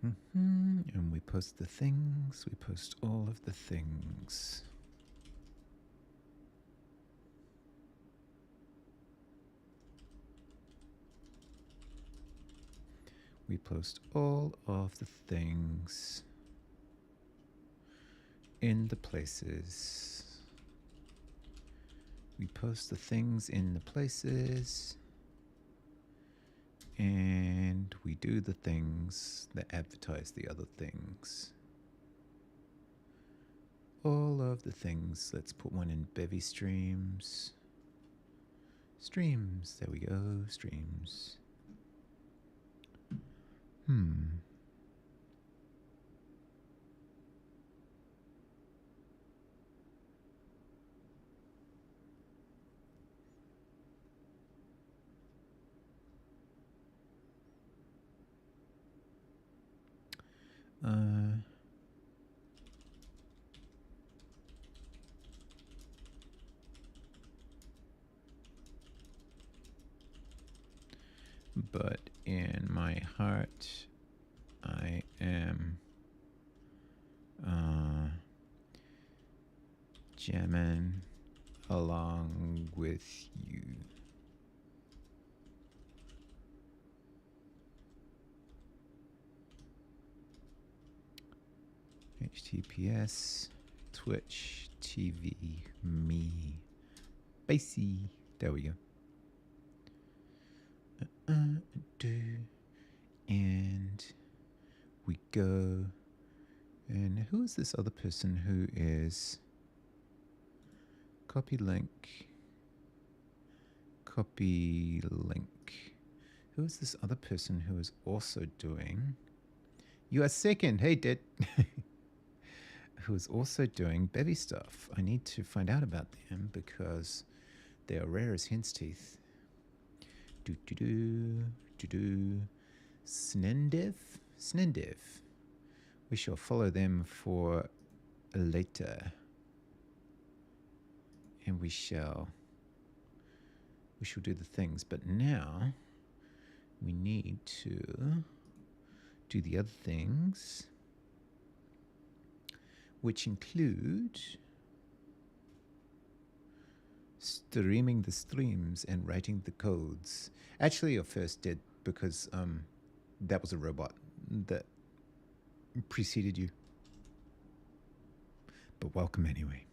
And we post the things. We post all of the things. We post all of the things in the places. We post the things in the places. And we do the things that advertise the other things. All of the things. Let's put one in Bevy Streams. Streams. There we go. Streams. But in my heart, I am jamming along with you. HTTPS, Twitch, TV, me, Basie. There we go. And we go. And who is this other person who is copy link? Copy link. Who is this other person who is also doing? You are second. Hey, Dad. Who is also doing bevy stuff. I need to find out about them because they are rare as hen's teeth. Snendev? Snendev. We shall follow them for later. And we shall do the things. But now we need to do the other things, which include streaming the streams and writing the codes. Actually, you're first, Dead, because that was a robot that preceded you. But welcome anyway.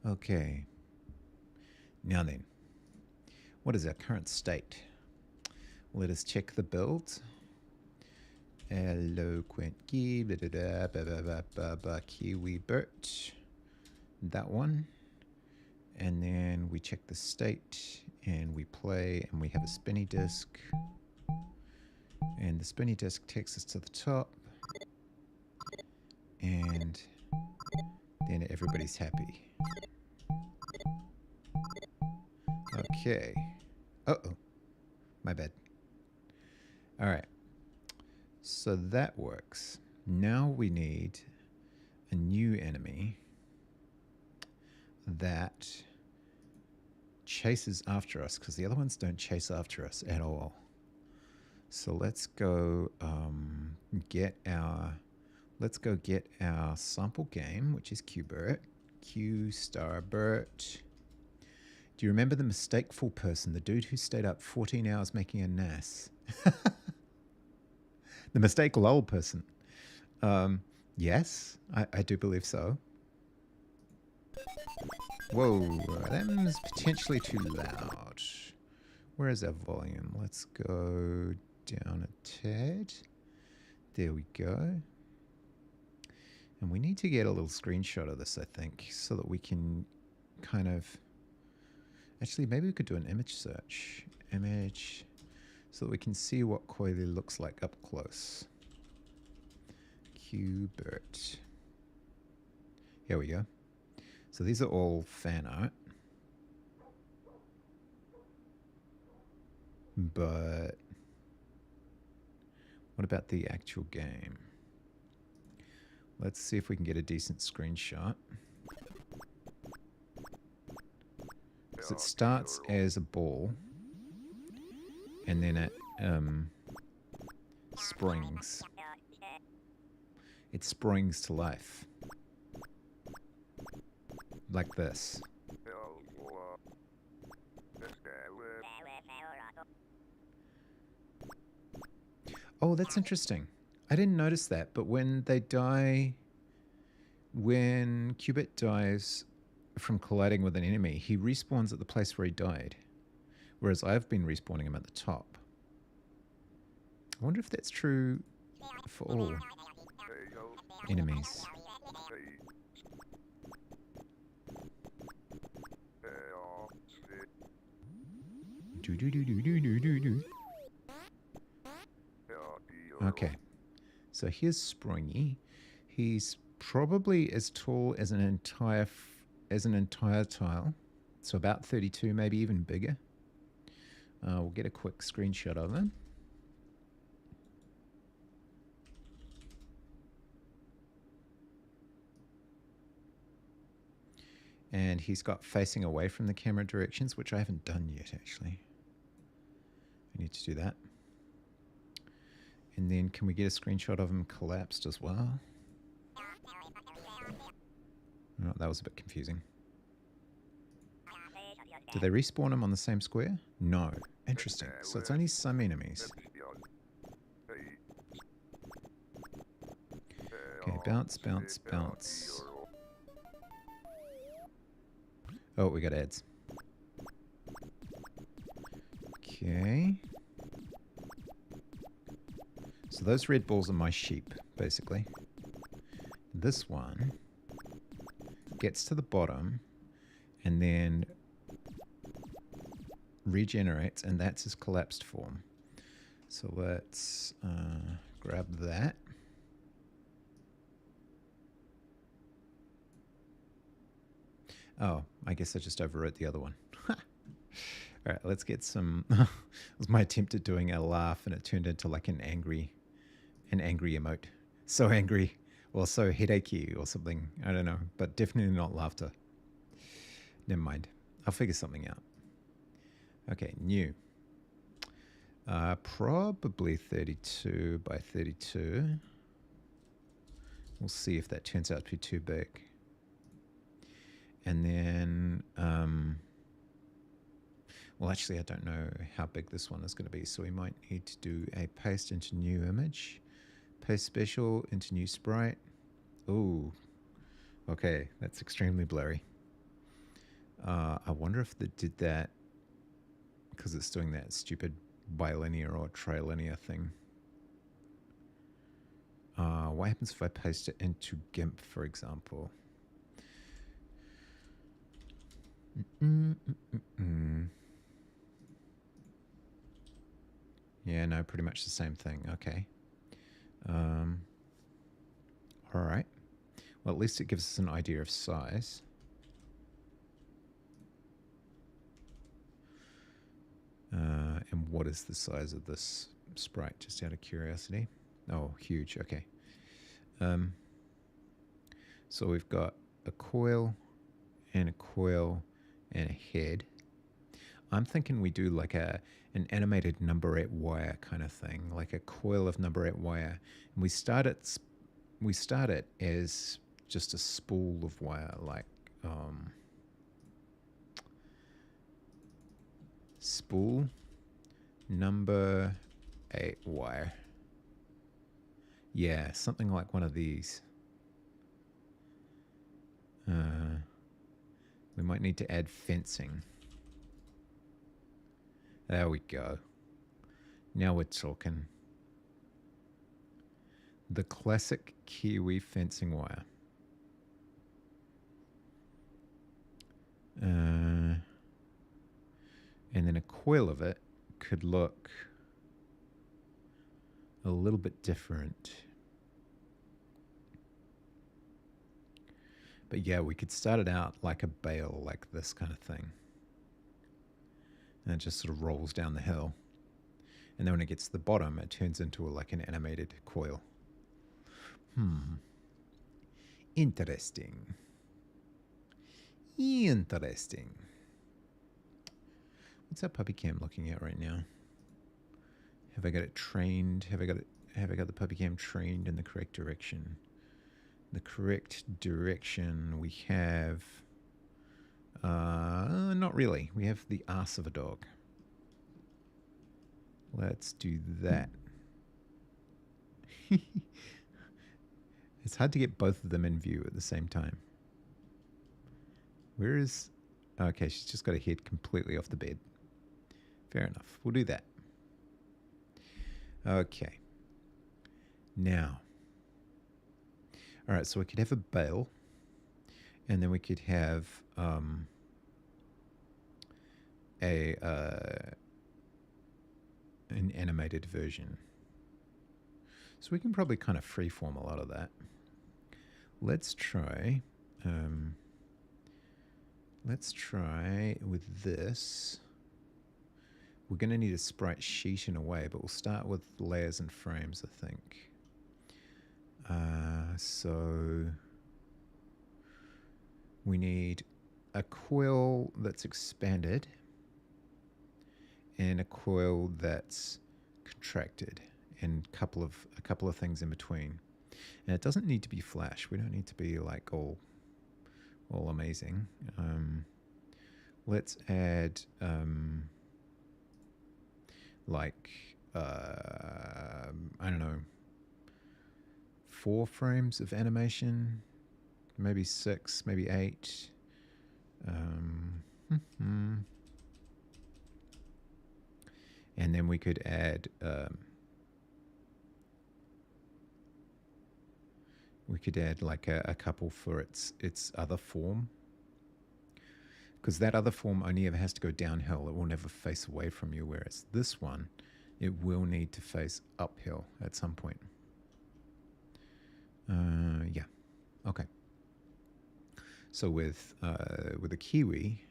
Okay. Now then, what is our current state? Let us check the build. Eloquent key, kiwibert. That one. And then we check the state and we play and we have a spinny disc. And the spinny disc takes us to the top. And then everybody's happy. Okay. Uh-oh. My bad. All right. So that works. Now we need a new enemy that chases after us, because the other ones don't chase after us at all. So let's go get our sample game, which is kiwibert. Q*bert. Do you remember the mistakeful person, the dude who stayed up 14 hours making a NAS? The mistake lol person. Yes, I do believe so. Whoa, that's potentially too loud. Where is our volume? Let's go down a tad. There we go. And we need to get a little screenshot of this, I think, so that we can kind of... Actually, maybe we could do an image search. Image... so that we can see what Coil-y looks like up close. kiwibert. Here we go. So these are all fan art. But what about the actual game? Let's see if we can get a decent screenshot. So it starts as a ball. And then it springs. It springs to life. Like this. Oh, that's interesting. I didn't notice that, but when they die, when Kiwibert dies from colliding with an enemy, he respawns at the place where he died. Whereas I've been respawning him at the top. I wonder if that's true for all enemies. Okay, so here's Sproingy. He's probably as tall as an entire tile, so about 32, maybe even bigger. We'll get a quick screenshot of him. And he's got facing away from the camera directions, which I haven't done yet, actually. I need to do that. And then can we get a screenshot of him collapsed as well? Oh, that was a bit confusing. Do they respawn him on the same square? No. Interesting. So it's only some enemies. Okay, bounce, bounce, bounce. Oh, we got ads. Okay. So those red balls are my sheep, basically. This one gets to the bottom and then regenerates, and that's his collapsed form. So let's grab that. Oh, I guess I just overwrote the other one. All right, let's get some... It was my attempt at doing a laugh, and it turned into like an angry emote. So angry, or so headachy, or something. I don't know, but definitely not laughter. Never mind. I'll figure something out. Okay, new. Probably 32 by 32. We'll see if that turns out to be too big. And then, well, actually, I don't know how big this one is going to be, so we might need to do a paste into new image, paste special into new sprite. Ooh, okay, that's extremely blurry. I wonder if they did that because it's doing that stupid bilinear or trilinear thing. What happens if I paste it into GIMP, for example? Yeah, no, pretty much the same thing. Okay. All right. Well, at least it gives us an idea of size. And what is the size of this sprite, just out of curiosity? Oh, huge. Okay. So we've got a coil and a coil and a head. I'm thinking we do like an animated number 8 wire kind of thing, like a coil of number 8 wire. And we start it as just a spool of wire, like spool number 8 wire. Yeah, something like one of these. We might need to add fencing. There we go. Now we're talking. The classic Kiwi fencing wire. And then a coil of it could look a little bit different. But yeah, we could start it out like a bale, like this kind of thing. And it just sort of rolls down the hill. And then when it gets to the bottom, it turns into like an animated coil. Interesting. Interesting. What's our puppy cam looking at right now? Have I got it trained? Have I got it have I got the puppy cam trained in the correct direction? The correct direction we have... not really. We have the ass of a dog. Let's do that. It's hard to get both of them in view at the same time. Where is... Okay, she's just got her head completely off the bed. Fair enough. We'll do that. Okay. Now. Alright, so we could have a bale. And then we could have an animated version. So we can probably kind of freeform a lot of that. Let's try with this. We're going to need a sprite sheet in a way, but we'll start with layers and frames, I think. So we need a coil that's expanded and a coil that's contracted, and a couple of things in between. And it doesn't need to be flash. We don't need to be like all amazing. Let's add I don't know, 4 frames of animation, maybe 6, maybe 8. And then we could add like a couple for its other form, because that other form only ever has to go downhill. It will never face away from you, whereas this one, it will need to face uphill at some point. Yeah. Okay. So with a kiwi,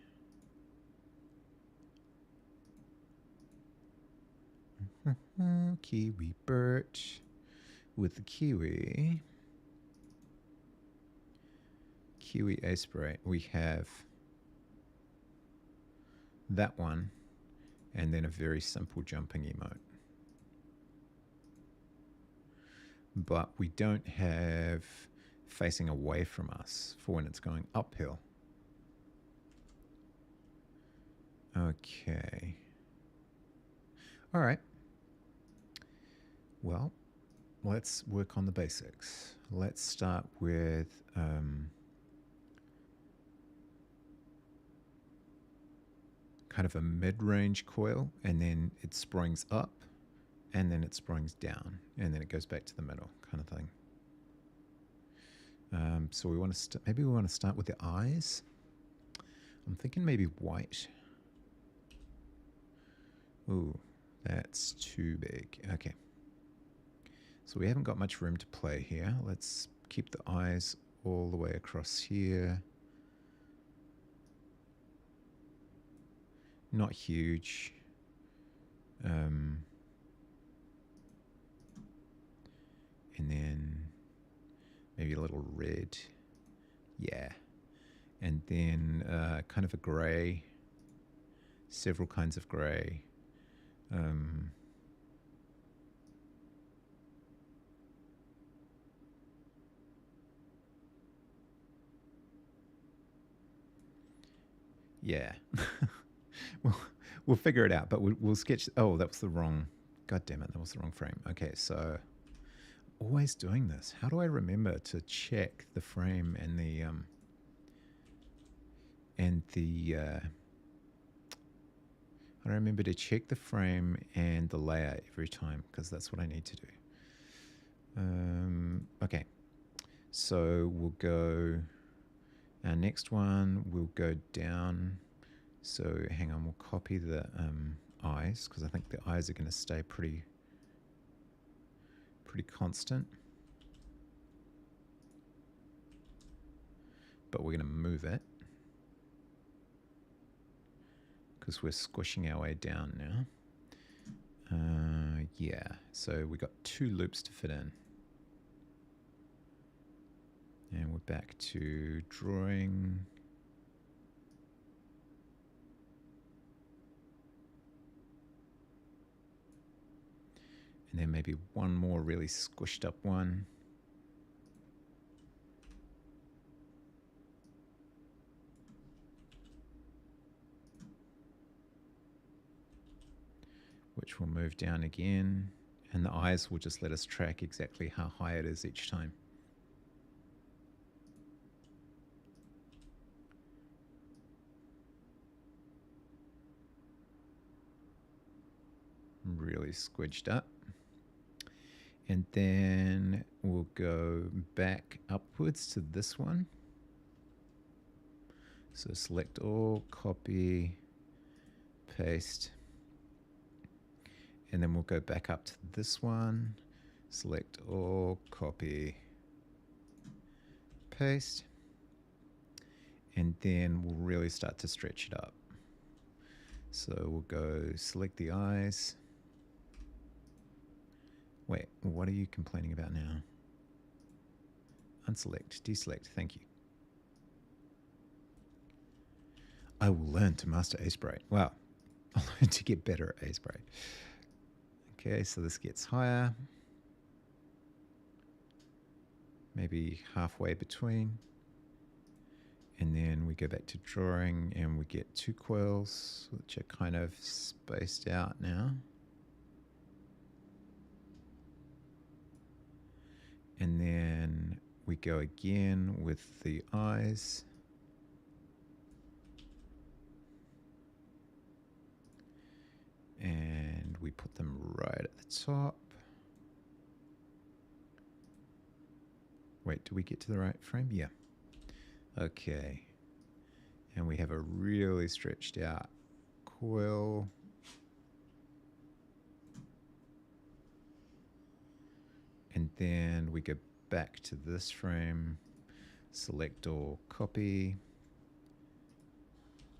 kiwibert, with the kiwi aspirate, we have that one, and then a very simple jumping emote. But we don't have facing away from us for when it's going uphill. Okay. All right. Well, let's work on the basics. Let's start with kind of a mid-range coil, and then it springs up, and then it springs down, and then it goes back to the middle, kind of thing. So we want to maybe we want to start with the eyes. I'm thinking maybe white. Ooh, that's too big. Okay. So we haven't got much room to play here. Let's keep the eyes all the way across here. Not huge. And then maybe a little red. Yeah. And then kind of a grey. Several kinds of grey. Yeah. We'll figure it out, but we'll sketch. Oh, that was the wrong. God damn it, that was the wrong frame. Okay, so always doing this. How do I remember to check the frame and the I remember to check the frame and the layer every time, because that's what I need to do. Okay, so we'll go. Our next one will go down. So hang on, we'll copy the eyes, because I think the eyes are going to stay pretty constant. But we're going to move it, because we're squishing our way down now. Yeah, so we got 2 loops to fit in. And we're back to drawing. And then maybe one more really squished up one. Which will move down again. And the eyes will just let us track exactly how high it is each time. Really squidged up. And then we'll go back upwards to this one. So select all, copy, paste. And then we'll go back up to this one, select all, copy, paste. And then we'll really start to stretch it up. So we'll go select the eyes. Wait, what are you complaining about now? Unselect, deselect, thank you. I will learn to master A-spray. Wow, I'll learn to get better at A-spray. Okay, so this gets higher. Maybe halfway between. And then we go back to drawing and we get 2 coils, which are kind of spaced out now. And then we go again with the eyes. And we put them right at the top. Wait, do we get to the right frame? Yeah. Okay. And we have a really stretched out coil. And then we go back to this frame, select all, copy,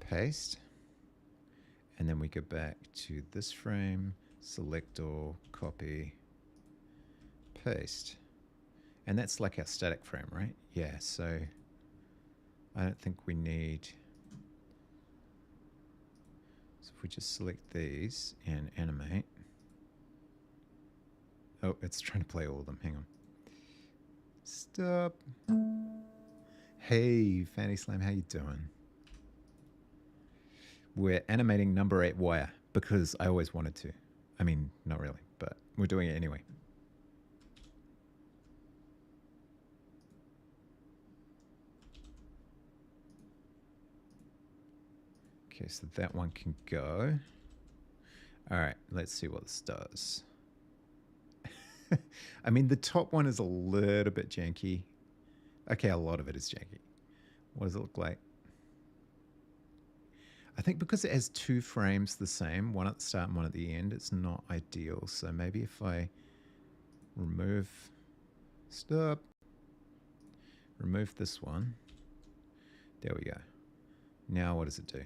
paste. And then we go back to this frame, select all, copy, paste. And that's like our static frame, right? Yeah, so I don't think we need... So if we just select these and animate. Oh, it's trying to play all of them. Hang on. Stop. Hey, Fanny Slam, how you doing? We're animating number 8 wire because I always wanted to. I mean, not really, but we're doing it anyway. Okay, so that one can go. All right, let's see what this does. I mean, the top one is a little bit janky. Okay, a lot of it is janky. What does it look like? I think because it has 2 frames the same, one at the start and one at the end, it's not ideal. So maybe if I remove, stop, remove this one. There we go. Now what does it do?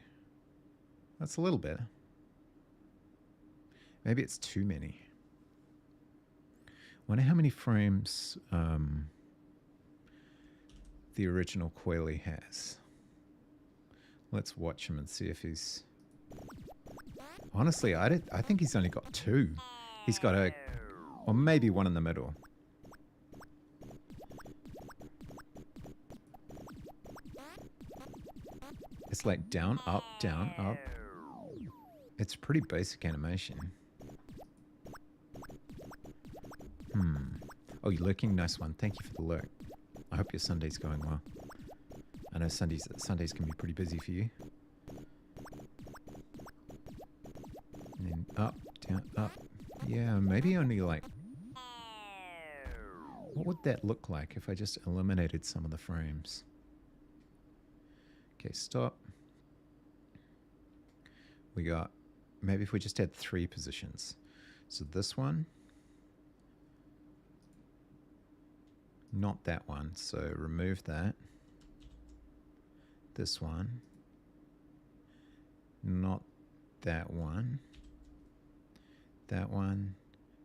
That's a little better. Maybe it's too many. Wonder how many frames the original Coil-y has. Let's watch him and see if he's... Honestly, I think he's only got 2. He's got a... Or maybe one in the middle. It's like down, up, down, up. It's pretty basic animation. Oh, you're lurking? Nice one. Thank you for the lurk. I hope your Sunday's going well. I know Sundays can be pretty busy for you. And then up, down, up. Yeah, maybe only like... What would that look like if I just eliminated some of the frames? Okay, stop. We got... Maybe if we just had 3 positions. So this one. Not that one, so remove that. This one. Not that one. That one.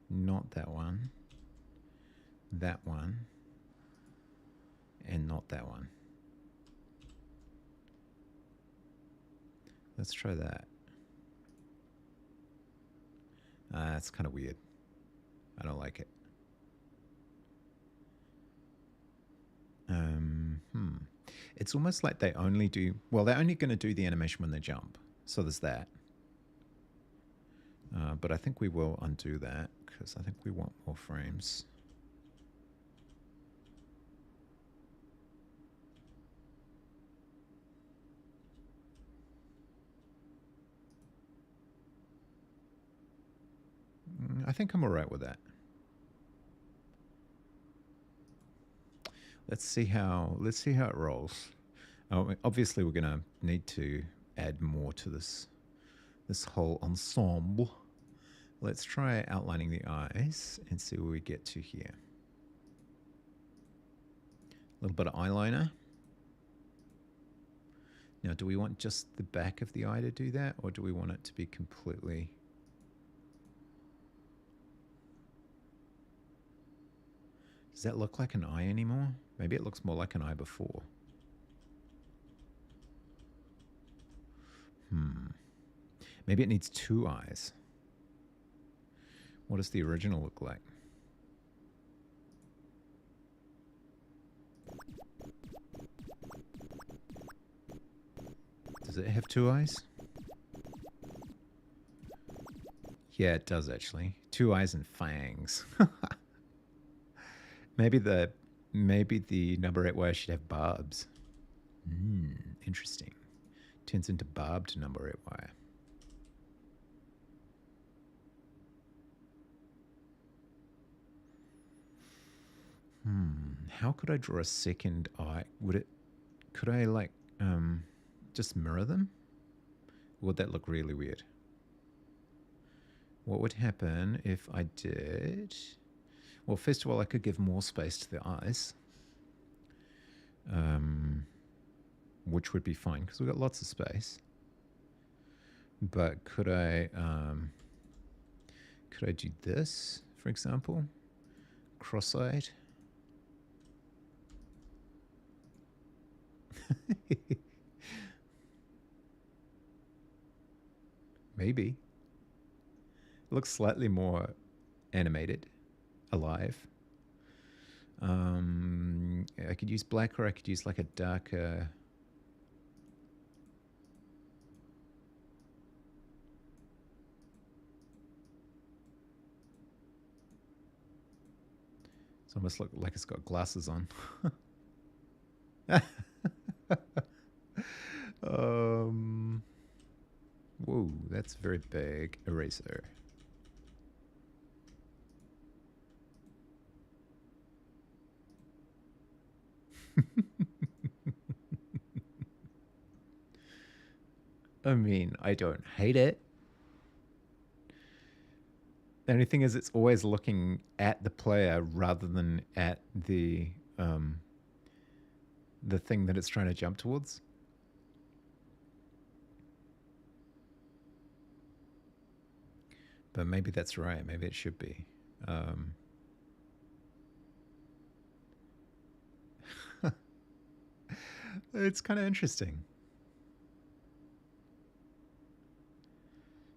Not that one. That one. And not that one. Let's try that. That's kind of weird. I don't like it. It's almost like they only do... Well, they're only going to do the animation when they jump. So there's that. But I think we will undo that because I think we want more frames. I think I'm all right with that. Let's see how it rolls. Obviously, we're going to need to add more to this whole ensemble. Let's try outlining the eyes and see where we get to here. A little bit of eyeliner. Now, do we want just the back of the eye to do that, or do we want it to be completely... Does that look like an eye anymore? Maybe it looks more like an eye before. Maybe it needs two eyes. What does the original look like? Does it have two eyes? Yeah, it does actually. Two eyes and fangs. Maybe the number 8 wire should have barbs. Interesting. Turns into barbed number 8 wire. How could I draw a second eye? Could I like just mirror them? Or would that look really weird? What would happen if I did... Well, first of all, I could give more space to the eyes. Which would be fine, because we've got lots of space. But could I do this, for example? Cross-eyed? Maybe. It looks slightly more animated, alive. I could use black, or I could use like a darker... It's almost like it's got glasses on. Whoa, that's a very big eraser. I mean, I don't hate it. The only thing is, it's always looking at the player rather than at the thing that it's trying to jump towards. But maybe that's right. Maybe it should be. It's kind of interesting.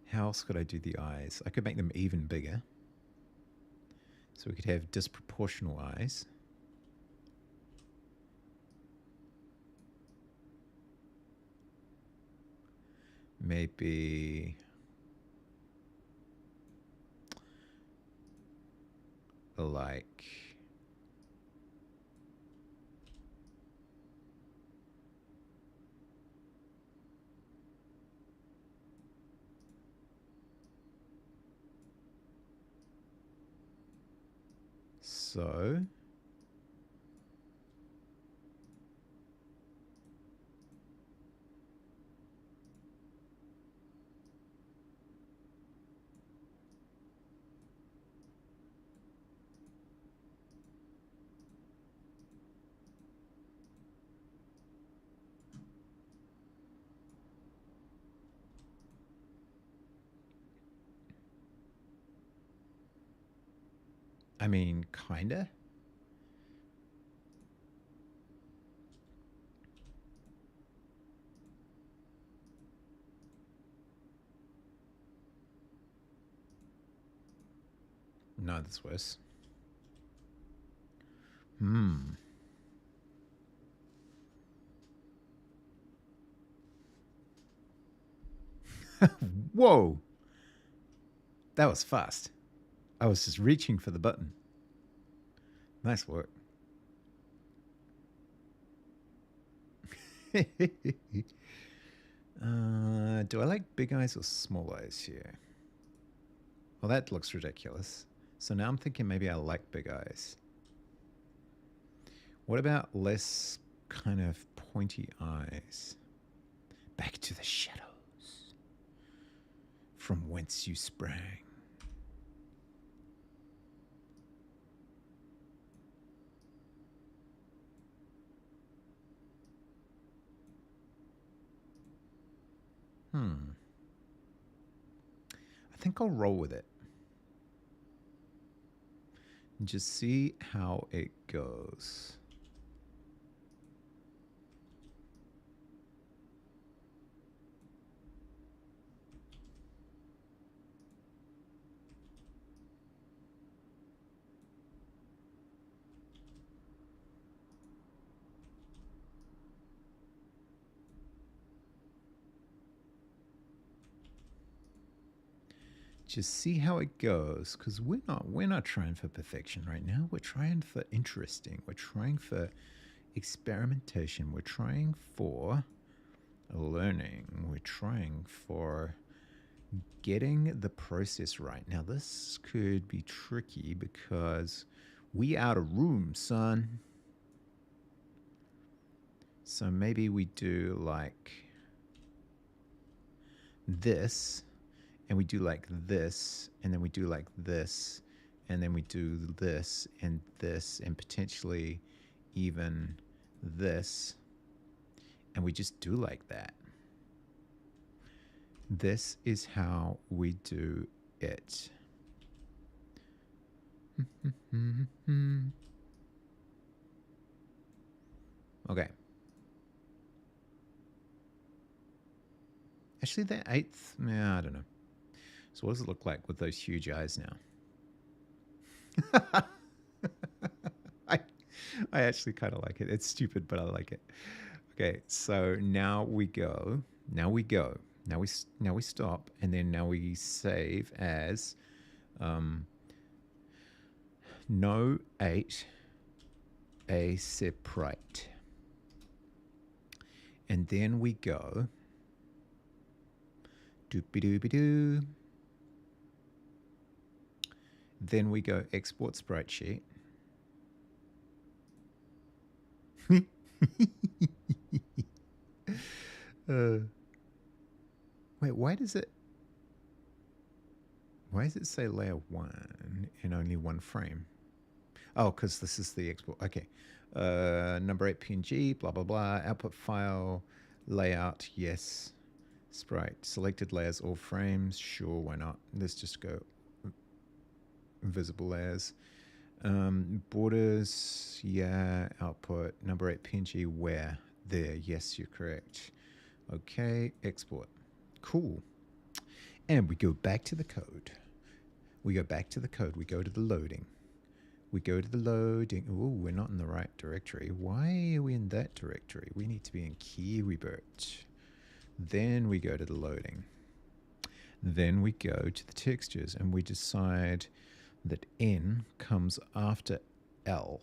How else could I do the eyes? I could make them even bigger. So we could have disproportional eyes. Maybe... like... So... I mean, kinda. no, that's worse. Hmm. Whoa! That was fast. I was just reaching for the button. Nice work. Do I like big eyes or small eyes here? Well, that looks ridiculous. So now I'm thinking maybe I like big eyes. What about less kind of pointy eyes? Back to the shadows, from whence you sprang. I think I'll roll with it. And just see how it goes. Just see how it goes, because we're not trying for perfection right now. We're trying for interesting. We're trying for experimentation. We're trying for learning. We're trying for getting the process right. Now this could be tricky because we out of room, son. So maybe we do like this, and we do like this, and then we do like this, and then we do this, and potentially even this, and we just do like that. This is how we do it. Okay. Actually, the 8th, yeah, I don't know. So what does it look like with those huge eyes now? I actually kind of like it. It's stupid, but I like it. Okay, so now we go. Now we go. Now we stop, and then now we save as no 8 a separate. And then we go doopy doopy doo. Then we go export sprite sheet. Wait, why does it say layer 1 in only one frame? Oh, because this is the export. Okay. Number 8 PNG, blah, blah, blah. Output file, layout, yes. Sprite, selected layers, all frames. Sure, why not? Let's just go visible layers. Borders, yeah. Output, number 8 PNG, where? There, yes, you're correct. Okay, export. Cool. And we go back to the code. We go back to the code. We go to the loading. We go to the loading. Oh, we're not in the right directory. Why are we in that directory? We need to be in kiwibert. Then we go to the loading. Then we go to the textures, and we decide that N comes after L.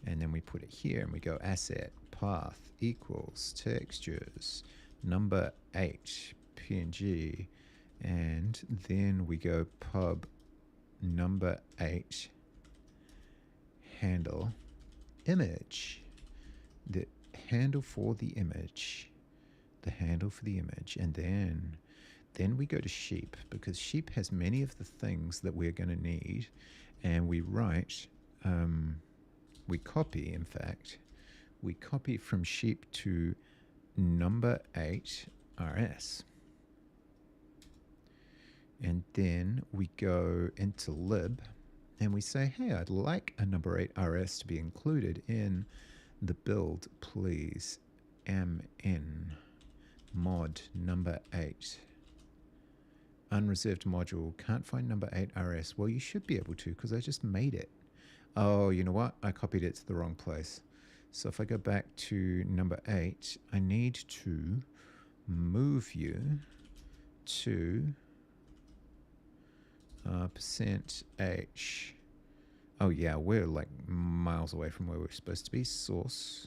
And then we put it here, and we go asset path equals textures number 8 PNG, and then we go pub number 8 handle image, the handle for the image, and then we go to sheep, because sheep has many of the things that we're going to need, and we write we copy, in fact, we copy from sheep to number 8 rs. And then we go into lib, and we say, hey, I'd like a number 8 rs to be included in the build, please. Mn mod number 8 unreserved module. Can't find number 8 RS. Well, you should be able to because I just made it. Oh, you know what? I copied it to the wrong place. So if I go back to number 8, I need to move you to %H. Oh yeah, we're like miles away from where we're supposed to be. Source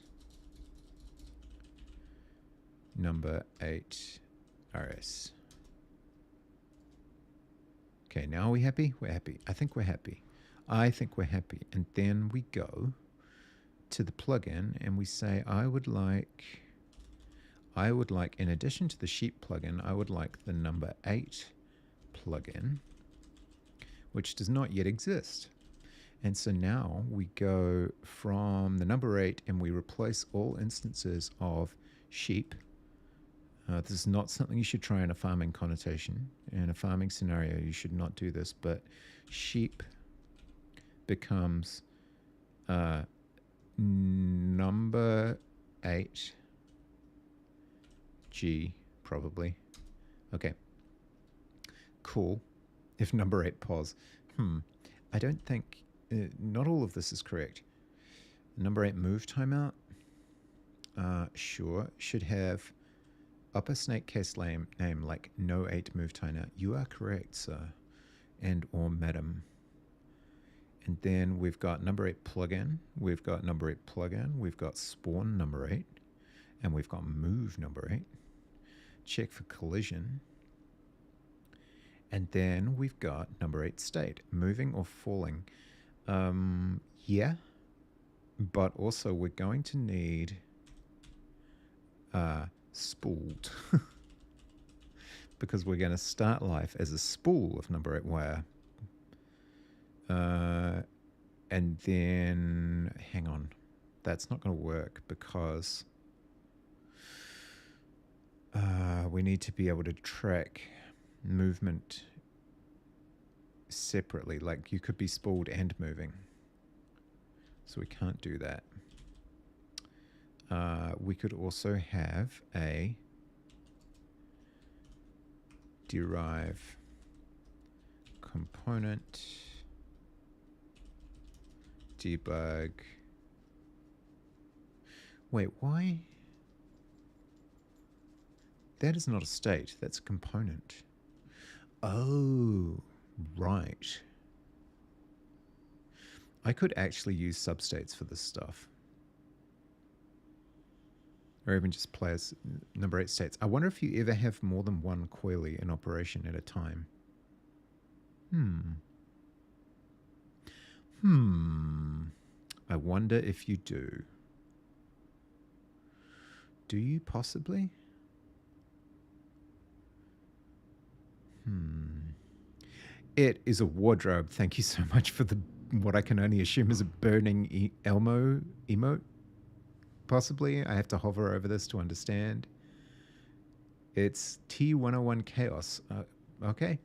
number 8 RS. Okay, now are we happy? We're happy. I think we're happy. I think we're happy. And then we go to the plugin and we say, I would like, in addition to the sheep plugin, I would like the number 8 plugin, which does not yet exist. And so now we go from the number 8 and we replace all instances of sheep. This is not something you should try in a farming connotation. In a farming scenario, you should not do this, but sheep becomes number 8 G, probably. Okay. Cool. If number 8 pos. I don't think... not all of this is correct. Number 8 move timeout. Sure. Should have upper snake case name like no 8 move timeout. You are correct, sir. And or madam. And then we've got number 8 plugin. We've got number 8 plugin. We've got spawn number 8. And we've got move number 8. Check for collision. And then we've got number 8 state. Moving or falling. Yeah. But also we're going to need spooled. Because we're going to start life as a spool of number 8 wire. And then, hang on, that's not going to work because we need to be able to track movement separately. Like you could be spooled and moving. So we can't do that. We could also have a derive component debug. Wait, why? That is not a state, that's a component. Oh, right. I could actually use substates for this stuff. Or even just play as number 8 states. I wonder if you ever have more than one Coil-y in operation at a time. I wonder if you do. Do you possibly? It is a wardrobe. Thank you so much for the what I can only assume is a burning Elmo emote. Possibly. I have to hover over this to understand. It's T101 Chaos. Okay.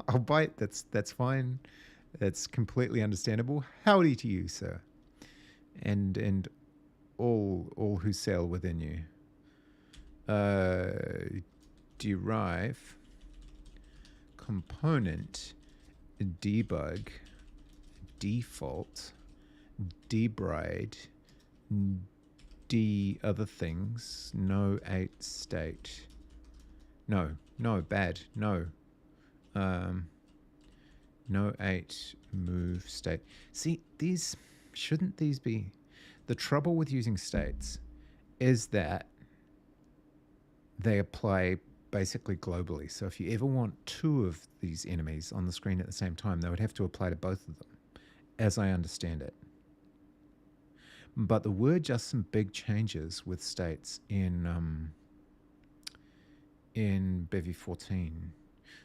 I'll bite. That's fine. That's completely understandable. Howdy to you, sir. And all who sail within you. Derive component debug default debride other things no 8 state no bad no 8 move state. See, shouldn't these be the trouble with using states is that they apply basically globally. So if you ever want 2 of these enemies on the screen at the same time, they would have to apply to both of them, as I understand it. But there were just some big changes with states in Bevy 14.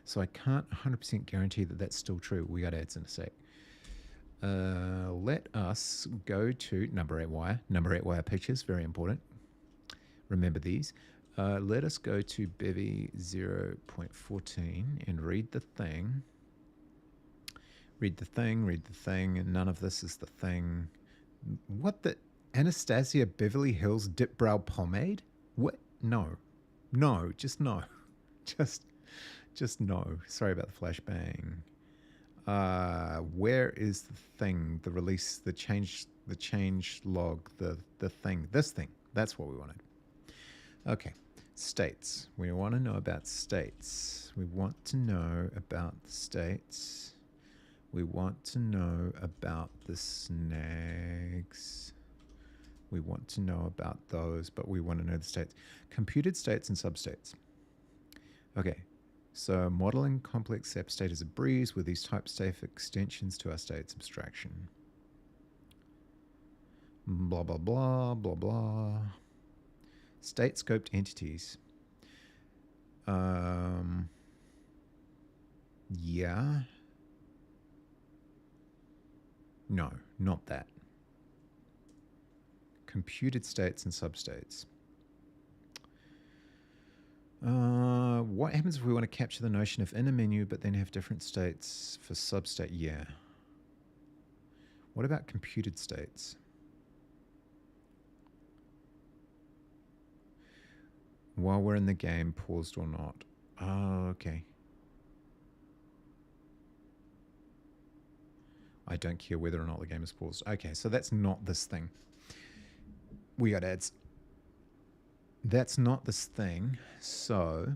So I can't 100% guarantee that that's still true. We got ads in a sec. Let us go to number 8 wire. Number 8 wire pictures, very important. Remember these. Let us go to Bevy 0.14 and read the thing. Read the thing. None of this is the thing. What the? Anastasia Beverly Hills Dip Brow Pomade? What? No. Just no. Just Just no. Sorry about the flashbang. Where is the thing? The release, the change log, the thing. This thing. That's what we wanted. Okay. States. We want to know about states. We want to know about the states. We want to know about the snags. We want to know about those, but we want to know the states. Computed states and substates. Okay. So modeling complex SAP state is a breeze with these type safe extensions to our states abstraction. Blah, blah, blah, blah, blah. State scoped entities. Yeah. No, not that. Computed states and substates. What happens if we want to capture the notion of inner menu but then have different states for substate? Yeah. What about computed states? While we're in the game, paused or not. Oh, okay. I don't care whether or not the game is paused. Okay, so that's not this thing. We got ads. That's not this thing. So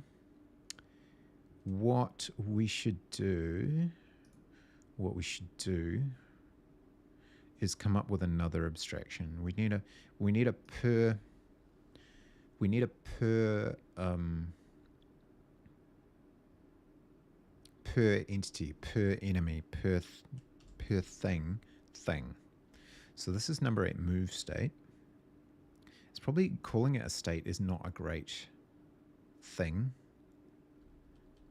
what we should do is come up with another abstraction. We need a per entity, per enemy, per thing. So this is number 8 move state. It's probably calling it a state is not a great thing.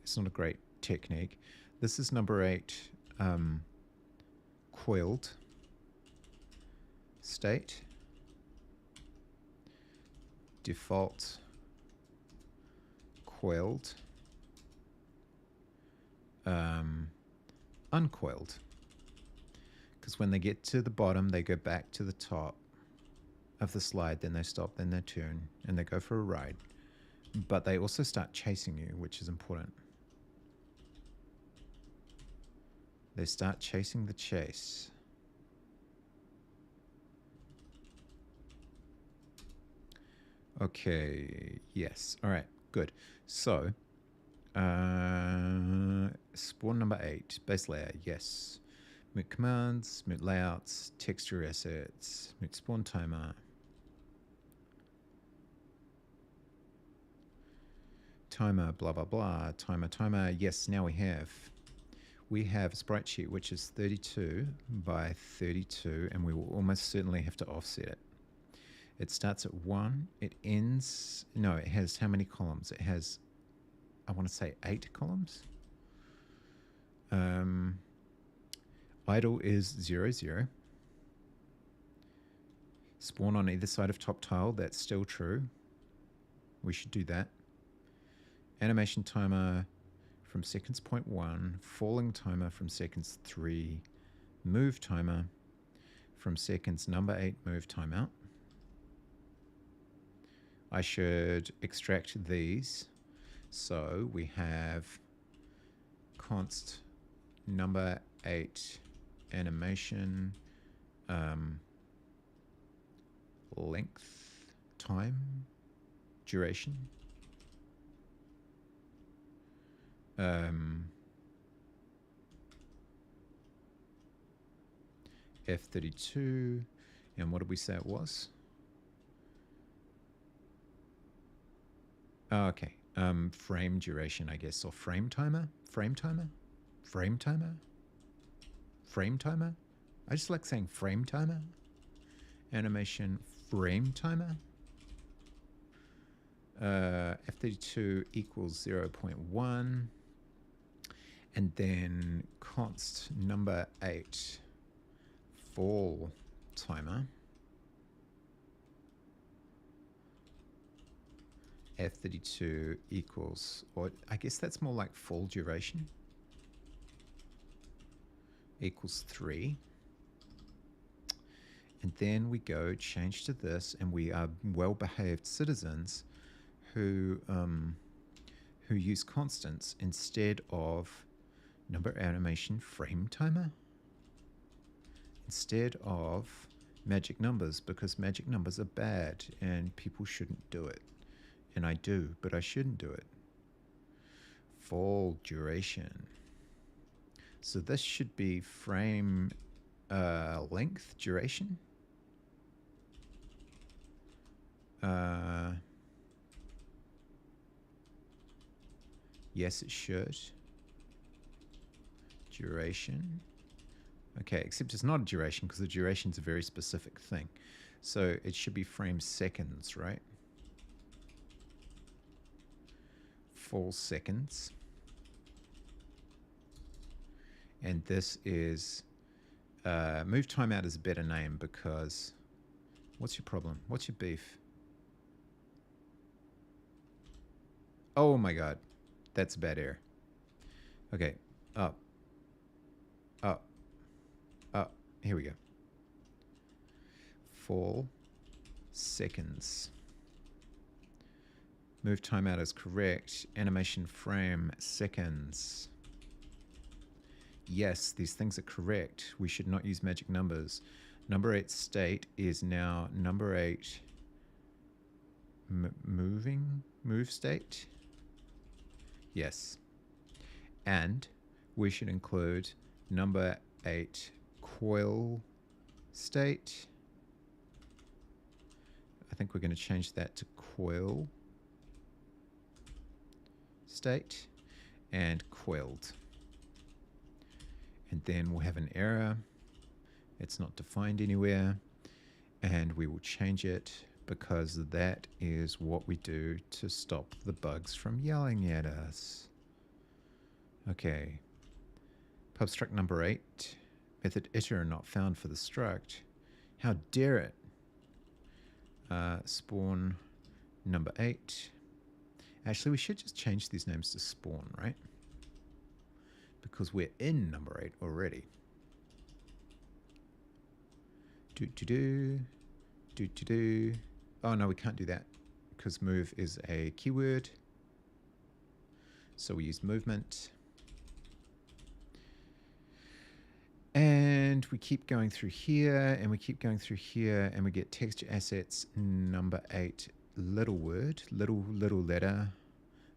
It's not a great technique. This is number 8 coiled state. Default coiled, uncoiled. Because when they get to the bottom, they go back to the top of the slide, then they stop, then they turn, and they go for a ride. But they also start chasing you, which is important. They start chasing the chase. Okay, yes. All right, good. So, spawn number 8, base layer, yes. Moot commands, moot layouts, texture assets, moot spawn timer. Timer, blah, blah, blah, timer. Yes, now we have a sprite sheet, which is 32 by 32, and we will almost certainly have to offset it. It starts at 1. It ends... No, it has how many columns? It has, I want to say 8 columns. Idle is 0, 0. Spawn on either side of top tile. That's still true. We should do that. Animation timer from seconds 0.1. Falling timer from seconds 3. Move timer from seconds number 8. Move timeout. I should extract these. So we have const number 8 animation length, time, duration. F32, and what did we say it was? Oh, okay. Frame duration, I guess, or frame timer? Frame timer? Frame timer? Frame timer? I just like saying frame timer. Animation frame timer. F32 equals 0.1. And then const number 8 fall timer. F32 equals, or I guess that's more like fall duration, equals 3. And then we go change to this, and we are well-behaved citizens who who use constants instead of number animation frame timer, instead of magic numbers, because magic numbers are bad and people shouldn't do it. And I do, but I shouldn't do it. Fall duration. So this should be frame length duration. Yes, it should. Duration. Okay, except it's not a duration because the duration is a very specific thing. So it should be frame seconds, right? Fall seconds. And this is move timeout is a better name because what's your problem? What's your beef? Oh my god, that's a bad error. Okay, up, up, up. Here we go. Fall seconds. Move timeout is correct. Animation frame seconds. Yes, these things are correct. We should not use magic numbers. Number 8 state is now number 8 move state. Yes. And we should include number 8 coil state. I think we're going to change that to coil state and coiled. And then we'll have an error. It's not defined anywhere. And we will change it because that is what we do to stop the bugs from yelling at us. Okay. Pub struct number 8. Method iter not found for the struct. How dare it? Spawn number 8. Actually, we should just change these names to spawn, right? Because we're in number 8 already. Do. Oh no, we can't do that because move is a keyword. So we use movement. And we keep going through here, and we keep going through here, and we get texture assets number 8 little word, little letter,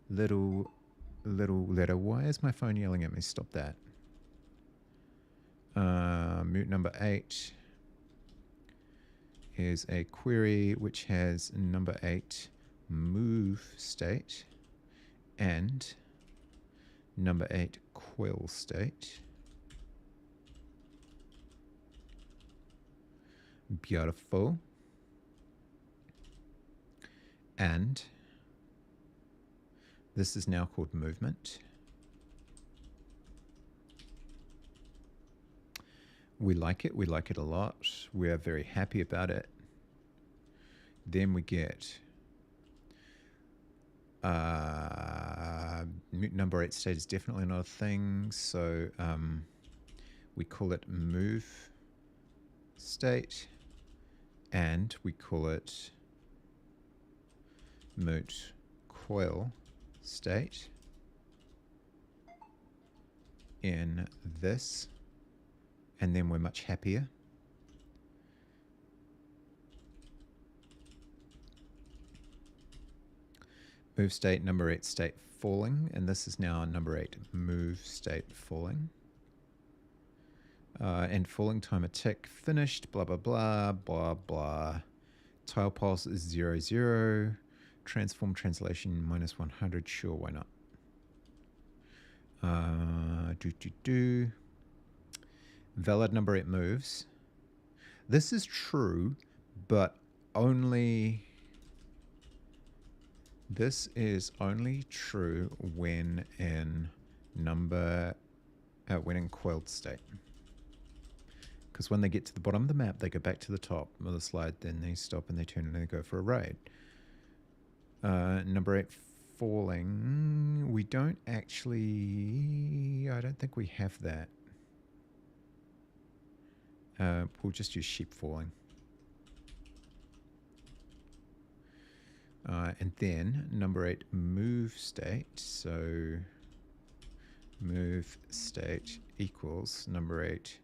little letter. Why is my phone yelling at me? Stop that. Mute number 8 is a query which has number 8 move state and number 8 coil state. Beautiful. And this is now called movement. We like it a lot. We are very happy about it. Then we get number 8 state is definitely not a thing, so we call it move state, and we call it moot coil state in this, and then we're much happier. Move state, number 8 state falling, and this is now number 8 move state falling. And falling timer tick finished, blah, blah, blah, blah, blah. Tile pulse is 0, 0. Transform translation -100, sure, why not? Valid number 8 moves. This is true, but only... This is only true when in when in coiled state. Because when they get to the bottom of the map, they go back to the top of the slide, then they stop and they turn and they go for a raid. Number 8 falling. We don't actually... I don't think we have that. We'll just use sheep falling. And then number 8, move state. So move state equals number 8,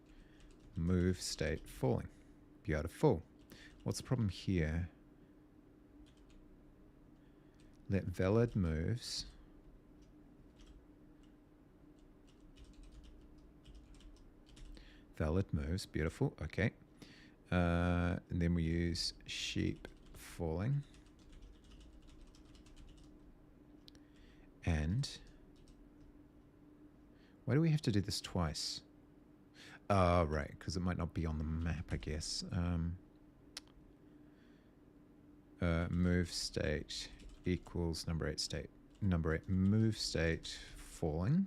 move state falling. Beautiful. What's the problem here? Let valid moves beautiful. Okay. And then we use sheep falling. And why do we have to do this twice? Oh, right, because it might not be on the map, I guess. Move state equals number 8 state. Number 8 move state falling.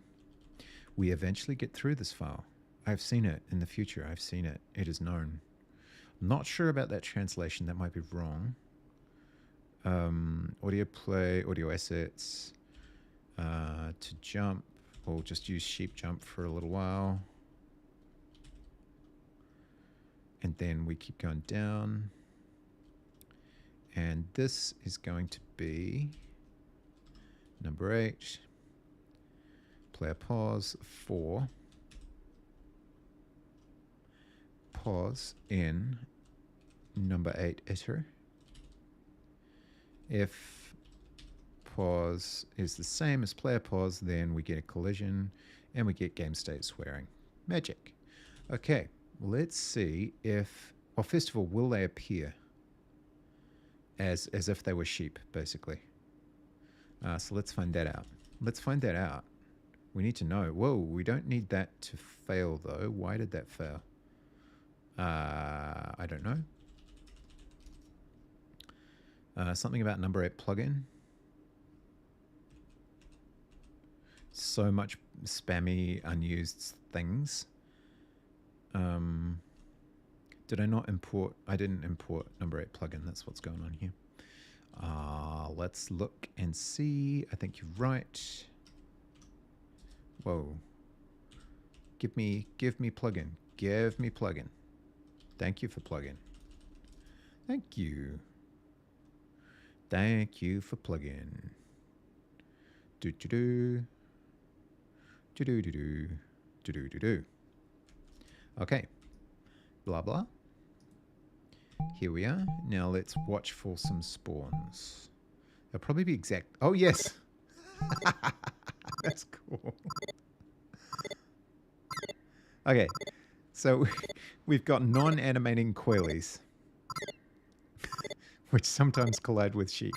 We eventually get through this file. I've seen it in the future. I've seen it. It is known. Not sure about that translation. That might be wrong. Audio play, audio assets. To jump, we'll just use sheep jump for a little while. And then we keep going down. And this is going to be number 8. Player pause 4. Pause in number 8 iter. If pause is the same as player pause, then we get a collision and we get game state swearing. Magic. Okay, let's see if, well, first of all, will they appear as if they were sheep, basically? So let's find that out. Let's find that out. We need to know. Whoa, we don't need that to fail, though. Why did that fail? I don't know. Something about number 8 plugin. So much spammy, unused things. Did I not import? I didn't import number 8 plugin. That's what's going on here. Let's look and see. I think you're right. Whoa. Give me plugin. Give me plugin. Thank you for plugin. Thank you. Thank you for plugin. Do-do-do. Do-do-do-do. Do-do-do-do. Okay. Blah, blah. Here we are. Now let's watch for some spawns. They'll probably be exact. Oh, yes. That's cool. Okay. So we've got non-animating coilies, which sometimes collide with sheep.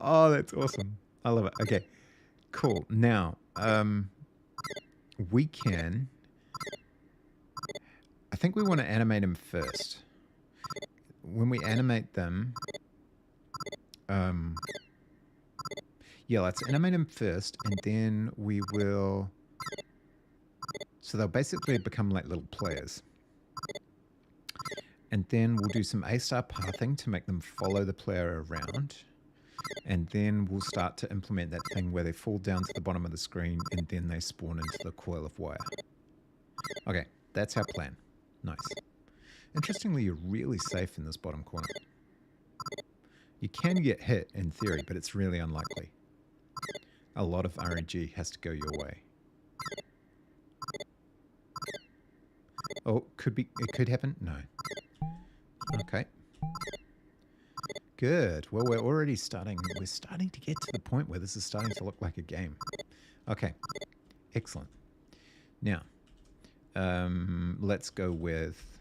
Oh, that's awesome. I love it. Okay, cool. Now, we can... I think we want to animate them first. When we animate them... yeah, let's animate them first, and then we will... So they'll basically become like little players. And then we'll do some A-star pathing to make them follow the player around. And then we'll start to implement that thing where they fall down to the bottom of the screen and then they spawn into the coil of wire. Okay, that's our plan. Nice. Interestingly, you're really safe in this bottom corner. You can get hit in theory, but it's really unlikely. A lot of RNG has to go your way. Oh, it could happen? No. Okay. Good. Well, we're starting to get to the point where this is starting to look like a game. Okay. Excellent. Now, let's go with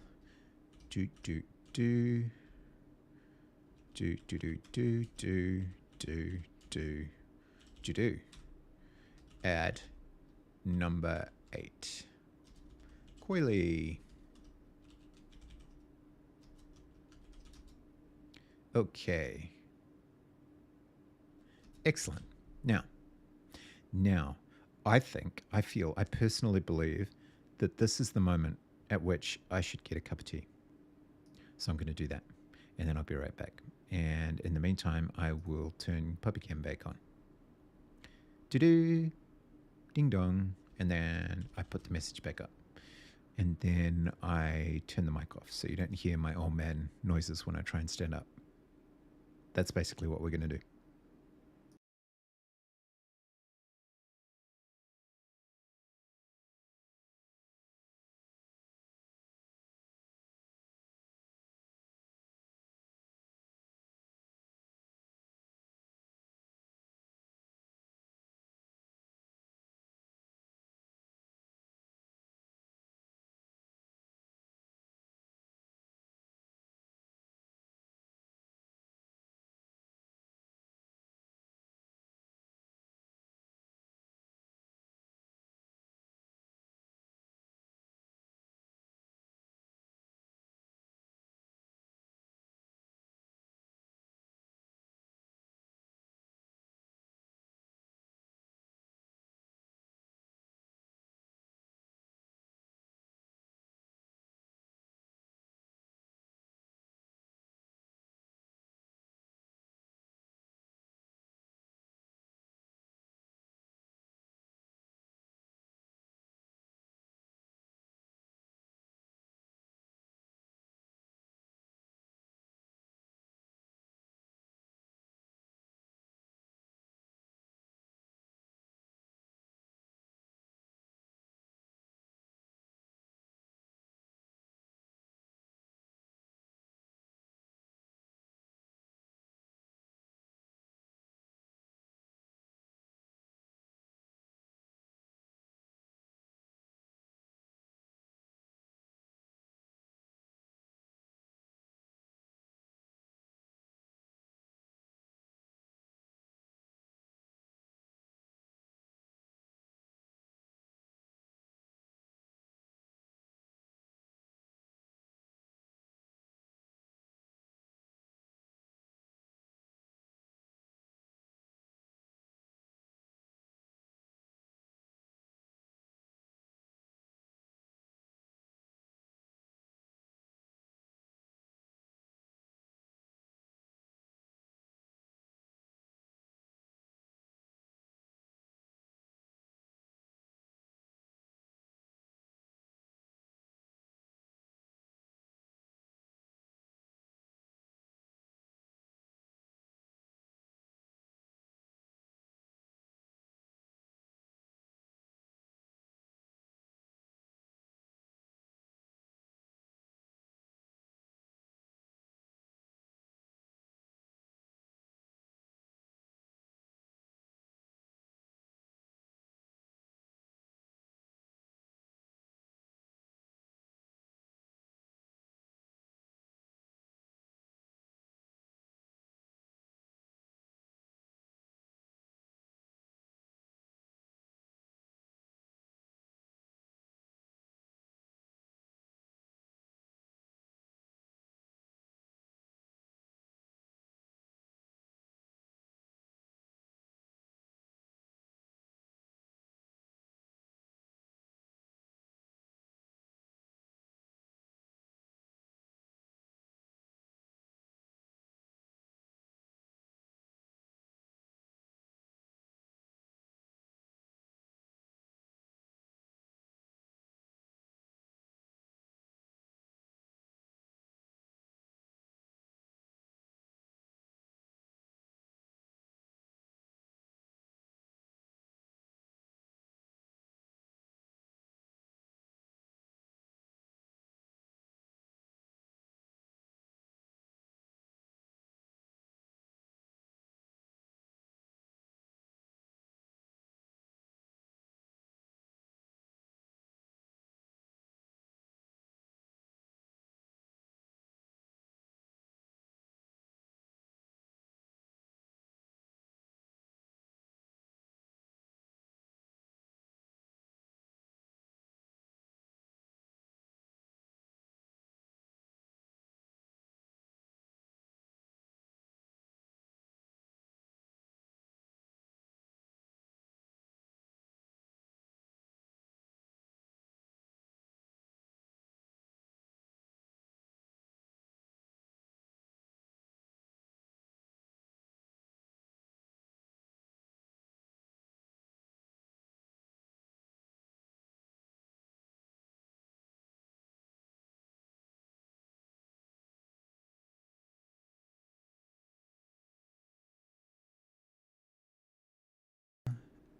add number 8. Coil-y. Okay. Excellent. Now, I personally believe that this is the moment at which I should get a cup of tea. So I'm going to do that. And then I'll be right back. And in the meantime, I will turn PuppyCam back on. Do-do. Ding dong. And then I put the message back up. And then I turn the mic off so you don't hear my old man noises when I try and stand up. That's basically what we're going to do.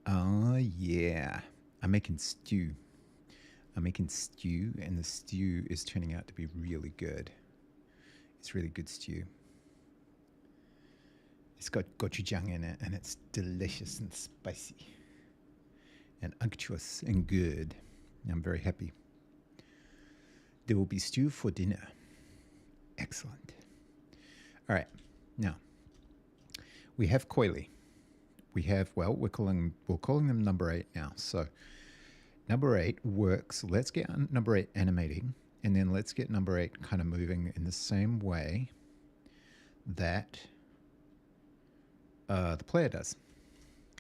Oh, yeah. I'm making stew. I'm making stew, and the stew is turning out to be really good. It's really good stew. It's got gochujang in it, and it's delicious and spicy and unctuous and good. I'm very happy. There will be stew for dinner. Excellent. All right. Now, we have Coil-y. We have, well, we're calling them number 8 now. So number 8 works. Let's get number 8 animating, and then let's get number 8 kind of moving in the same way that the player does.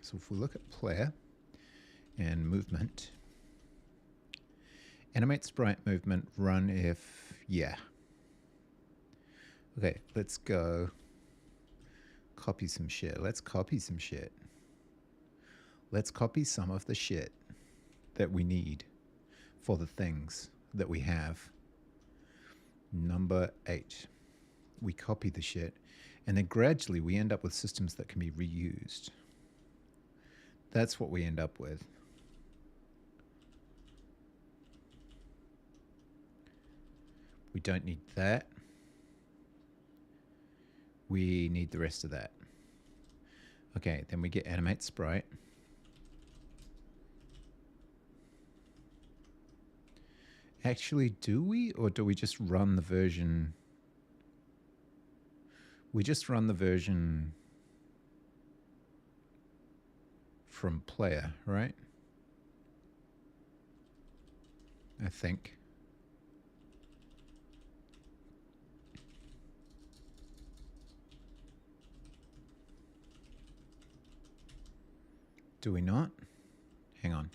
So if we look at player and movement, animate sprite movement, run if, yeah. Okay, let's go copy some shit. Let's copy some shit. Let's copy some of the shit that we need for the things that we have. Number 8. We copy the shit, and then gradually we end up with systems that can be reused. That's what we end up with. We don't need that. We need the rest of that. Okay, then we get animate sprite. Actually, do we? Or do we just run the version? We just run the version from player, right? I think. Do we not? Hang on.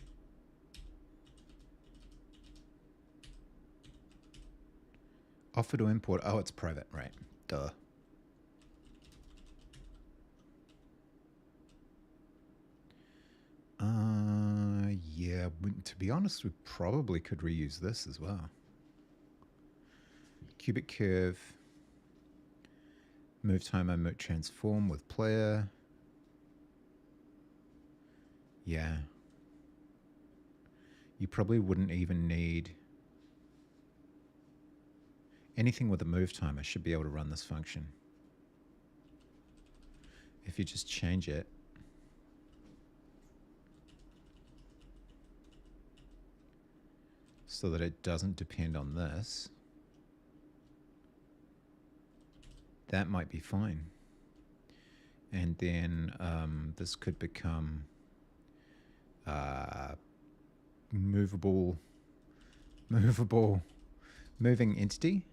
Offer to import. Oh, it's private, right? Duh. Yeah, to be honest, we probably could reuse this as well. Cubic curve. Move timer, move transform with player. Yeah. You probably wouldn't even need anything with a move timer should be able to run this function. If you just change it. So that it doesn't depend on this. That might be fine. And then this could become moving entity.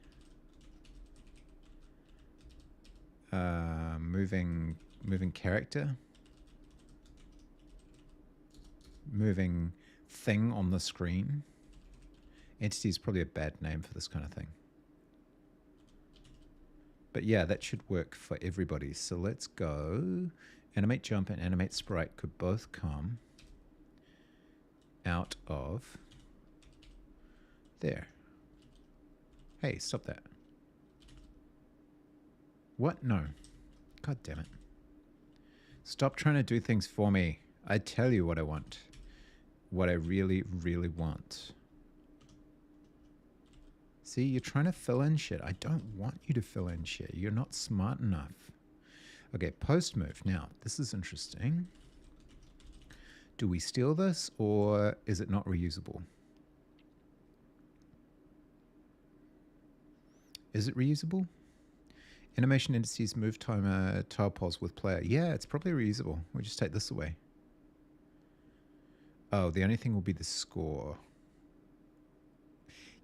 Moving character. Moving thing on the screen. Entity is probably a bad name for this kind of thing. But yeah, that should work for everybody. So let's go. Animate jump and animate sprite could both come out of there. Hey, stop that. What? No. God damn it. Stop trying to do things for me. I tell you what I want. What I really, really want. See, you're trying to fill in shit. I don't want you to fill in shit. You're not smart enough. Okay, post move. Now, this is interesting. Do we steal this or is it not reusable? Is it reusable? Animation indices, move timer, tile pause with player. Yeah, it's probably reusable. We'll just take this away. Oh, the only thing will be the score.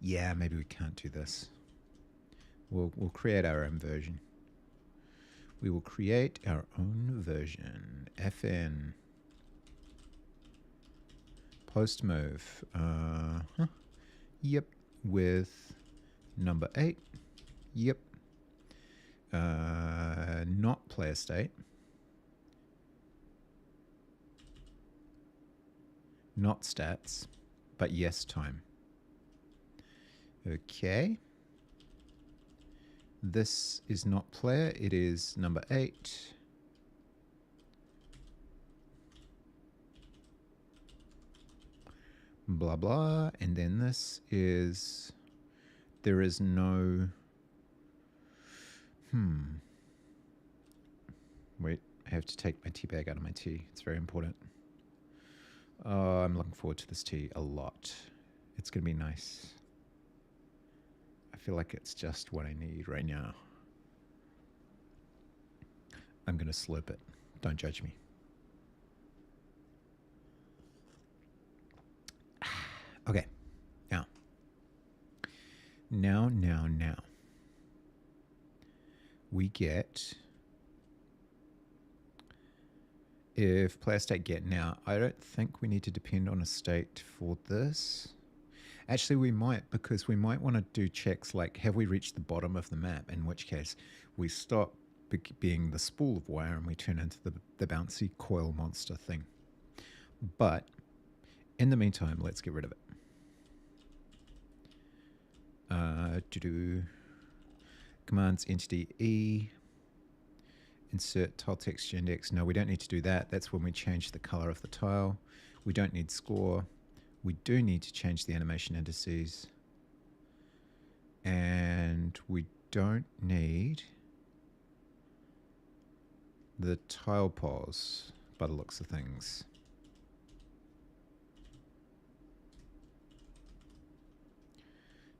Yeah, maybe we can't do this. We'll create our own version. We will create our own version. FN. Post move. Yep. With number 8. Yep. Not player state. Not stats, but yes time. Okay. This is not player, it is number 8. blah, blah. And then this is, there is no, wait, I have to take my tea bag out of my tea. It's very important. Oh, I'm looking forward to this tea a lot. It's going to be nice. I feel like it's just what I need right now. I'm going to slurp it. Don't judge me. Okay. Now. We get... If player state get now, I don't think we need to depend on a state for this. Actually, we might, because we might want to do checks like, have we reached the bottom of the map? In which case, we stop being the spool of wire and we turn into the bouncy coil monster thing. But in the meantime, let's get rid of it. Commands entity E. Insert tile texture index. No, we don't need to do that. That's when we change the color of the tile. We don't need score. We do need to change the animation indices. And we don't need the tile pause by the looks of things.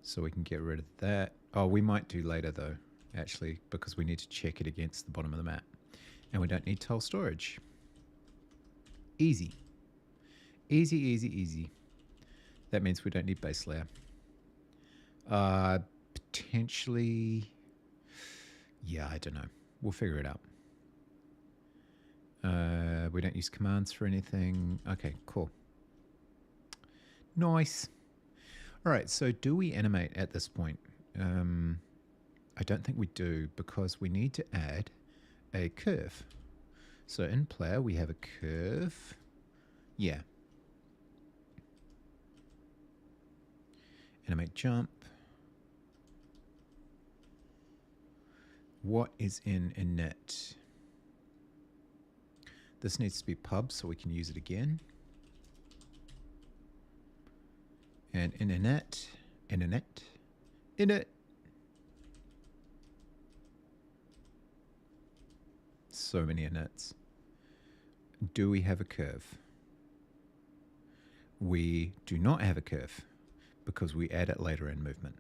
So we can get rid of that. Oh, we might do later though, actually, because we need to check it against the bottom of the map. And we don't need tile storage. Easy. Easy, easy, easy. That means we don't need base layer. Potentially... Yeah, I don't know. We'll figure it out. We don't use commands for anything. Okay, cool. Nice. All right, so do we animate at this point? I don't think we do, because we need to add a curve. So in player, we have a curve. Yeah. Animate jump. What is in init? This needs to be pub so we can use it again. And in init. So many inits. Do we have a curve? We do not have a curve because we add it later in movement.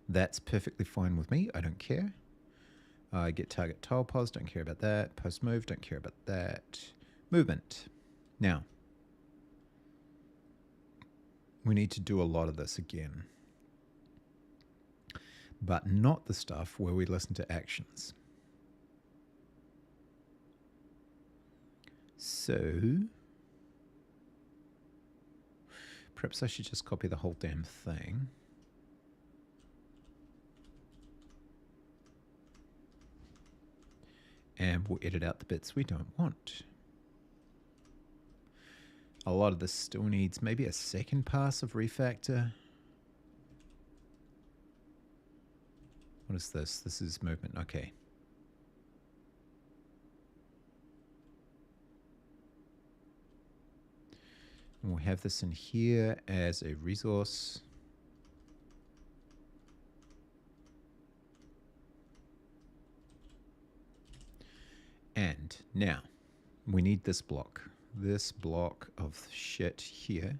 That's perfectly fine with me. I don't care. Get target tile pause, don't care about that. Post move, don't care about that. Movement. Now, we need to do a lot of this again, but not the stuff where we listen to actions. So, perhaps I should just copy the whole damn thing. And we'll edit out the bits we don't want. A lot of this still needs maybe a second pass of refactor. What is this? This is movement. Okay. And we'll have this in here as a resource. And now we need this block. This block of shit here.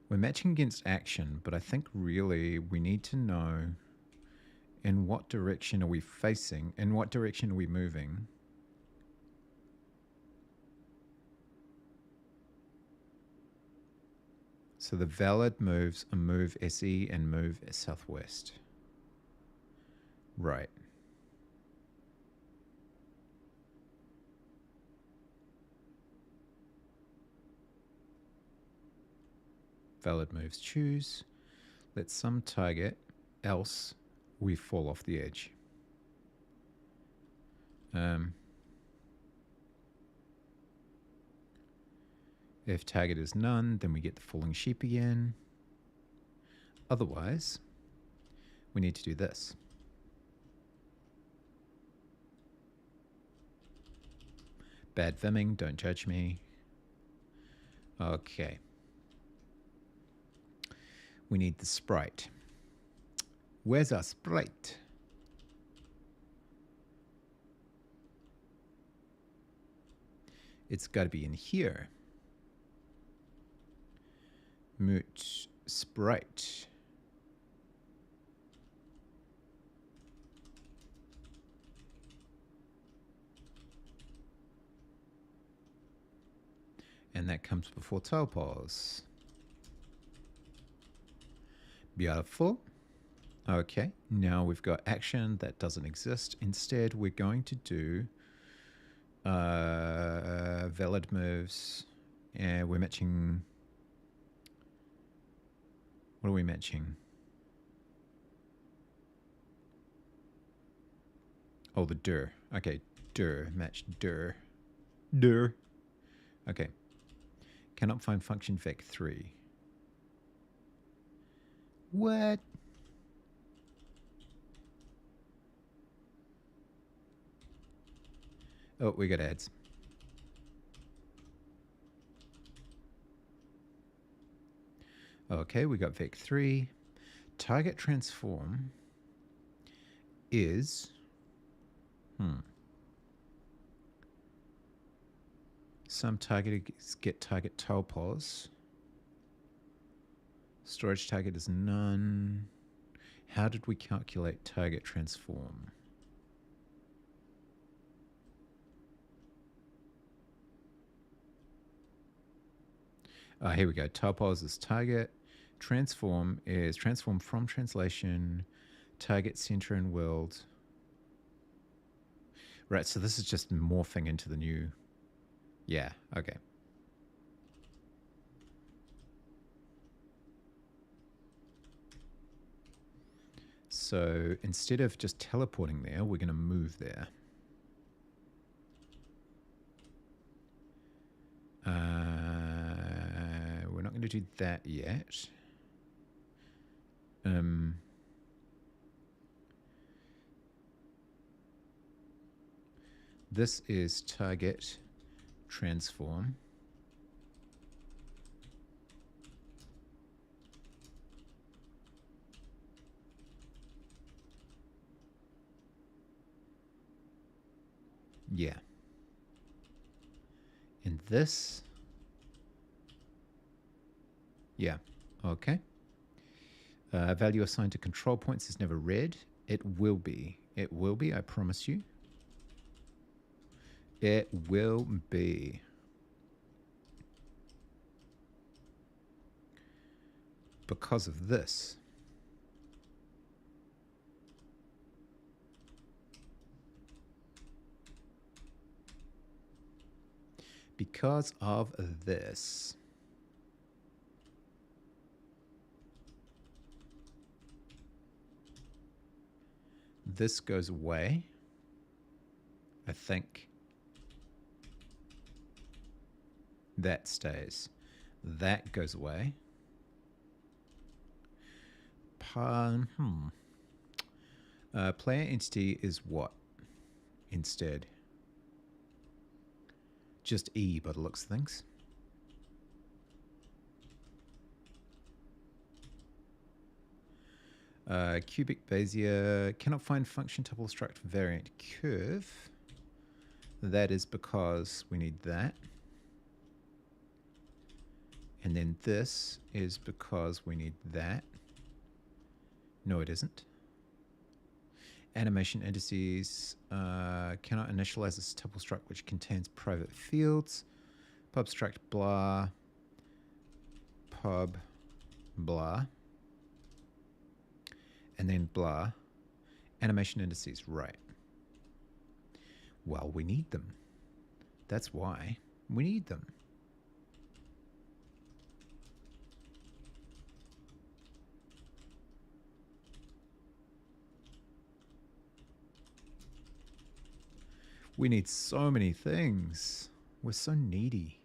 We're matching against action, but I think really we need to know in what direction are we facing, in what direction are we moving. So the valid moves are move SE and move southwest. Right. Valid moves choose. Let some target, else we fall off the edge. If target is none, then we get the falling sheep again. Otherwise, we need to do this. Bad vimming, don't judge me. Okay. We need the sprite. Where's our sprite? It's got to be in here. Moot sprite. And that comes before topos. Beautiful. Okay, now we've got action that doesn't exist. Instead, we're going to do valid moves. And we're matching. What are we matching? Oh, the dir. Okay, dir. Match dir. Dir. Okay. Cannot find function vec3. What? Oh, we got ads. Okay, we got vec3. Target transform is... Some targets get target topos. Storage target is none. How did we calculate target transform? Here we go. Topos is target. Transform is transform from translation. Target center and world. Right, so this is just morphing into the new... Yeah, okay. So instead of just teleporting there, we're going to move there. We're not going to do that yet. This is target transform. Yeah. And this. Yeah. Okay. Value assigned to control points is never read. It will be. It will be, I promise you. It will be. Because of this. Because of this. This goes away, I think. That stays. That goes away. Player entity is what instead? Just E by the looks of things. Cubic Bezier cannot find function tuple struct variant curve. That is because we need that. And then this is because we need that. No, it isn't. Animation indices cannot initialize this tuple struct which contains private fields. Pub struct blah. Pub blah. And then blah. Animation indices, right. Well, we need them. That's why we need them. We need so many things. We're so needy.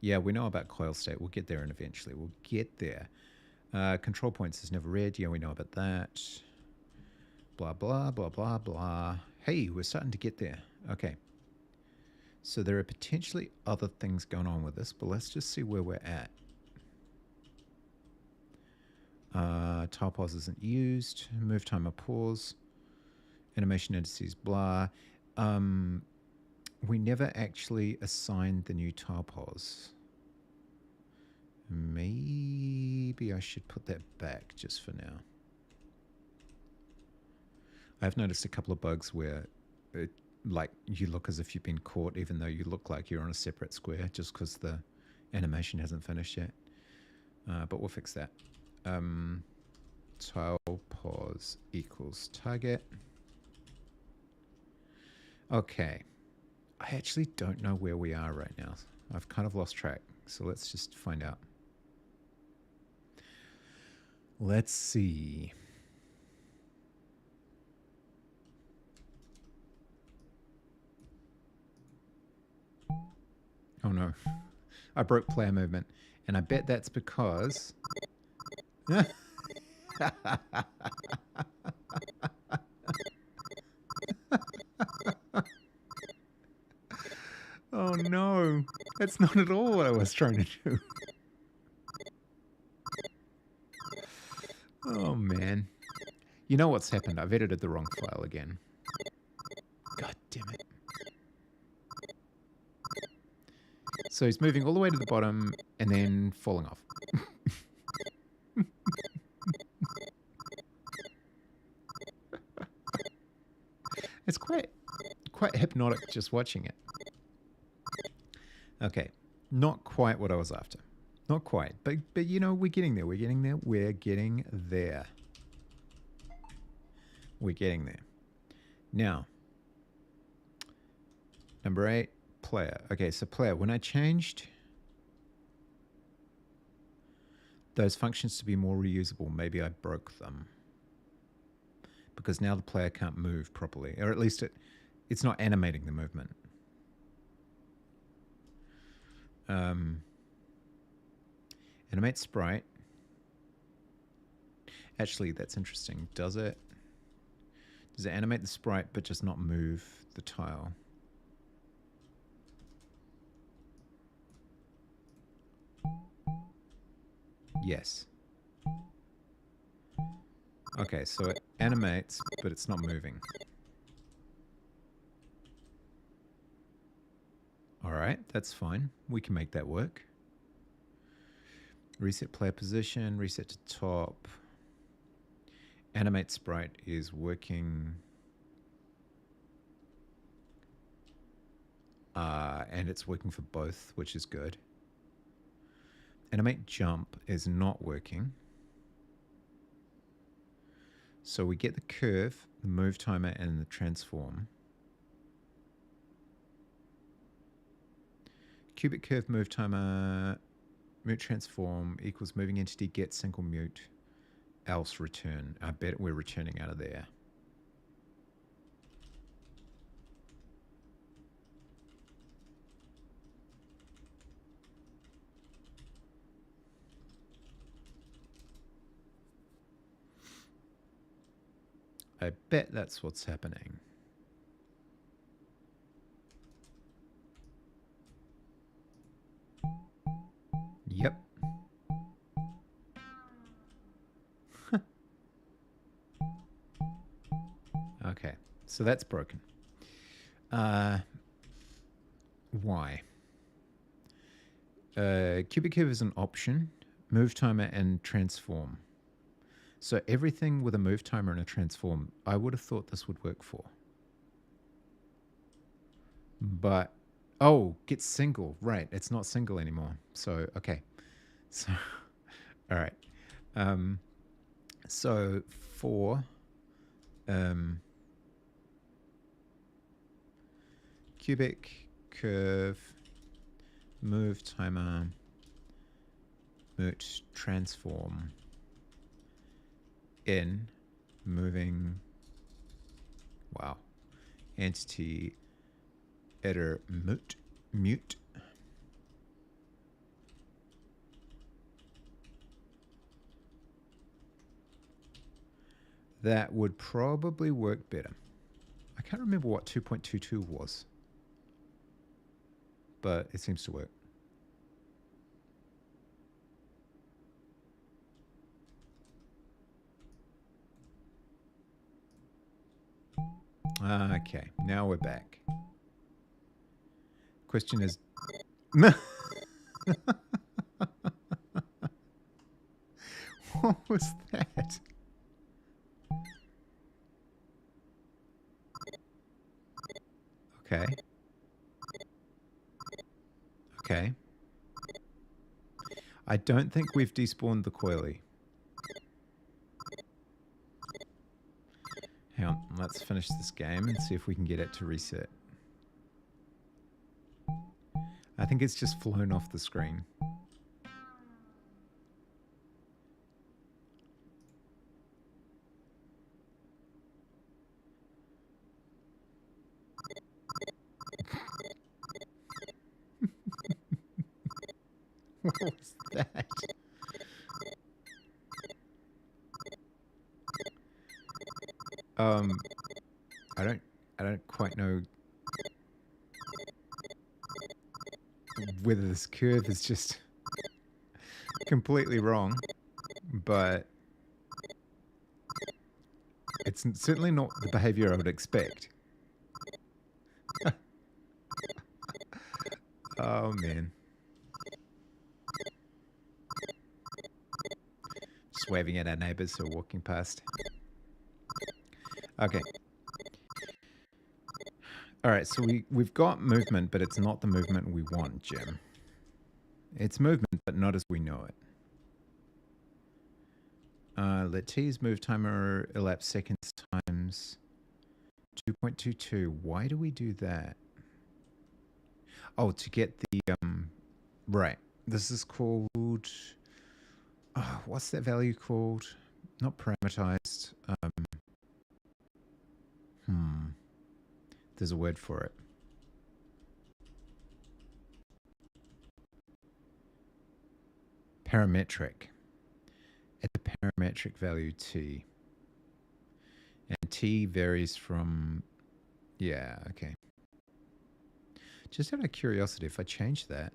Yeah, we know about coil state. We'll get there and eventually. We'll get there. Control points is never read. Yeah, we know about that. Blah, blah, blah, blah, blah. Hey, we're starting to get there. Okay. So there are potentially other things going on with this, but let's just see where we're at. Tile pause isn't used. Move timer pause. Animation indices blah. We never actually assigned the new tile pause. Maybe I should put that back just for now. I've noticed a couple of bugs where like you look as if you've been caught even though you look like you're on a separate square just because the animation hasn't finished yet. But we'll fix that. Tile pause equals target. Okay. I actually don't know where we are right now. I've kind of lost track. So let's just find out. Let's see. Oh no. I broke player movement. And I bet that's because... Oh no. That's not at all what I was trying to do. Oh man. You know what's happened? I've edited the wrong file again. God damn it. So he's moving all the way to the bottom and then falling off. It's quite hypnotic just watching it. Okay, not quite what I was after. Not quite, but you know, we're getting there. We're getting there. We're getting there. We're getting there. Now, number 8, player. Okay, so player. When I changed those functions to be more reusable, maybe I broke them. Because now the player can't move properly, or at least it's not animating the movement. Animate sprite. Actually, that's interesting. Does it animate the sprite but just not move the tile? Yes. Okay, so it animates, but it's not moving. All right, that's fine. We can make that work. Reset player position, reset to top. Animate sprite is working. And it's working for both, which is good. Animate jump is not working. So we get the curve, the move timer, and the transform. Cubic curve, move timer, mute transform equals moving entity, get single mute, else return. I bet we're returning out of there. I bet that's what's happening. Yep. Okay, so that's broken. Why? Cubic curve is an option, move timer and transform. So everything with a move timer and a transform, I would have thought this would work for. But, oh, get single. Right, it's not single anymore. So, okay. So, all right. So for cubic curve, move timer, mute transform, in moving, wow, entity editor mute. That would probably work better. I can't remember what 2.22 was. but it seems to work. Okay, now we're back. Question is... What was that? Okay. Okay. I don't think we've despawned the Coil-y. Hang on, let's finish this game and see if we can get it to reset. I think it's just flown off the screen. What was that? I don't quite know whether this curve is just completely wrong, but it's certainly not the behavior I would expect. Oh man. Just waving at our neighbors who are walking past. Okay. All right, so we've got movement, but it's not the movement we want, Jim. It's movement, but not as we know it. Let t's move timer elapse seconds times 2.22. Why do we do that? Oh, to get the right. This is called... Oh, what's that value called? Not parameterized. There's a word for it. Parametric. At the parametric value t. And t varies from... Yeah, okay. Just out of curiosity, if I change that...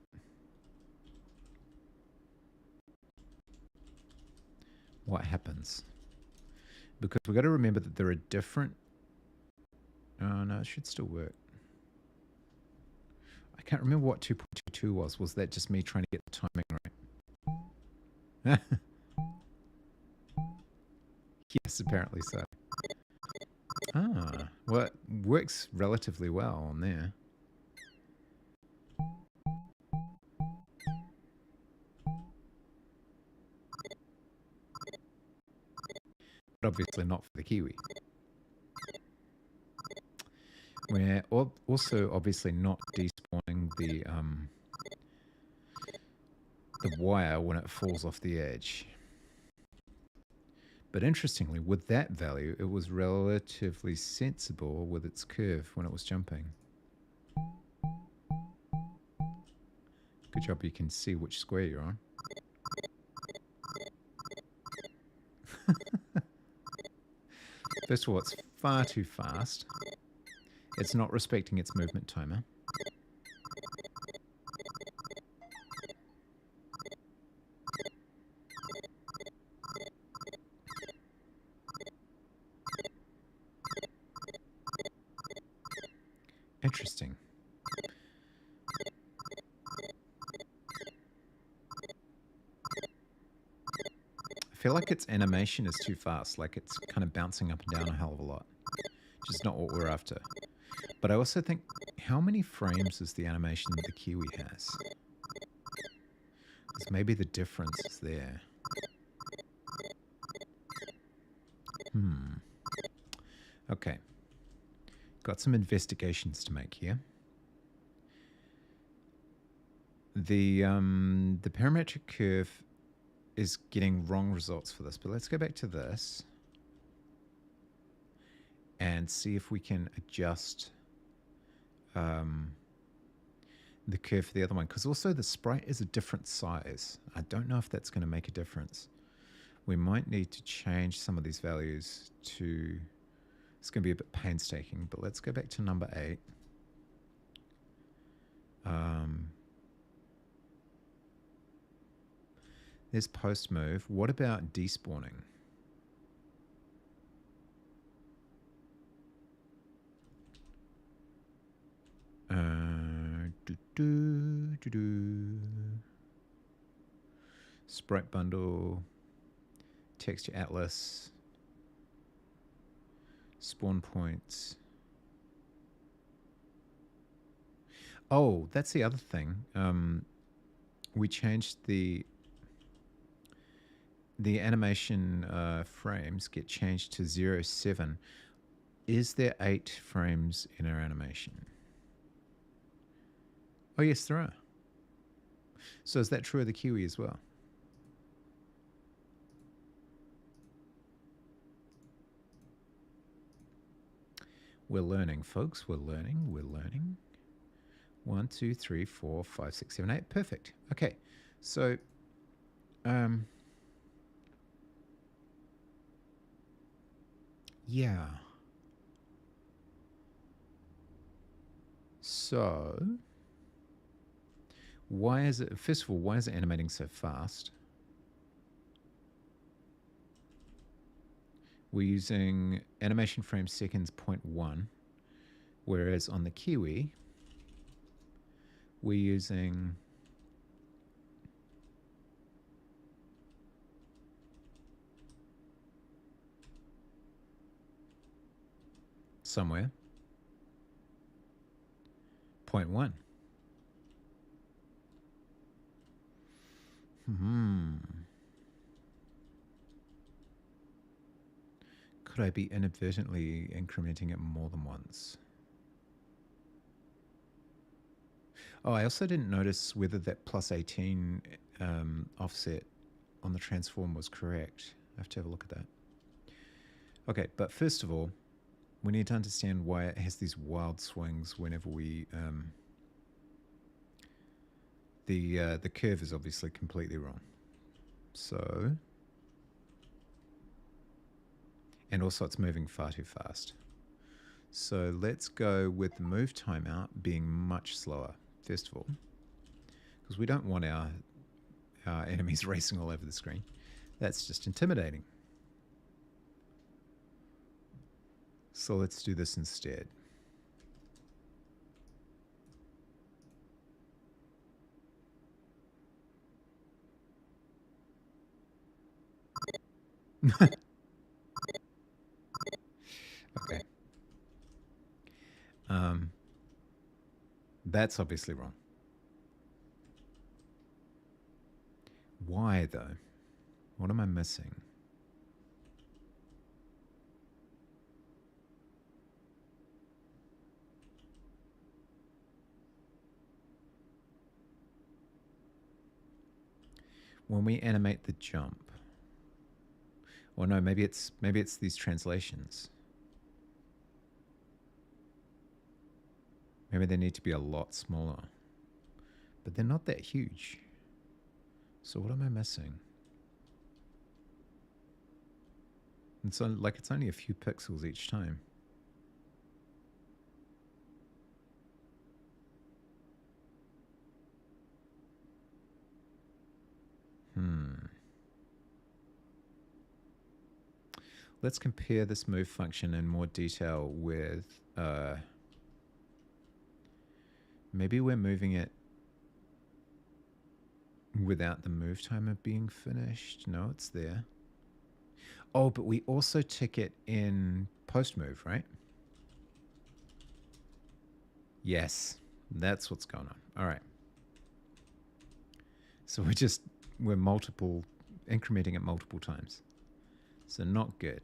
what happens? Because we've got to remember that there are different... Oh, no, it should still work. I can't remember what 2.22 was. Was that just me trying to get the timing right? Yes, apparently so. Ah, well, it works relatively well on there. But obviously not for the kiwi. We're also obviously not despawning the wire when it falls off the edge. But interestingly, with that value, it was relatively sensible with its curve when it was jumping. Good job you can see which square you're on. First of all, it's far too fast. It's not respecting its movement timer. Interesting. I feel like its animation is too fast, like it's kind of bouncing up and down a hell of a lot. Just not what we're after. But I also think, how many frames is the animation that the kiwi has? Because maybe the difference is there. Okay. Got some investigations to make here. The parametric curve is getting wrong results for this, but let's go back to this and see if we can adjust the curve for the other one, because also the sprite is a different size. I don't know if that's going to make a difference. We might need to change some of these values to... It's going to be a bit painstaking, but let's go back to number 8. There's post move. What about despawning? Sprite bundle, texture atlas, spawn points. Oh, that's the other thing. We changed the animation frames get changed to 0.7. Is there 8 frames in our animation? Oh, yes, there are. So is that true of the Kiwi as well? We're learning, folks. We're learning. We're learning. 1, 2, 3, 4, 5, 6, 7, 8. Perfect. Okay. So, yeah. So, why is it, first of all, why is it animating so fast? We're using animation frame seconds 0.1, whereas on the Kiwi, we're using somewhere 0.1. Could I be inadvertently incrementing it more than once? Oh, I also didn't notice whether that plus 18 offset on the transform was correct. I have to have a look at that. Okay, but first of all, we need to understand why it has these wild swings whenever we... the curve is obviously completely wrong. So... And also it's moving far too fast. So let's go with the move timeout being much slower, first of all. Because we don't want our enemies racing all over the screen. That's just intimidating. So let's do this instead. Okay. That's obviously wrong. Why, though? What am I missing? When we animate the jump, or no, maybe it's these translations. Maybe they need to be a lot smaller, but they're not that huge. So what am I missing? It's like it's only a few pixels each time. Let's compare this move function in more detail with... maybe we're moving it without the move timer being finished. No, it's there. Oh, but we also tick it in post move, right? Yes, that's what's going on. All right. So we're incrementing it multiple times. So not good.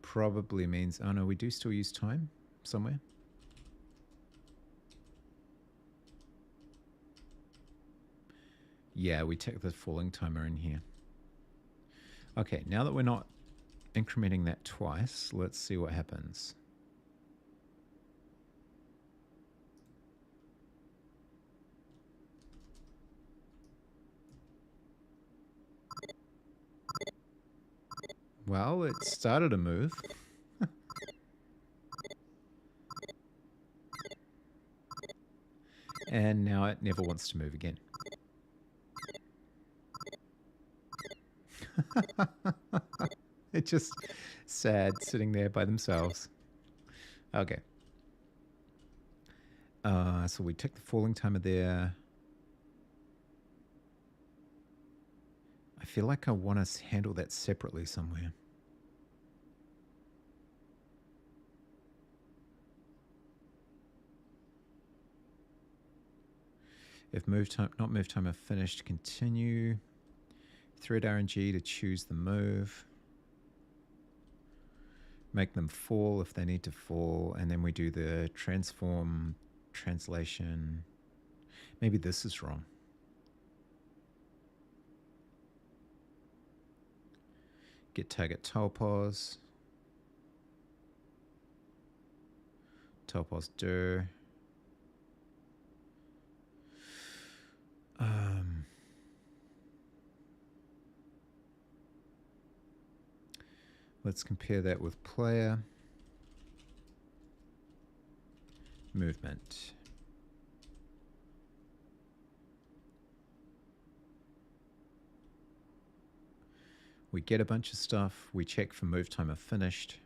Probably means, oh no, we do still use time somewhere. Yeah, we tick the falling timer in here. Okay, now that we're not incrementing that twice, let's see what happens. Well, it started to move. And now it never wants to move again. It's just sad sitting there by themselves. Okay. So we took the falling timer there. I feel like I want to handle that separately somewhere. If move time, not move timer finished, continue. Thread RNG to choose the move. Make them fall if they need to fall. And then we do the transform, translation. Maybe this is wrong. Get target topos. Topos dir. Let's compare that with player. Movement. We get a bunch of stuff. We check for move timer finished.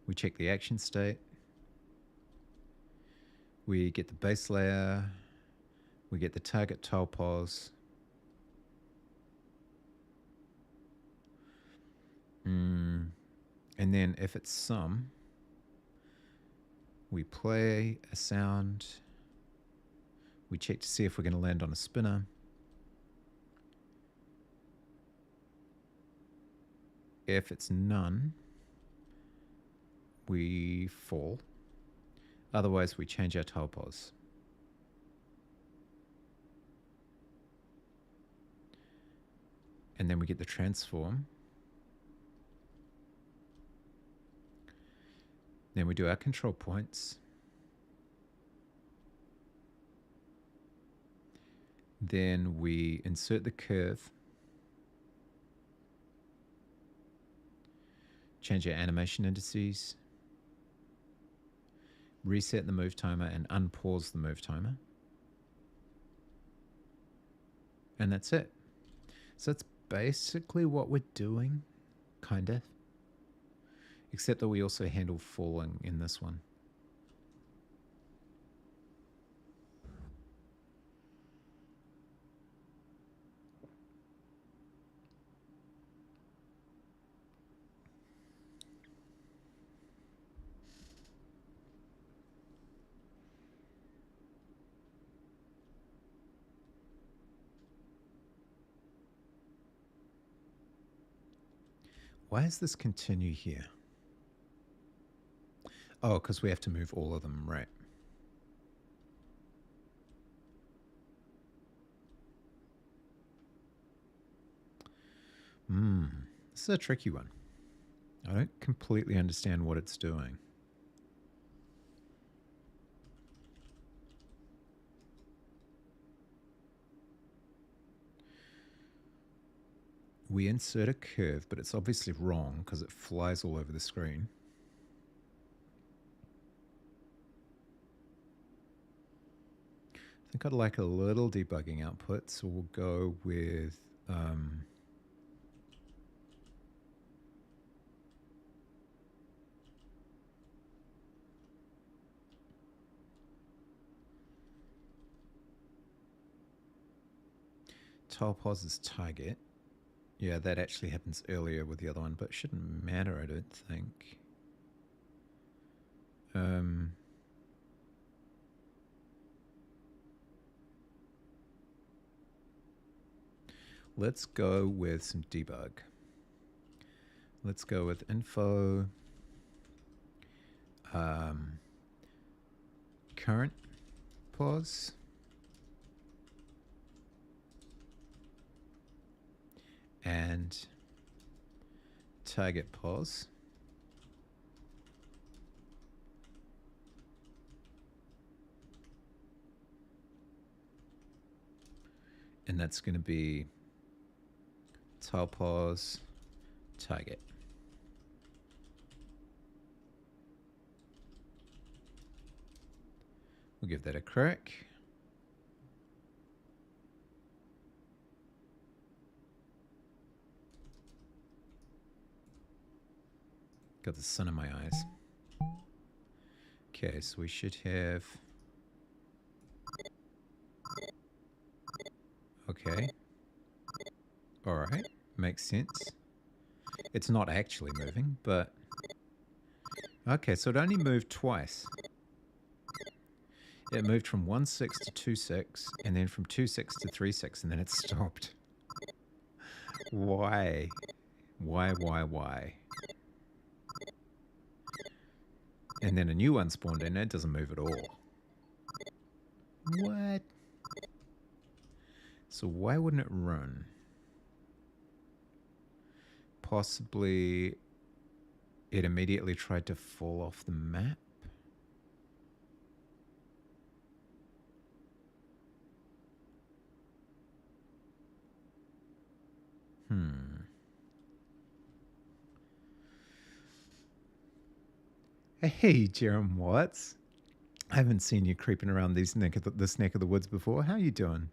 We check the action state. We get the base layer. We get the target topos. And then if it's some, we play a sound. We check to see if we're going to land on a spinner. If it's none, we fall. Otherwise, we change our topos. And then we get the transform. Then we do our control points. Then we insert the curve. Change our animation indices. Reset the move timer and unpause the move timer. And that's it. So that's basically what we're doing, kind of. Except that we also handle falling in this one. Why does this continue here? Oh, because we have to move all of them, right. This is a tricky one. I don't completely understand what it's doing. We insert a curve, but it's obviously wrong because it flies all over the screen. I think I'd like a little debugging output, so we'll go with topos is target. Yeah, that actually happens earlier with the other one, but it shouldn't matter, I don't think. Let's go with some debug. Let's go with info, current pause, and target pause. And that's going to be tile pause, target. We'll give that a crack. Got the sun in my eyes. Okay, so we should have... Okay. Alright, makes sense. It's not actually moving, but... Okay, so it only moved twice. It moved from 1.6 to 2.6, and then from 2.6 to 3.6, and then it stopped. Why? Why? And then a new one spawned in, and it doesn't move at all. What? So why wouldn't it run? Possibly it immediately tried to fall off the map. Hey, Jerem Watts. I haven't seen you creeping around this neck of the woods before. How you doing?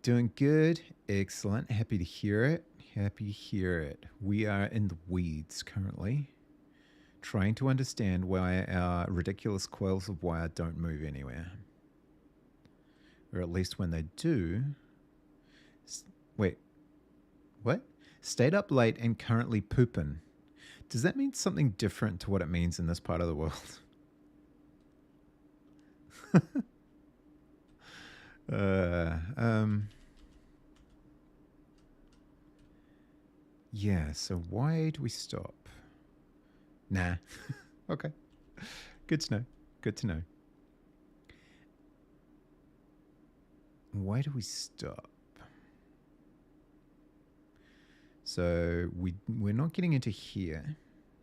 Doing good. Excellent. Happy to hear it. Happy to hear it. We are in the weeds currently, trying to understand why our ridiculous coils of wire don't move anywhere. Or at least when they do... Wait. What? Stayed up late and currently poopin'. Does that mean something different to what it means in this part of the world? Yeah, so why do we stop? Nah. Okay. Good to know. Good to know. Why do we stop? So we're not getting into here,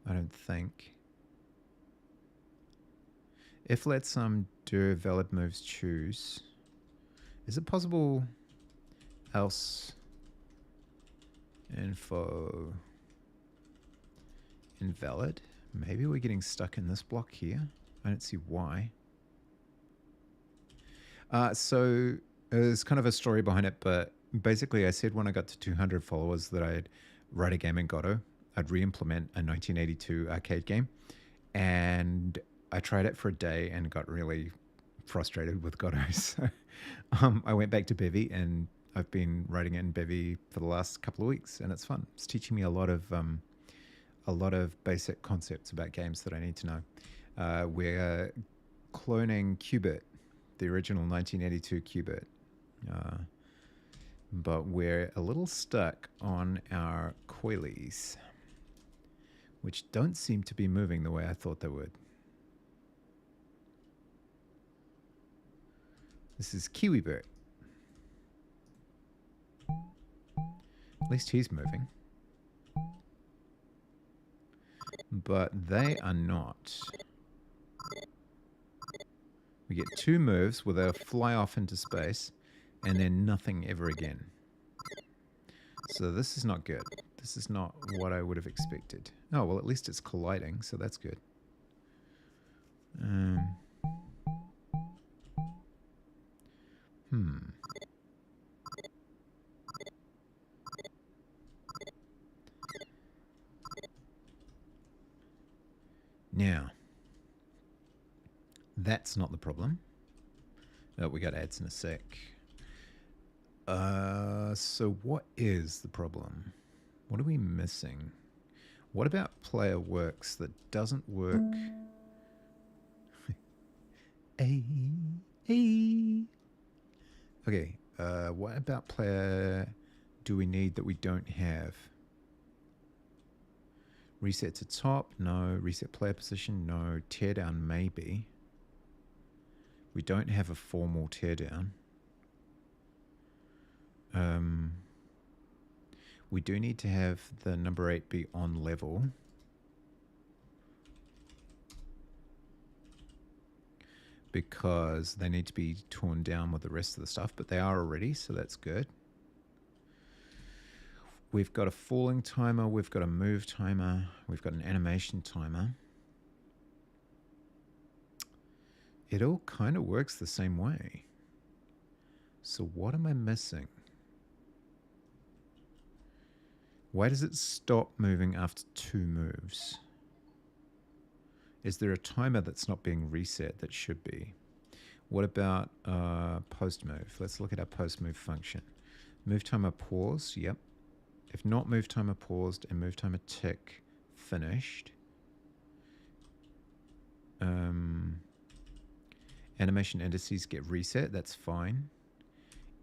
I don't think. If let some do valid moves choose. Is it possible else info invalid? Maybe we're getting stuck in this block here. I don't see why. So there's kind of a story behind it, but basically I said when I got to 200 followers that I'd write a game in Godot. I'd re-implement a 1982 arcade game. And I tried it for a day and got really frustrated with Godot. So I went back to Bevy, and I've been writing it in Bevy for the last couple of weeks, and it's fun. It's teaching me a lot of basic concepts about games that I need to know. We're cloning kiwibert, the original 1982 kiwibert. But we're a little stuck on our coilies, which don't seem to be moving the way I thought they would. This is kiwibert. At least he's moving. But they are not. We get 2 moves where they'll fly off into space and then nothing ever again. So this is not good. This is not what I would have expected. Oh, well, at least it's colliding, so that's good. Now, that's not the problem. Oh, we got ads in a sec. So what is the problem? What are we missing? What about player works that doesn't work? Okay, what about player do we need that we don't have? Reset to top? No. Reset player position? No. Teardown? Maybe. We don't have a formal teardown. We do need to have the number 8 be on level. because they need to be torn down with the rest of the stuff, but they are already, so that's good. We've got a falling timer, we've got a move timer, we've got an animation timer. It all kind of works the same way. So what am I missing? Why does it stop moving after 2 moves? Is there a timer that's not being reset that should be? What about post move? Let's look at our post move function. Move timer pause, yep. If not move timer paused and move timer tick finished. Animation indices get reset, that's fine.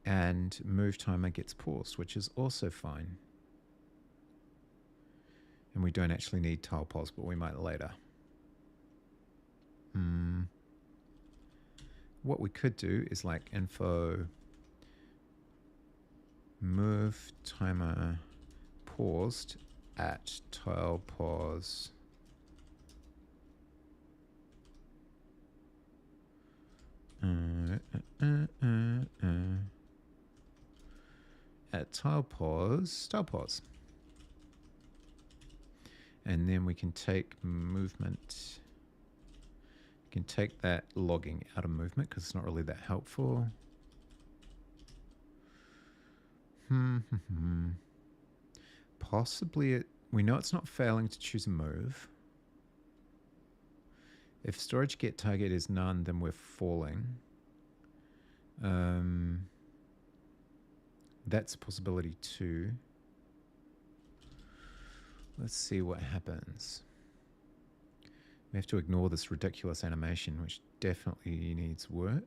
And move timer gets paused, which is also fine. And we don't actually need tile pause, but we might later. What we could do is like info move timer paused at tile pause at tile pause. And then we can take movement. We can take that logging out of movement because it's not really that helpful. Possibly we know it's not failing to choose a move. If storage get target is none, then we're falling. That's a possibility too. Let's see what happens. We have to ignore this ridiculous animation, which definitely needs work.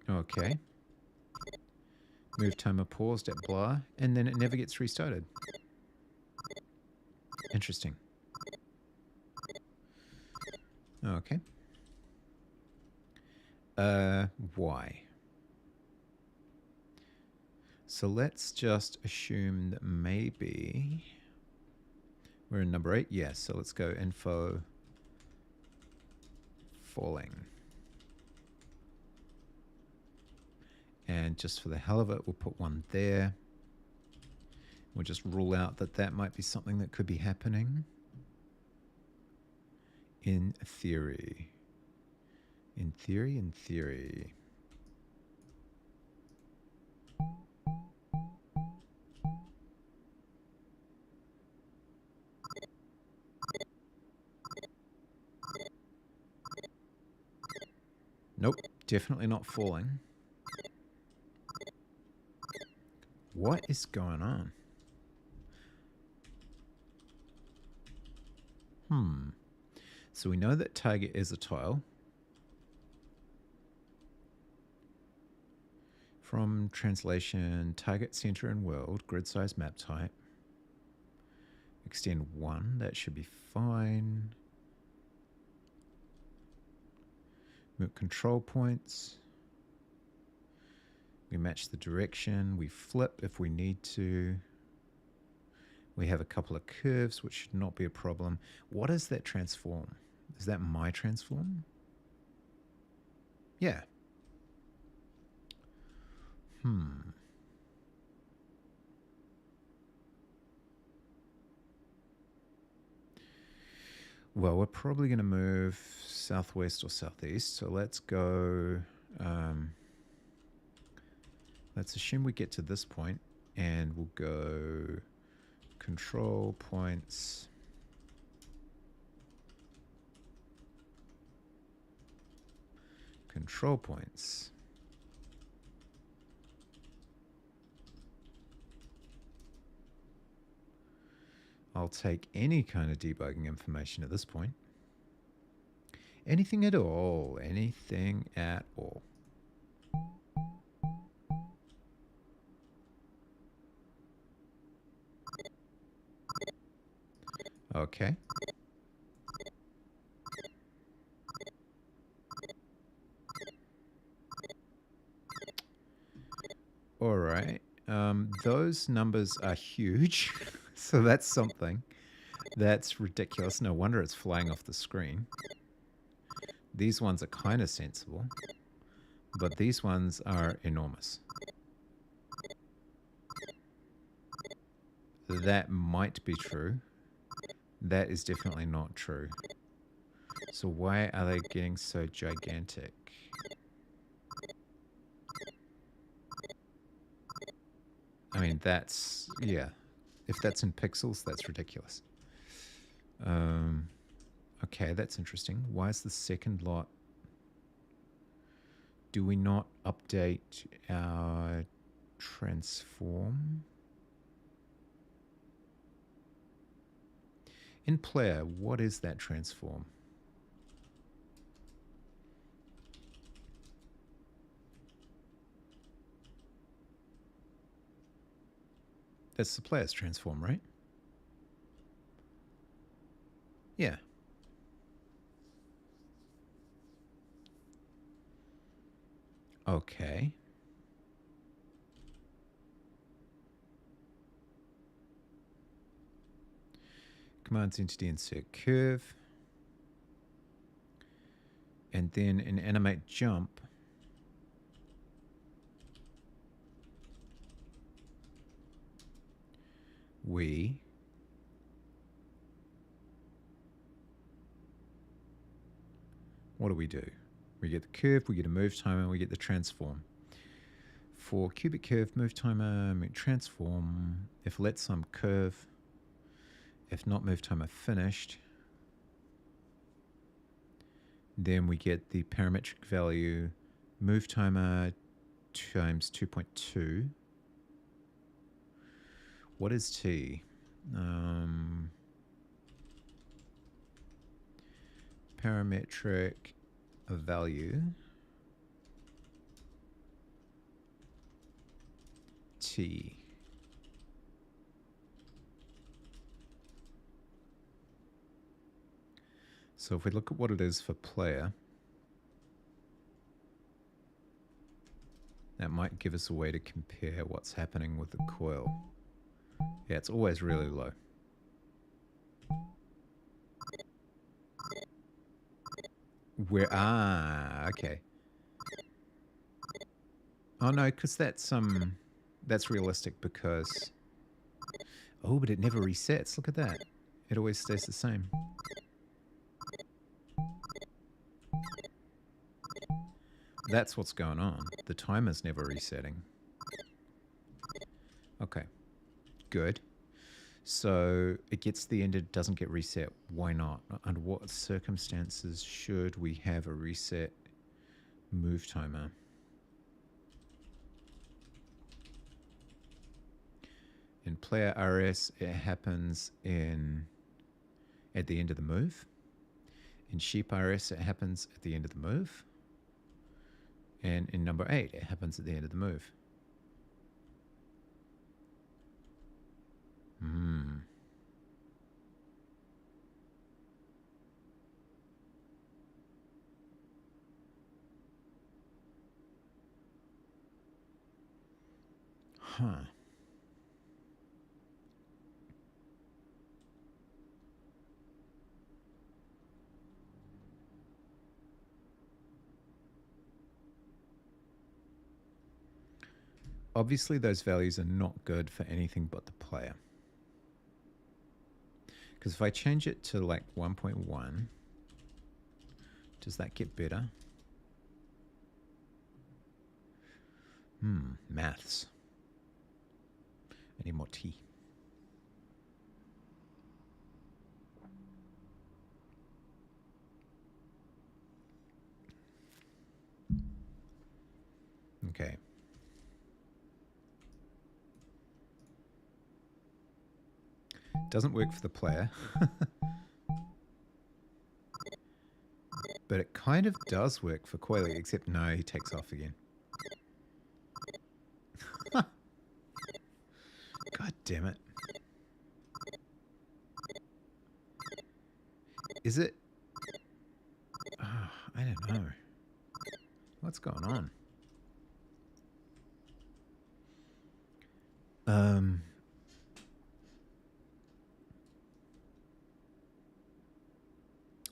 Okay. Move timer paused at blah, and then it never gets restarted. Interesting. Okay. Why? So let's just assume that maybe we're in number 8. Yes, so let's go info falling. And just for the hell of it, we'll put one there. We'll just rule out that that might be something that could be happening. In theory. In theory. Nope, definitely not falling. What is going on? So we know that target is a tile. From translation, target center and world, grid size map type. Extend 1, that should be fine. Move control points. We match the direction. We flip if we need to. We have a couple of curves, which should not be a problem. What is that transform? Is that my transform? Yeah. Well, we're probably going to move southwest or southeast. So let's go... let's assume we get to this point, and we'll go control points. Control points. I'll take any kind of debugging information at this point. Anything at all. Anything at all. Okay. those numbers are huge. So that's something. That's ridiculous. No wonder it's flying off the screen. These ones are kind of sensible, but these ones are enormous. That might be true. That is definitely not true. So why are they getting so gigantic? I mean, that's, yeah. If that's in pixels, that's ridiculous. Okay, that's interesting. Why is the second lot? Do we not update our transform? In player, what is that transform? That's the player's transform, right? Yeah. Okay. Commands entity insert curve. And then in animate jump, we what do? We get the curve, we get a move timer, we get the transform. For cubic curve, move timer, transform. If let some curve, if not move timer finished, then we get the parametric value move timer times 2.2. What is T? Parametric value T. So if we look at what it is for player, that might give us a way to compare what's happening with the coil. Yeah, it's always really low. Okay. Oh no, because that's realistic because, oh, but it never resets. Look at that. It always stays the same. That's what's going on. The timer's never resetting. Okay, good. So it gets to the end, it doesn't get reset. Why not? Under what circumstances should we have a reset move timer? In player RS, it happens at the end of the move. In sheep RS, it happens at the end of the move. And in number 8, it happens at the end of the move. Huh. Obviously, those values are not good for anything but the player. Because if I change it to like 1.1, does that get better? Maths. I need more tea. Okay. Doesn't work for the player. But it kind of does work for Coil-y, except no, he takes off again. God damn it. Is it? Oh, I don't know. What's going on?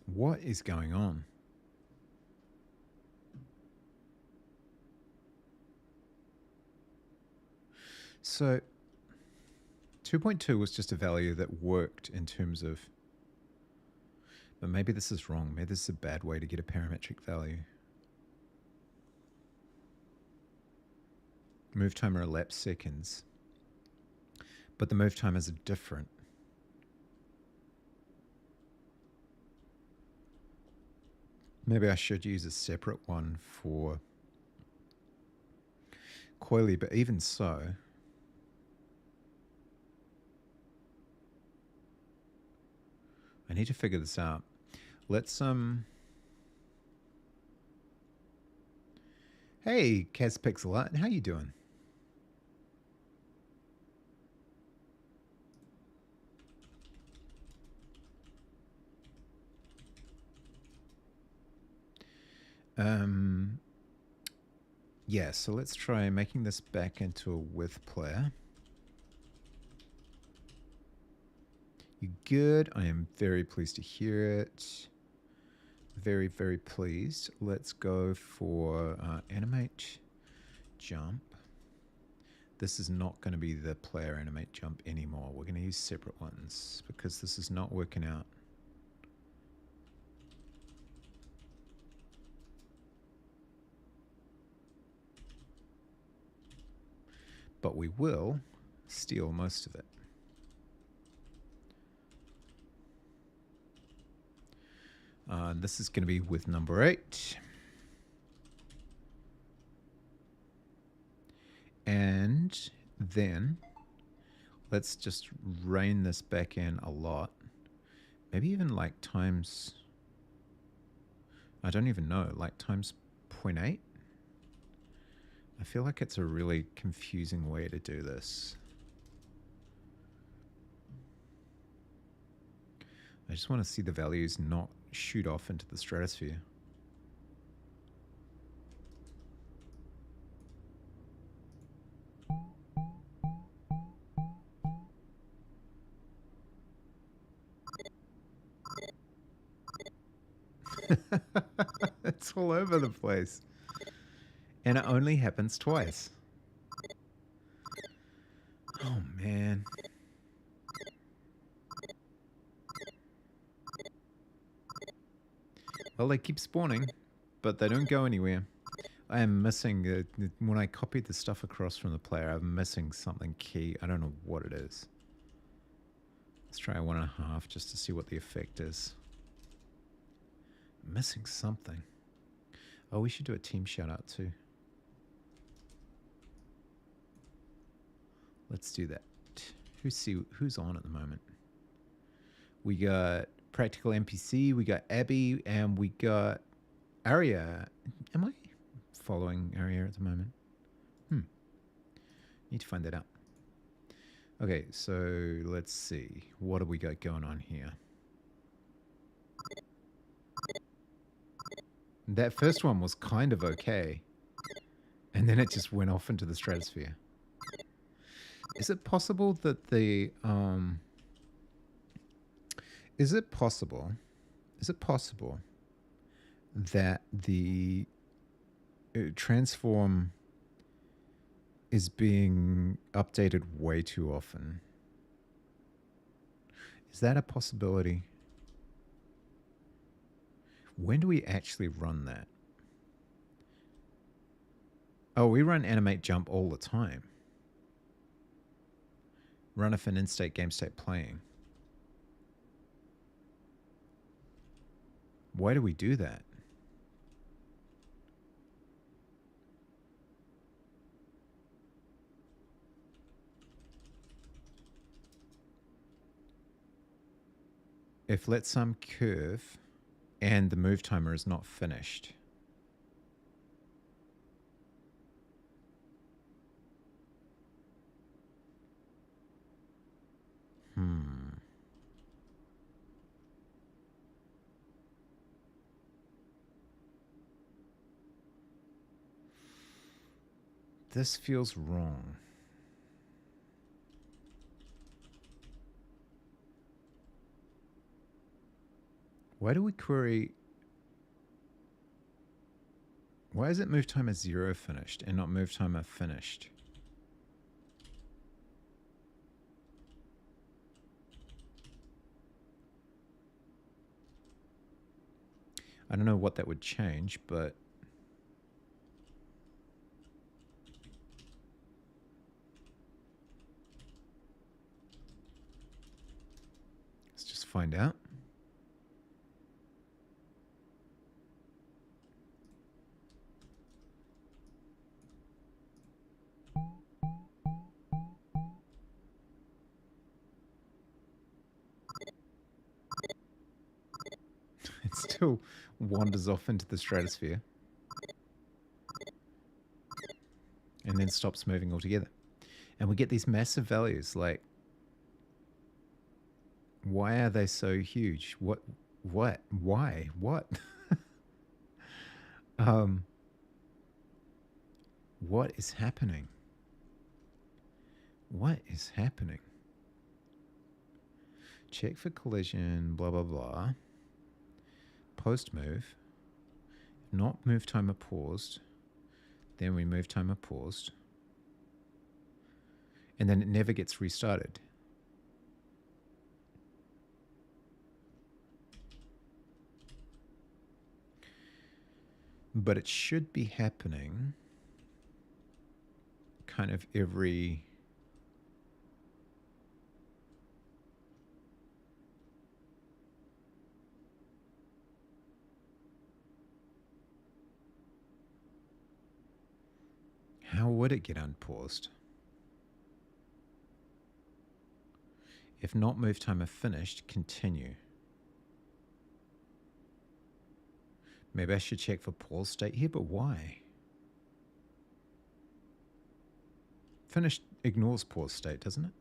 What is going on? So 2.2 was just a value that worked in terms of, but maybe this is wrong. Maybe this is a bad way to get a parametric value. Move timer elapsed seconds, but the move timers are different. Maybe I should use a separate one for Coil-y, but even so, I need to figure this out. Let's hey, Kazpixelart, how you doing? Yeah, so let's try making this back into a with player. You good? I am very pleased to hear it. Very, very pleased. Let's go for animate jump. This is not going to be the player animate jump anymore. We're going to use separate ones because this is not working out. But we will steal most of it. This is going to be with number 8. And then let's just rein this back in a lot. Maybe even like times, I don't even know, like times 0.8. I feel like it's a really confusing way to do this. I just want to see the values not shoot off into the stratosphere. It's all over the place. And it only happens twice. Oh, man. Well, they keep spawning, but they don't go anywhere. I am missing, when I copied the stuff across from the player, I'm missing something key. I don't know what it is. Let's try 1.5 just to see what the effect is. I'm missing something. Oh, we should do a team shout out too. Let's do that. Who's on at the moment? We got Practical NPC, we got Abby, and we got Aria. Am I following Aria at the moment? Need to find that out. Okay, so let's see. What have we got going on here? That first one was kind of okay. And then it just went off into the stratosphere. Is it possible that the Is it possible that the transform is being updated way too often? Is that a possibility? When do we actually run that? Oh, we run animate jump all the time. Run if an in-state game state playing. Why do we do that? If let some curve and the move timer is not finished. This feels wrong. Why do we query? Why is it move timer 0 finished and not move timer finished? I don't know what that would change, but let's just find out. It still wanders off into the stratosphere and then stops moving altogether. And we get these massive values. Like, why are they so huge? What, why, what? What is happening? What is happening? Check for collision, blah, blah, blah. Post move. Not move timer paused. Then we move timer paused. And then it never gets restarted. But it should be happening kind of every... How would it get unpaused? If not move timer finished, continue. Maybe I should check for pause state here, but why? Finished ignores pause state, doesn't it?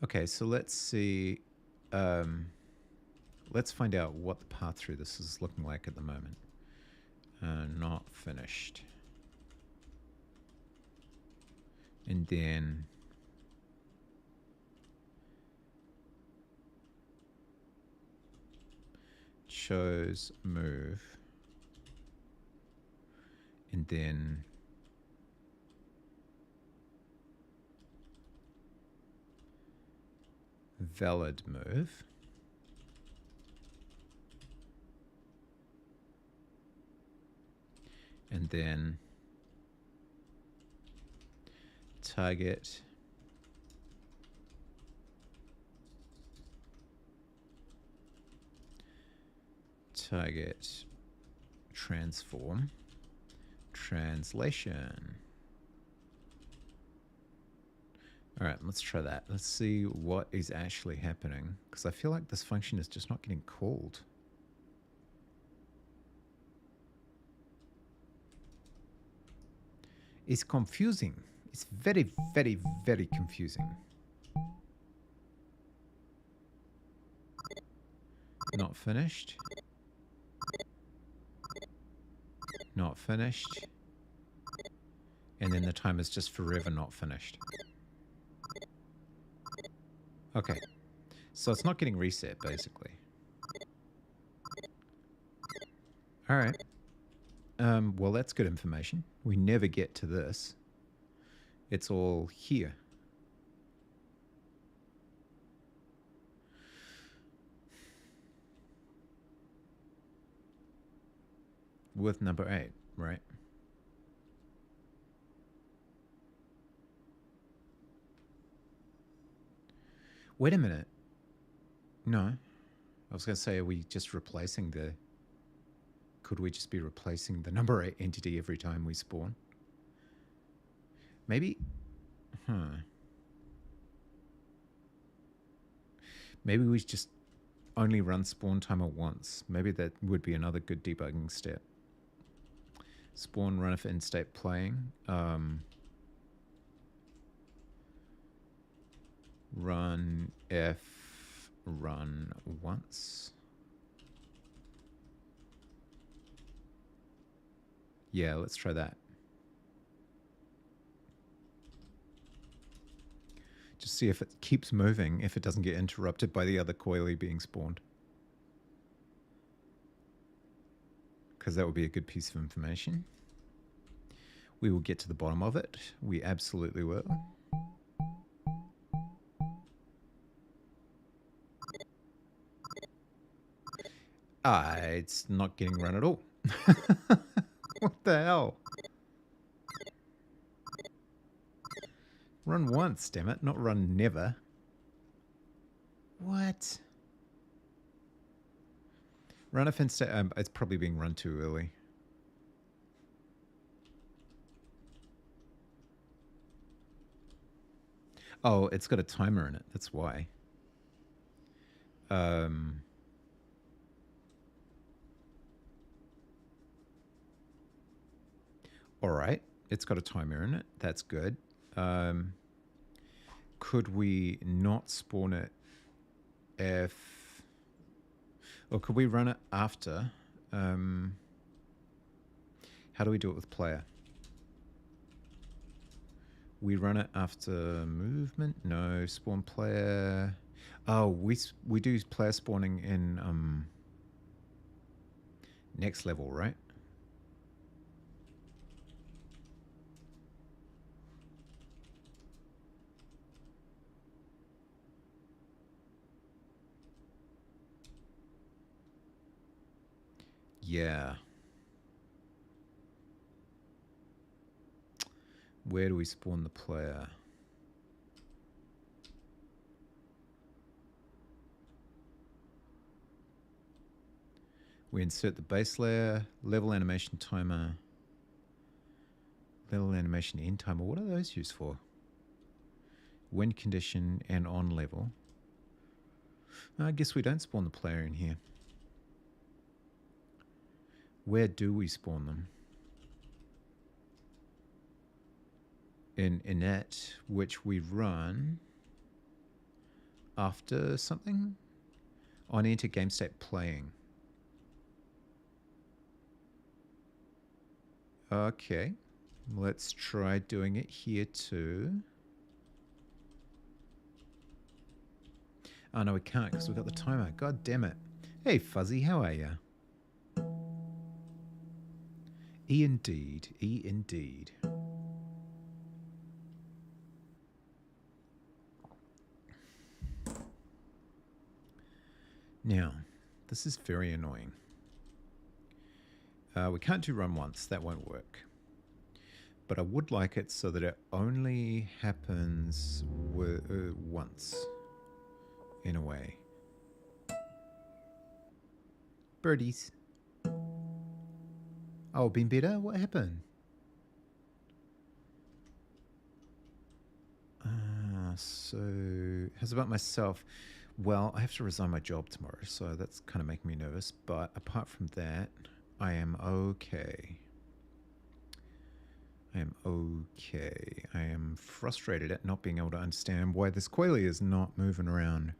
Okay, so let's see. Let's find out what the path through this is looking like at the moment. Not finished. And then chose move. And then valid move. And then target transform translation. All right, let's try that. Let's see what is actually happening, because I feel like this function is just not getting called. It's confusing. It's very, very, very confusing. Not finished. Not finished. And then the time is just forever not finished. Okay. So it's not getting reset, basically. All right. Well, that's good information. We never get to this. It's all here. With number 8, right? Wait a minute. No. I was going to say, are we just replacing the... Could we just be replacing the number 8 entity every time we spawn? Maybe... Maybe we just only run spawn timer once. Maybe that would be another good debugging step. Spawn run if in state playing. Run if run once. Yeah, let's try that. Just see if it keeps moving, if it doesn't get interrupted by the other Coil-y being spawned. Because that would be a good piece of information. We will get to the bottom of it. We absolutely will. It's not getting run at all. What the hell? Run once, damn it, not run never. What? Run if instead. It's probably being run too early. Oh, it's got a timer in it. That's why. All right, it's got a timer in it. That's good. Could we not spawn it if... Or could we run it after? How do we do it with player? We run it after movement? No, spawn player. Oh, we do player spawning in next level, right? Yeah. Where do we spawn the player? We insert the base layer, level animation timer, level animation end timer. What are those used for? Wind condition and on level. I guess we don't spawn the player in here. Where do we spawn them? In init, which we run after something? On enter game state playing. Okay, let's try doing it here too. Oh no, we can't because we've got the timer. God damn it. Hey Fuzzy, how are ya? E indeed, E indeed. Now, this is very annoying. We can't do run once, that won't work. But I would like it so that it only happens once, in a way. Birdies. Oh, been better? What happened? So, how's about myself? Well, I have to resign my job tomorrow, so that's kind of making me nervous. But apart from that, I am okay. I am okay. I am frustrated at not being able to understand why this Coil-y is not moving around.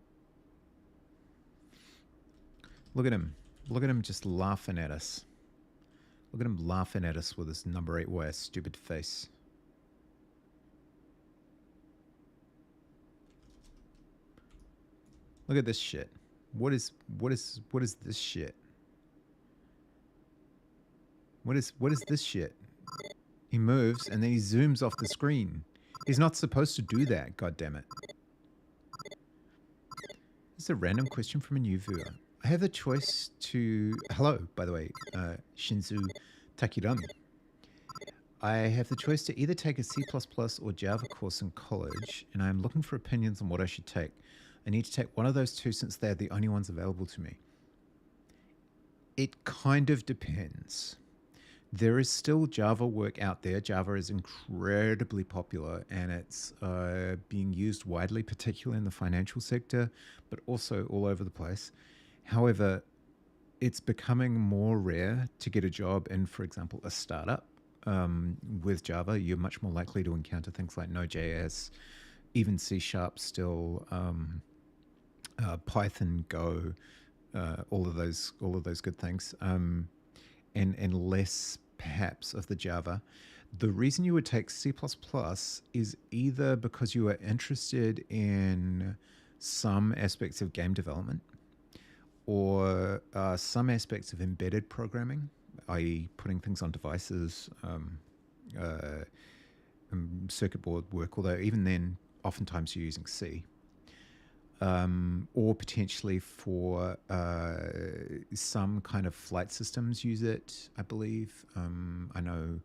Look at him. Look at him just laughing at us. Look at him laughing at us with his number 8 wire stupid face. Look at this shit. What is this shit? What is this shit? He moves and then he zooms off the screen. He's not supposed to do that, god damn it. This is a random question from a new viewer. I have the choice to... Hello, by the way, Shinzu Takirami. I have the choice to either take a C++ or Java course in college, and I am looking for opinions on what I should take. I need to take one of those two since they're the only ones available to me. It kind of depends. There is still Java work out there. Java is incredibly popular and it's being used widely, particularly in the financial sector, but also all over the place. However, it's becoming more rare to get a job in, for example, a startup. With Java, you're much more likely to encounter things like Node.js, even C# still, Python, Go, all of those good things, and less perhaps of the Java. The reason you would take C++ is either because you are interested in some aspects of game development, or some aspects of embedded programming, i.e., putting things on devices, uh, circuit board work, although even then, oftentimes you're using C. Or potentially for some kind of flight systems use it, I believe. I know,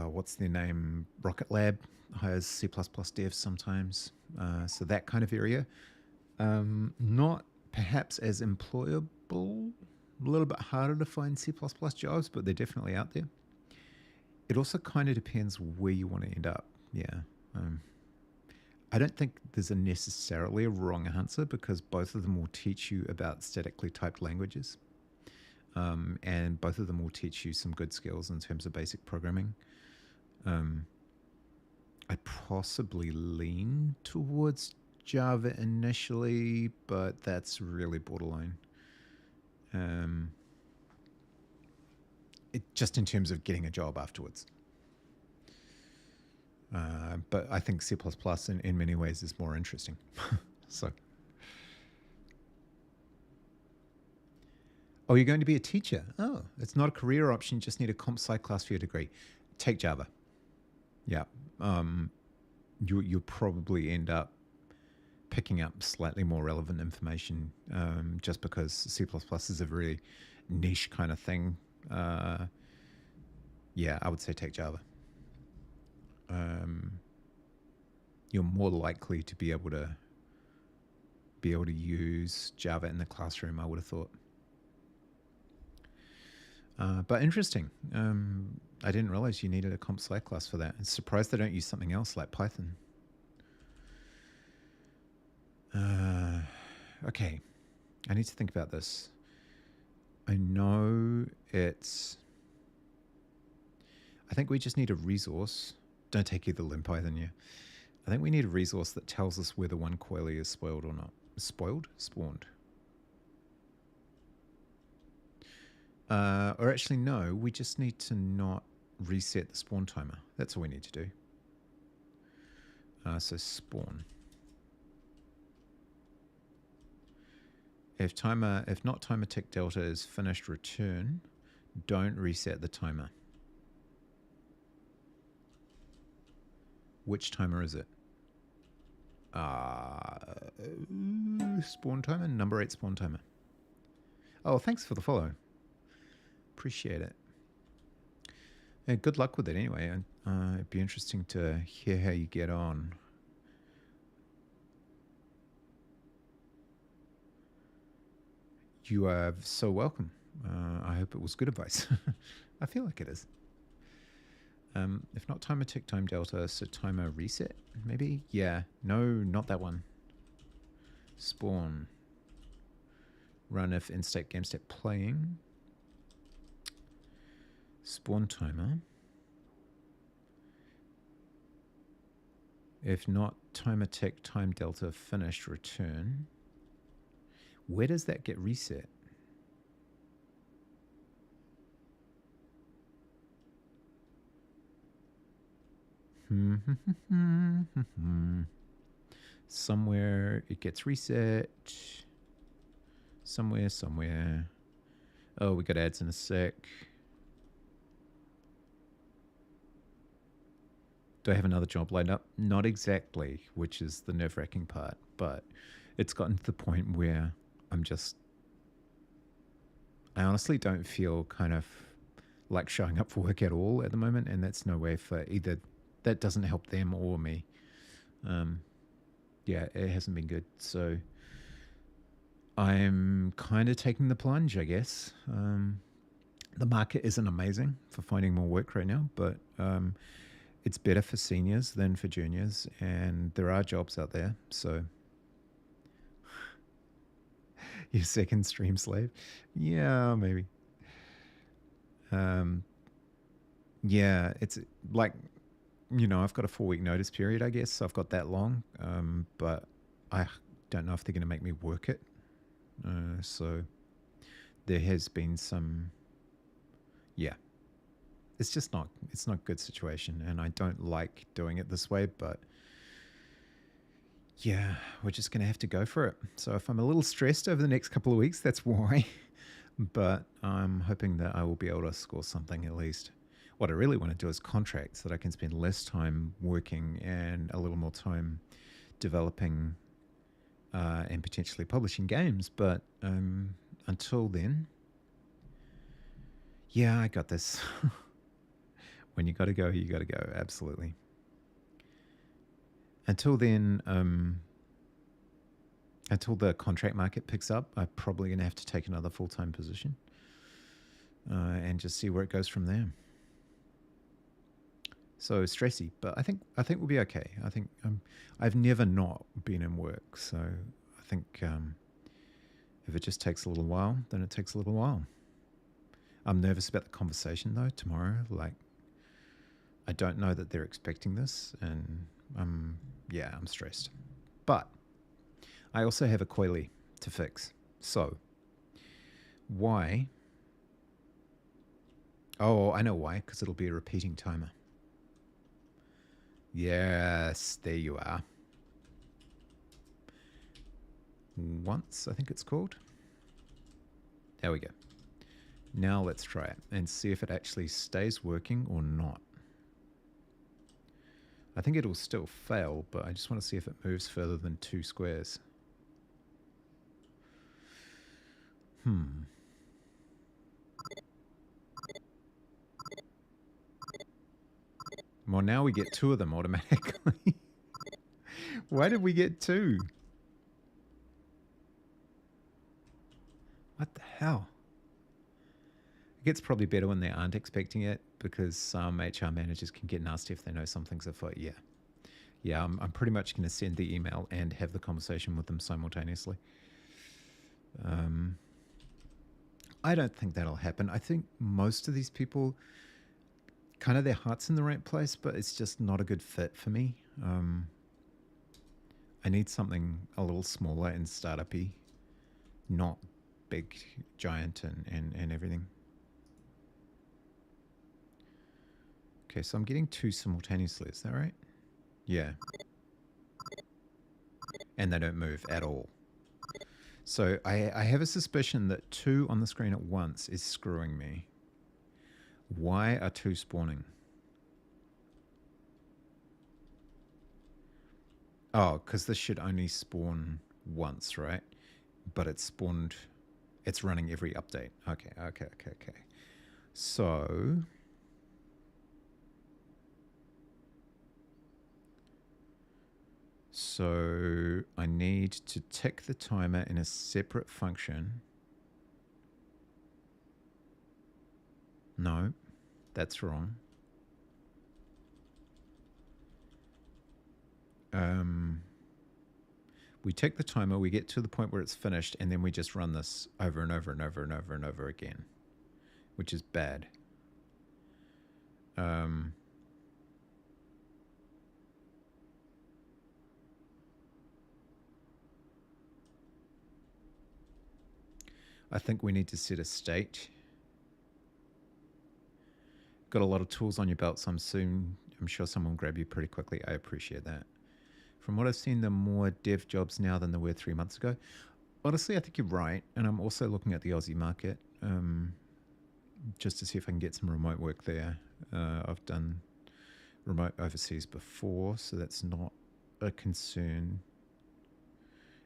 what's their name? Rocket Lab hires C++ devs sometimes. So that kind of area. Not perhaps as employable, a little bit harder to find C++ jobs, but they're definitely out there. It also kind of depends where you want to end up. Yeah. I don't think there's necessarily a wrong answer, because both of them will teach you about statically typed languages. And both of them will teach you some good skills in terms of basic programming. I'd possibly lean towards Java initially, but that's really borderline. Just in terms of getting a job afterwards. But I think C++ in many ways is more interesting. So, oh, you're going to be a teacher? Oh, it's not a career option. You just need a comp sci class for your degree. Take Java. Yeah. You'll probably end up picking up slightly more relevant information, just because C++ is a very niche kind of thing. Yeah, I would say take Java. You're more likely to be able to use Java in the classroom, I would have thought. But interesting. I didn't realize you needed a comp sci class for that. I'm surprised they don't use something else like Python. Okay, I need to think about this. I know it's... I think we just need a resource. Don't take either LimpPython, yeah. I think we need a resource that tells us whether one Coil-y is spoiled or not. Spoiled? Spawned. Or actually, no, we just need to not reset the spawn timer. That's all we need to do. So spawn. If not timer tick delta is finished, return. Don't reset the timer. Which timer is it? Spawn timer, number 8 spawn timer. Oh, thanks for the follow. Appreciate it. Yeah, good luck with it anyway. It'd be interesting to hear how you get on. You are so welcome. I hope it was good advice. I feel like it is. If not timer tick time delta, so timer reset, maybe? Yeah. No, not that one. Spawn. Run if in state game state playing. Spawn timer. If not timer tick time delta finished, return. Where does that get reset? Somewhere it gets reset. Somewhere. Oh, we got ads in a sec. Do I have another job lined up? Not exactly, which is the nerve-wracking part, but it's gotten to the point where I honestly don't feel kind of like showing up for work at all at the moment, and that's no way for either. That doesn't help them or me. Yeah, it hasn't been good. So I'm kind of taking the plunge, I guess. The market isn't amazing for finding more work right now, but it's better for seniors than for juniors, and there are jobs out there. So Your second stream slave? Yeah, maybe. Yeah, it's like, I've got a 4-week notice period, I guess. So I've got that long, but I don't know if they're going to make me work it. So there has been some, yeah, it's not a good situation, and I don't like doing it this way, but yeah, we're just going to have to go for it. So if I'm a little stressed over the next couple of weeks, that's why. But I'm hoping that I will be able to score something at least. What I really want to do is contracts so that I can spend less time working and a little more time developing and potentially publishing games. But until then, yeah, I got this. When you got to go, you got to go. Absolutely. Until then, until the contract market picks up, I'm probably going to have to take another full-time position and just see where it goes from there. So stressy, but I think we'll be okay. I think I've never not been in work, so I think if it just takes a little while, then it takes a little while. I'm nervous about the conversation though tomorrow. Like, I don't know that they're expecting this, and I'm stressed. But I also have a Coil-y to fix. So why? Oh, I know why, because it'll be a repeating timer. Yes, there you are. Once, I think it's called. There we go. Now let's try it and see if it actually stays working or not. I think it'll still fail, but I just want to see if it moves further than 2 squares. Well, now we get 2 of them automatically. Why did we get 2? What the hell? It gets probably better when they aren't expecting it, because some HR managers can get nasty if they know something's afoot. Yeah, I'm pretty much going to send the email and have the conversation with them simultaneously. I don't think that'll happen. I think most of these people, kind of their heart's in the right place, but it's just not a good fit for me. I need something a little smaller and startup-y, not big, giant, and everything. Okay, so I'm getting 2 simultaneously, is that right? Yeah. And they don't move at all. So I have a suspicion that 2 on the screen at once is screwing me. Why are 2 spawning? Oh, because this should only spawn once, right? But it's spawned, it's running every update. Okay. So I need to tick the timer in a separate function. No, that's wrong. We tick the timer, we get to the point where it's finished, and then we just run this over and over and over and over and over again, which is bad. I think we need to set a state. Got a lot of tools on your belt, so I'm sure someone will grab you pretty quickly. I appreciate that. From what I've seen, there are more dev jobs now than there were 3 months ago. Honestly, I think you're right. And I'm also looking at the Aussie market just to see if I can get some remote work there. I've done remote overseas before, so that's not a concern.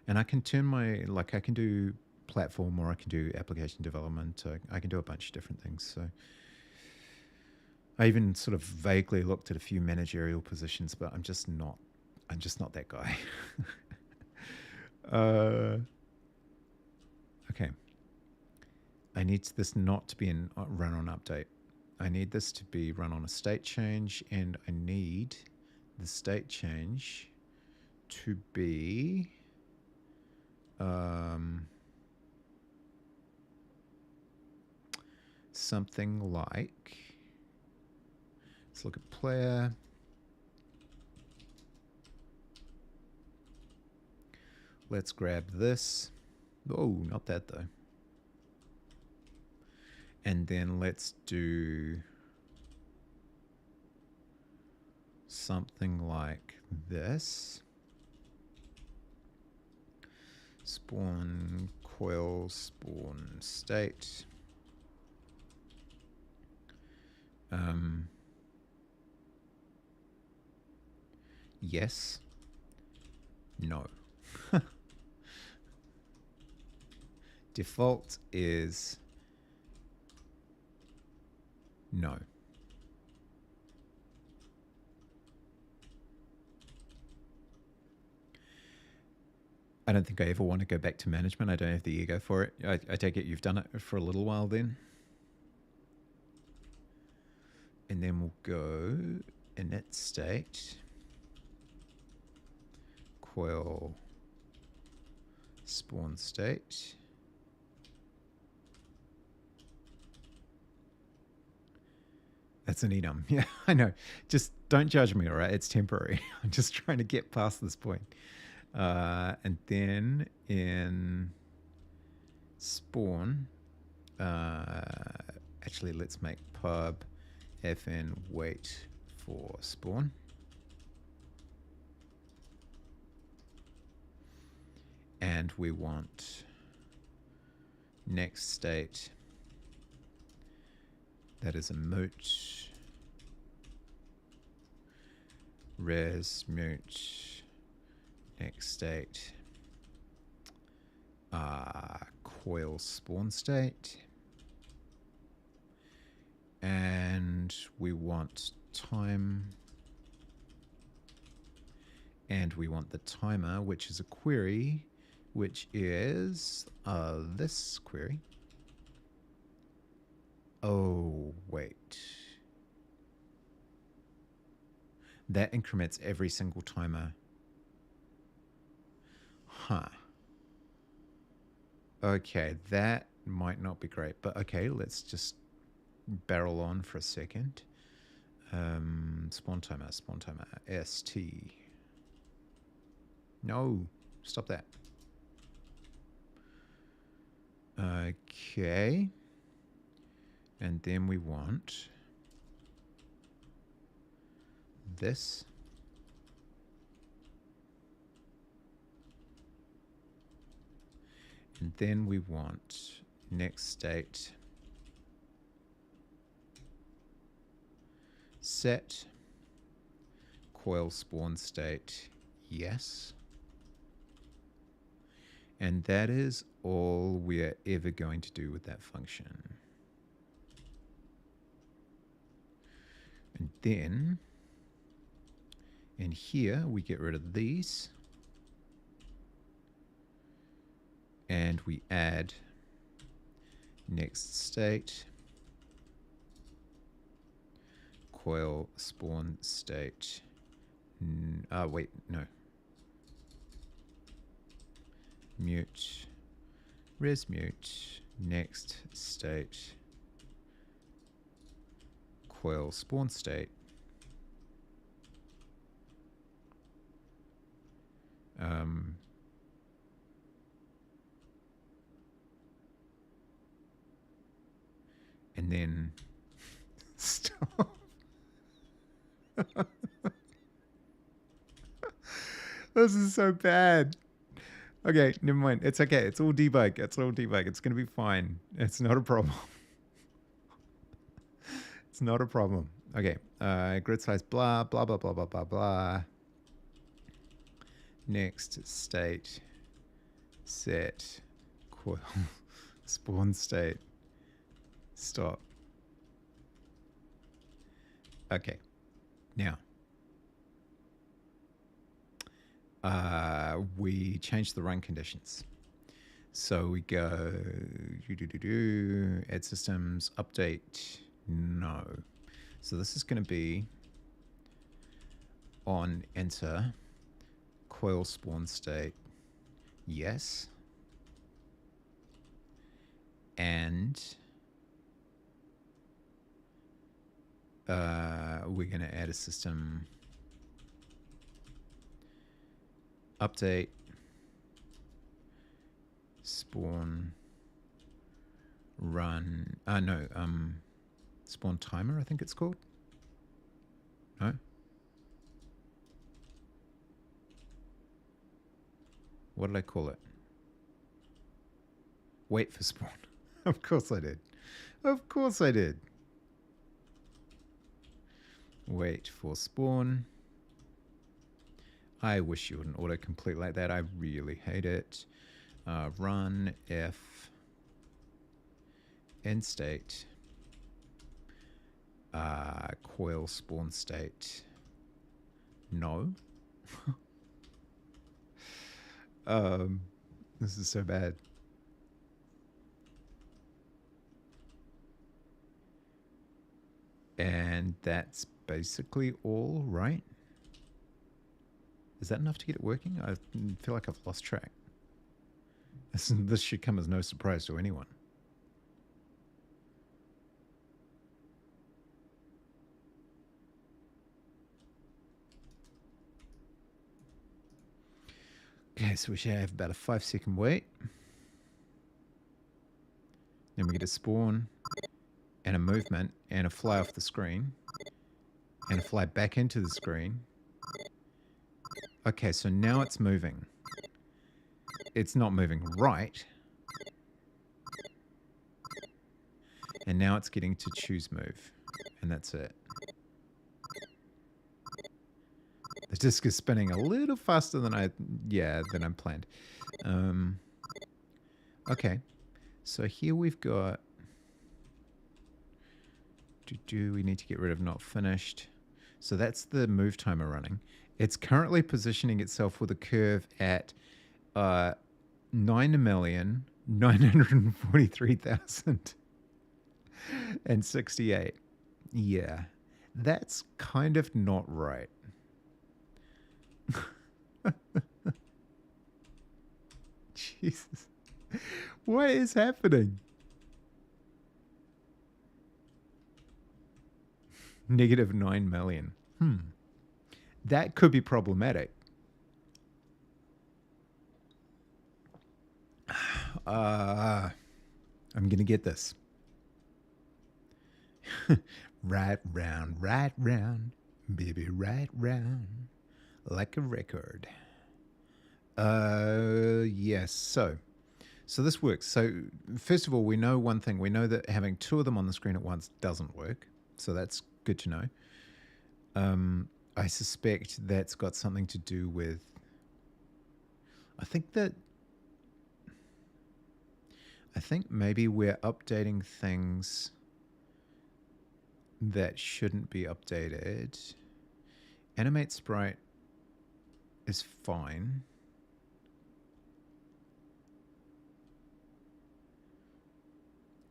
And I can turn I can do platform, or I can do application development. I can do a bunch of different things. So I even sort of vaguely looked at a few managerial positions, but I'm just not that guy. Okay. I need this not to be run on update. I need this to be run on a state change, and I need the state change to be something like, let's look at player. Let's grab this. Oh, not that though. And then let's do something like this. Spawn coil spawn state. Yes. No. Default is no. I don't think I ever want to go back to management. I don't have the ego for it. I take it you've done it for a little while then. And then we'll go init state, coil spawn state. That's an enum. Yeah, I know. Just don't judge me, all right? It's temporary. I'm just trying to get past this point. And then in spawn, actually, let's make pub fn wait for spawn. And we want next state. That is a moot. Res mute. Next state. Coil spawn state. And we want time. And we want the timer, which is a query, which is this query. Oh, wait. That increments every single timer. Huh. Okay, that might not be great, but okay, let's just barrel on for a second. Spawn timer, ST. No, stop that. Okay. And then we want this. And then we want next state set coil spawn state yes. And that is all we're ever going to do with that function. And then in here we get rid of these and we add next state coil spawn state. Wait, no. Mute, res mute, next state coil spawn state. And then stop. This is so bad. Okay, never mind. It's okay. It's all debug. It's all debug. It's going to be fine. It's not a problem. It's not a problem. Okay. Grid size, blah, blah, blah, blah, blah, blah, blah. Next state, set, coil, spawn state, stop. Okay. Now, we change the run conditions. So we go add systems, update, no. So this is going to be on enter, coil spawn state, yes. And we're going to add a system update spawn run. Spawn timer, I think it's called. No? What did I call it? Wait for spawn. Of course I did. Of course I did. Wait for spawn. I wish you wouldn't autocomplete like that. I really hate it. Run if end state coil spawn state no. This is so bad. And that's basically all, right? Is that enough to get it working? I feel like I've lost track. This should come as no surprise to anyone. Okay, so we should have about a 5-second wait. Then we get a spawn and a movement and a fly off the screen and a fly back into the screen. Okay, so now it's moving. It's not moving right. And now it's getting to choose move. And that's it. The disc is spinning a little faster than I planned. Okay, so here we've got. We need to get rid of not finished. So that's the move timer running. It's currently positioning itself with a curve at 9,943,068. Yeah, that's kind of not right. Jesus. What is happening? -9 million. That could be problematic. I'm going to get this. Right round, baby, right round, like a record. Yes, so this works. So first of all, we know one thing. We know that having two of them on the screen at once doesn't work. So that's good to know. I suspect that's got something to do with... I think maybe we're updating things that shouldn't be updated. Animate sprite is fine.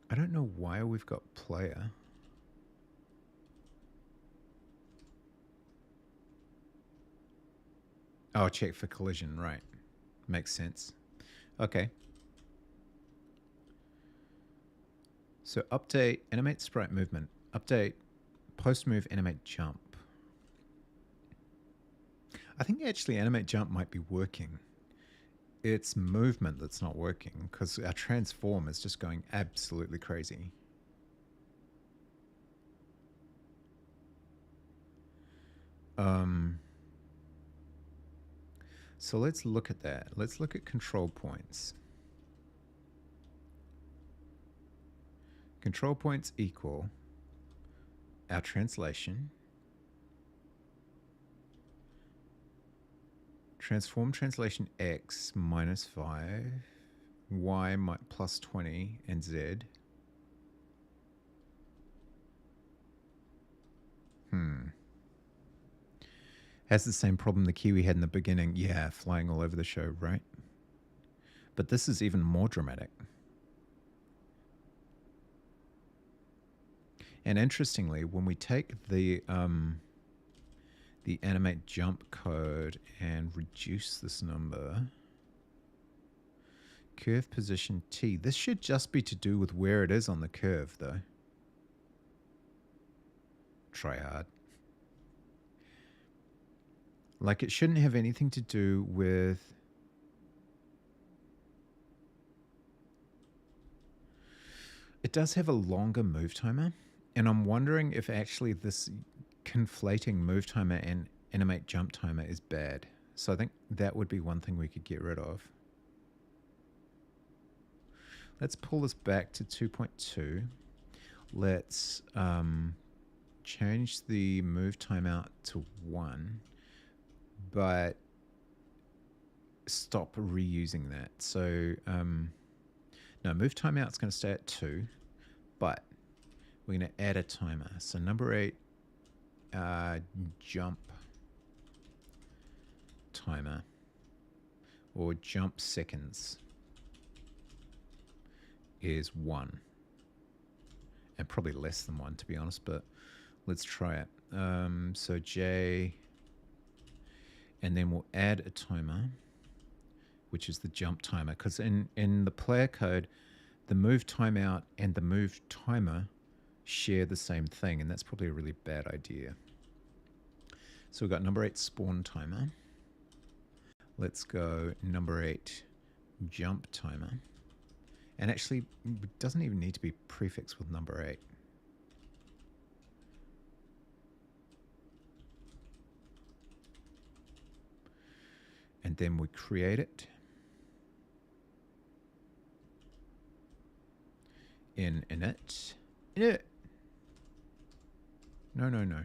I don't know why we've got player. Oh, check for collision, right. Makes sense. Okay. So update animate sprite movement. Update post move animate jump. I think actually animate jump might be working. It's movement that's not working because our transform is just going absolutely crazy. So let's look at that. Let's look at control points. Control points equal our translation, transform translation x -5, y +20, and z. Has the same problem the Kiwi had in the beginning. Yeah, flying all over the show, right? But this is even more dramatic. And interestingly, when we take the animate jump code and reduce this number, curve position T, this should just be to do with where it is on the curve, though. try hard. Like, it shouldn't have anything to do with... It does have a longer move timer, and I'm wondering if actually this conflating move timer and animate jump timer is bad. So I think that would be one thing we could get rid of. Let's pull this back to 2.2. Let's change the move timeout to 1, but stop reusing that. So no, move timeout is going to stay at 2, but we're going to add a timer. So number 8, jump timer, or jump seconds, is 1. And probably less than 1, to be honest, but let's try it. So J, and then we'll add a timer, which is the jump timer, because in the player code, the move timeout and the move timer share the same thing, and that's probably a really bad idea. So we've got number 8 spawn timer. Let's go number 8 jump timer. And actually, it doesn't even need to be prefixed with number 8. And then we create it in init. Init. No, no, no.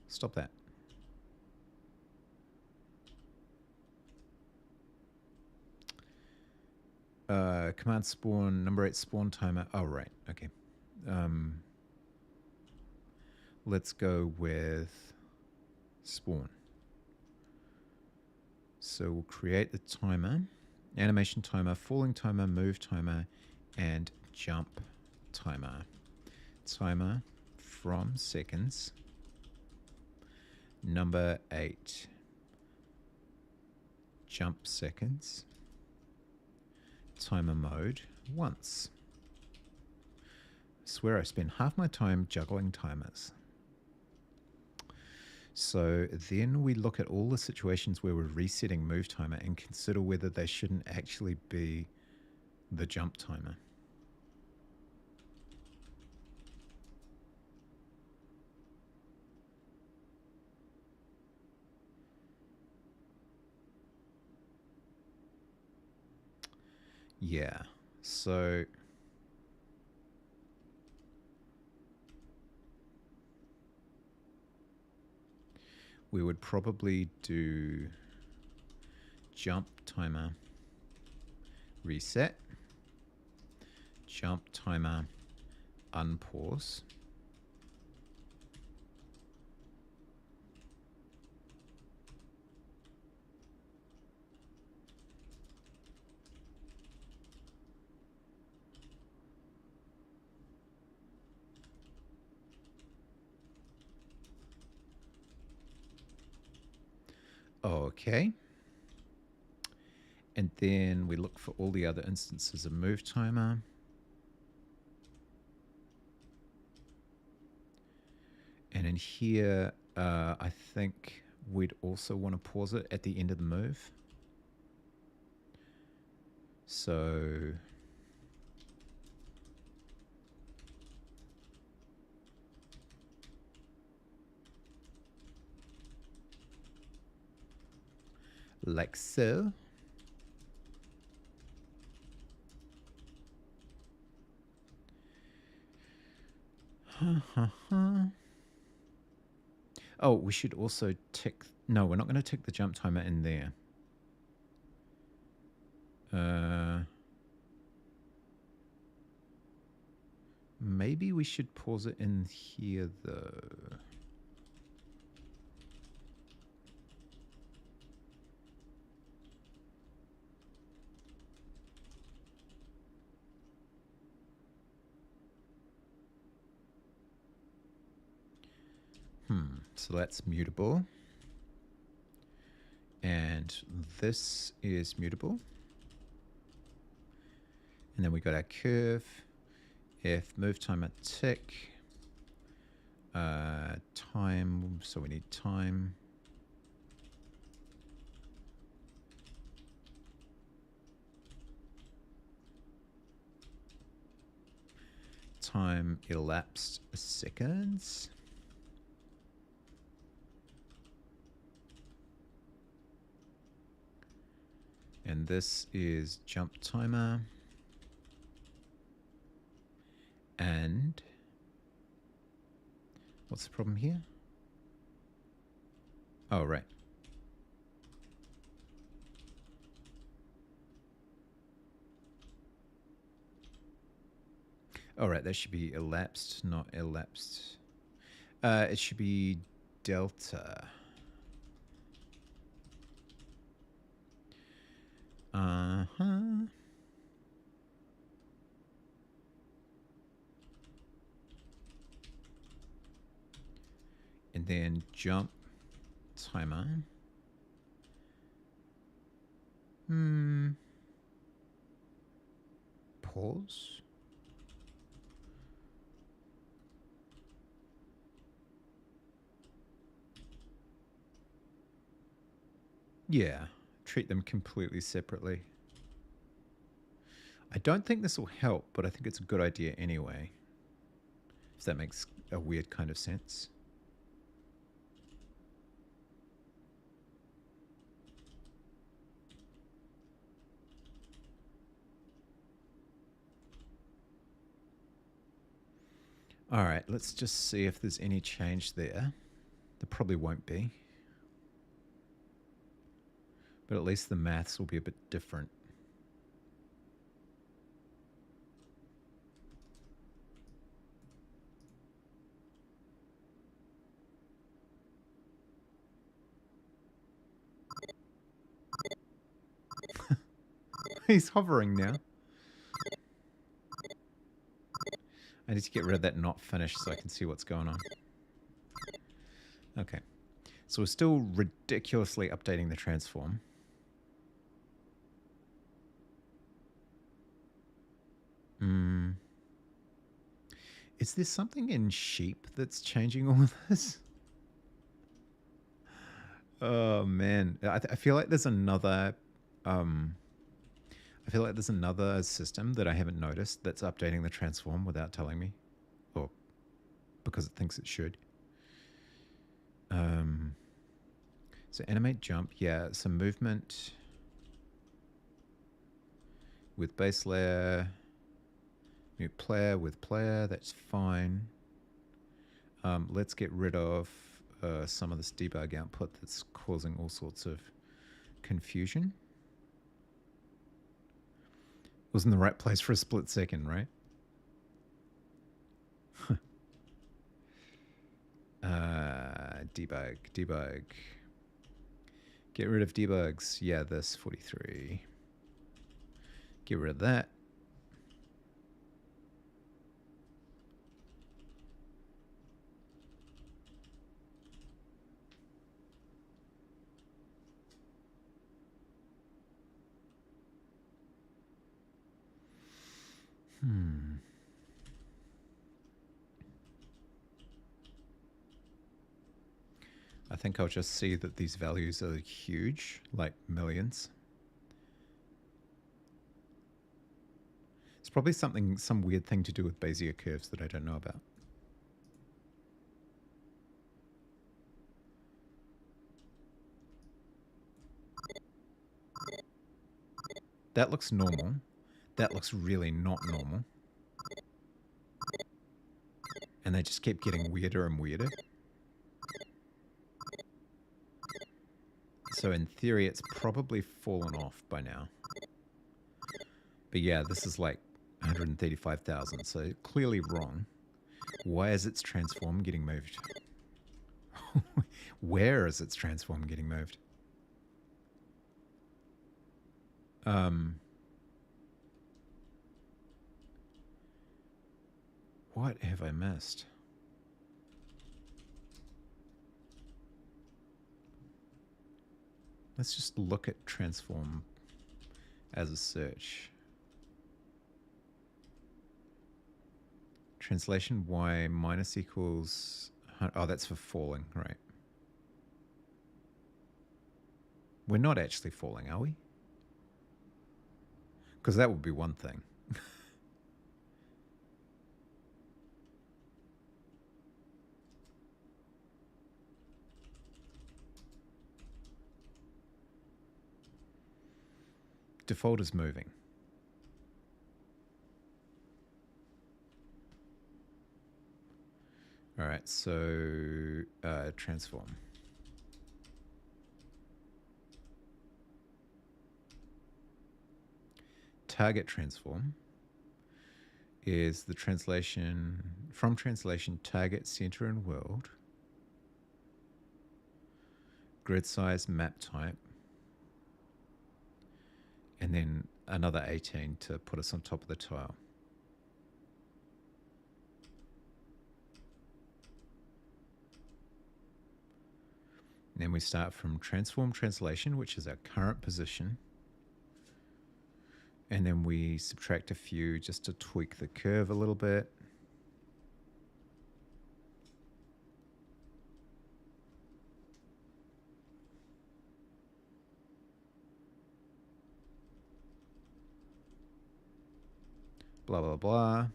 Stop that. Command spawn, number 8 spawn timer. Oh, right. Okay. Let's go with spawn. So we'll create the timer, animation timer, falling timer, move timer, and jump timer. Timer from seconds. Number 8 jump seconds. Timer mode once. I swear I spend half my time juggling timers. So then we look at all the situations where we're resetting move timer and consider whether they shouldn't actually be the jump timer. Yeah, so we would probably do jump timer reset, jump timer unpause, okay. And then we look for all the other instances of move timer. And in here, I think we'd also want to pause it at the end of the move. So like so. Oh, we should also tick... No, we're not going to tick the jump timer in there. Maybe we should pause it in here, though. So that's mutable. And this is mutable. And then we got our curve. If move timer tick, time, so we need time. Time elapsed seconds. And this is jump timer. And what's the problem here? Oh, right. All right, that should be elapsed, not elapsed. It should be delta. Uh-huh. And then jump timer. Pause. Yeah, treat them completely separately. I don't think this will help, but I think it's a good idea anyway. If that makes a weird kind of sense. All right, let's just see if there's any change there. There probably won't be. But at least the maths will be a bit different. He's hovering now. I need to get rid of that not finished so I can see what's going on. Okay. So we're still ridiculously updating the transform. Is there something in sheep that's changing all of this? Oh man, I feel like there's another. I feel like there's another system that I haven't noticed that's updating the transform without telling me, or because it thinks it should. So animate jump, yeah. So movement with base layer, mute player with player. That's fine. Let's get rid of some of this debug output that's causing all sorts of confusion. Was in the right place for a split second, right? Debug. Get rid of debugs. Yeah, this 43. Get rid of that. I think I'll just see that these values are huge, like millions. It's probably some weird thing to do with Bezier curves that I don't know about. That looks normal. That looks really not normal. And they just keep getting weirder and weirder. So in theory, it's probably fallen off by now. But yeah, this is like 135,000, so clearly wrong. Why is its transform getting moved? Where is its transform getting moved? What have I missed? Let's just look at transform as a search. Translation y minus equals Oh, that's for falling, right. We're not actually falling, are we? Because that would be one thing. Default is moving. All right, so transform. Target transform is the translation, from translation, target, center, and world. Grid size, map type. And then another 18 to put us on top of the tile. Then we start from transform translation, which is our current position. And then we subtract a few just to tweak the curve a little bit. Blah, blah, blah.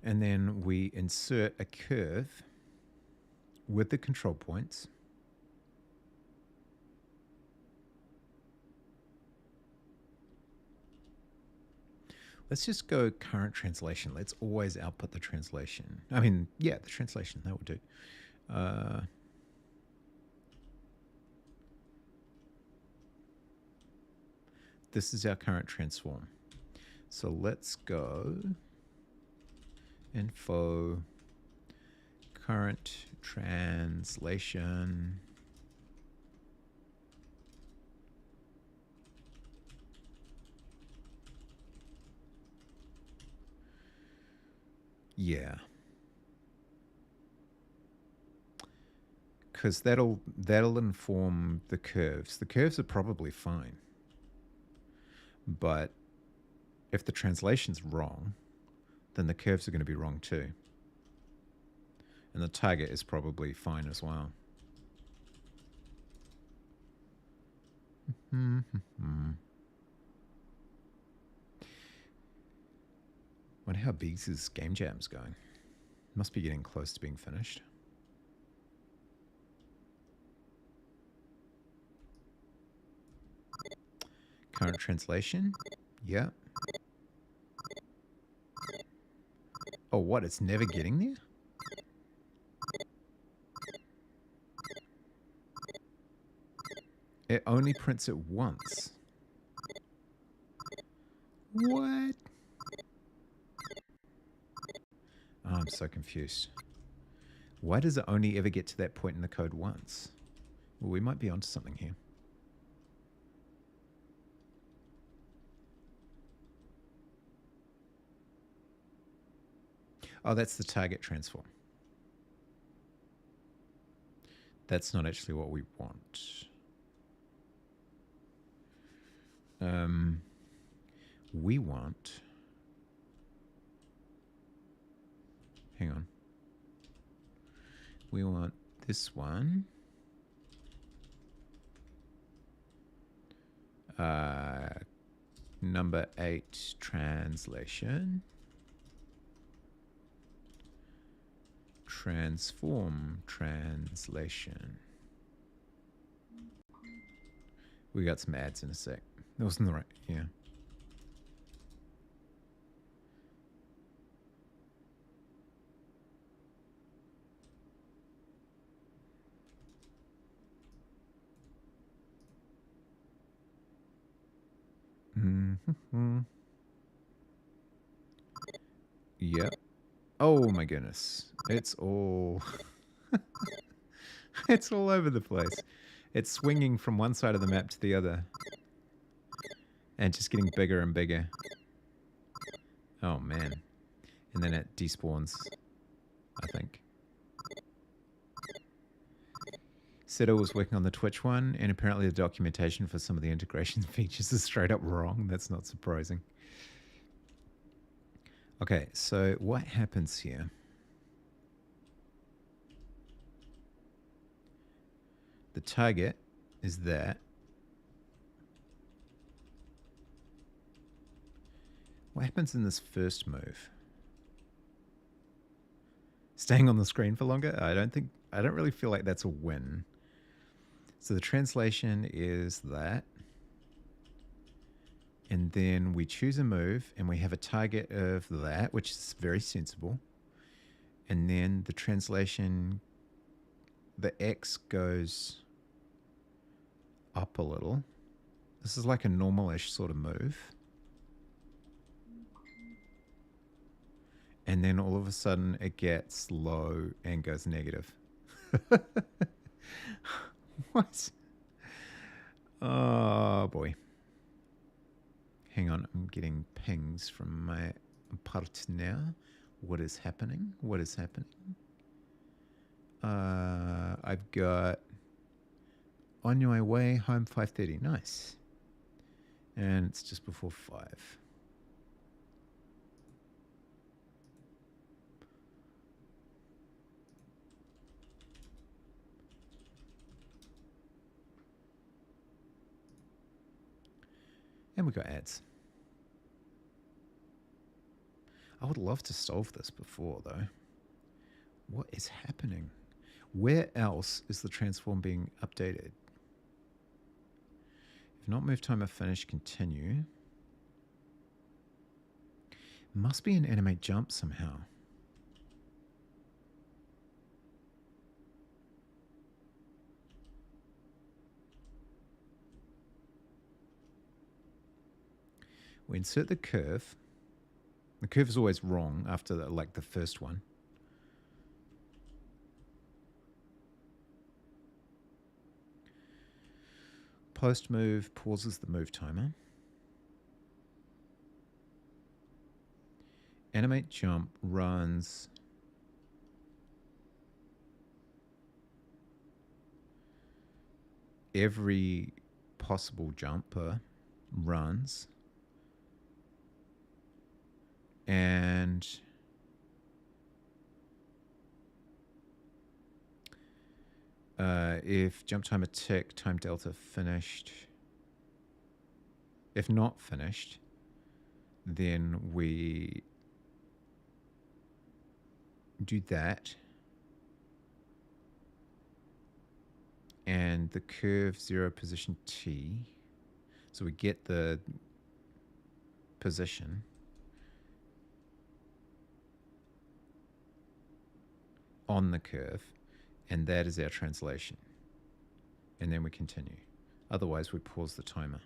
And then we insert a curve with the control points. Let's just go current translation. Let's always output the translation. I mean, yeah, the translation, that would do. This is our current transform. So let's go info current translation. Yeah. Because that'll inform the curves. The curves are probably fine. But if the translation's wrong, then the curves are going to be wrong too. And the target is probably fine as well. Wonder how Biggs' game jam's going. Must be getting close to being finished. Current translation. Yeah. Oh, what? It's never getting there? It only prints it once. What? Oh, I'm so confused. Why does it only ever get to that point in the code once? Well, we might be onto something here. Oh, that's the target transform. That's not actually what we want. We want... Hang on. We want this one. Number 8 translation. Transform translation. We got some ads in a sec. That wasn't the right, yeah. Yep. Oh my goodness. It's all... it's all over the place. It's swinging from one side of the map to the other. And just getting bigger and bigger. Oh man. And then it despawns, I think. said I was working on the Twitch one, and apparently the documentation for some of the integration features is straight up wrong. That's not surprising. Okay, so what happens here? The target is that. What happens in this first move? Staying on the screen for longer? I don't really feel like that's a win. So the translation is that. And then we choose a move and we have a target of that, which is very sensible. And then the translation, the X goes up a little. This is like a normal-ish sort of move. And then all of a sudden it gets low and goes negative. What? Oh boy. Hang on, I'm getting pings from my partner. What is happening? What is happening? I've got on your way home 5:30. Nice. And it's just before 5. And we got ads. I would love to solve this before, though. What is happening? Where else is the transform being updated? If not move timer finished, continue. Must be an animate jump somehow. We insert the curve. The curve is always wrong after the first one. Post move pauses the move timer. Animate jump runs every possible jumper runs. And if jump timer tick, time delta finished. If not finished, then we do that. And the curve 0 position T. So we get the position. On the curve, and that is our translation. And then we continue. Otherwise, we pause the timer.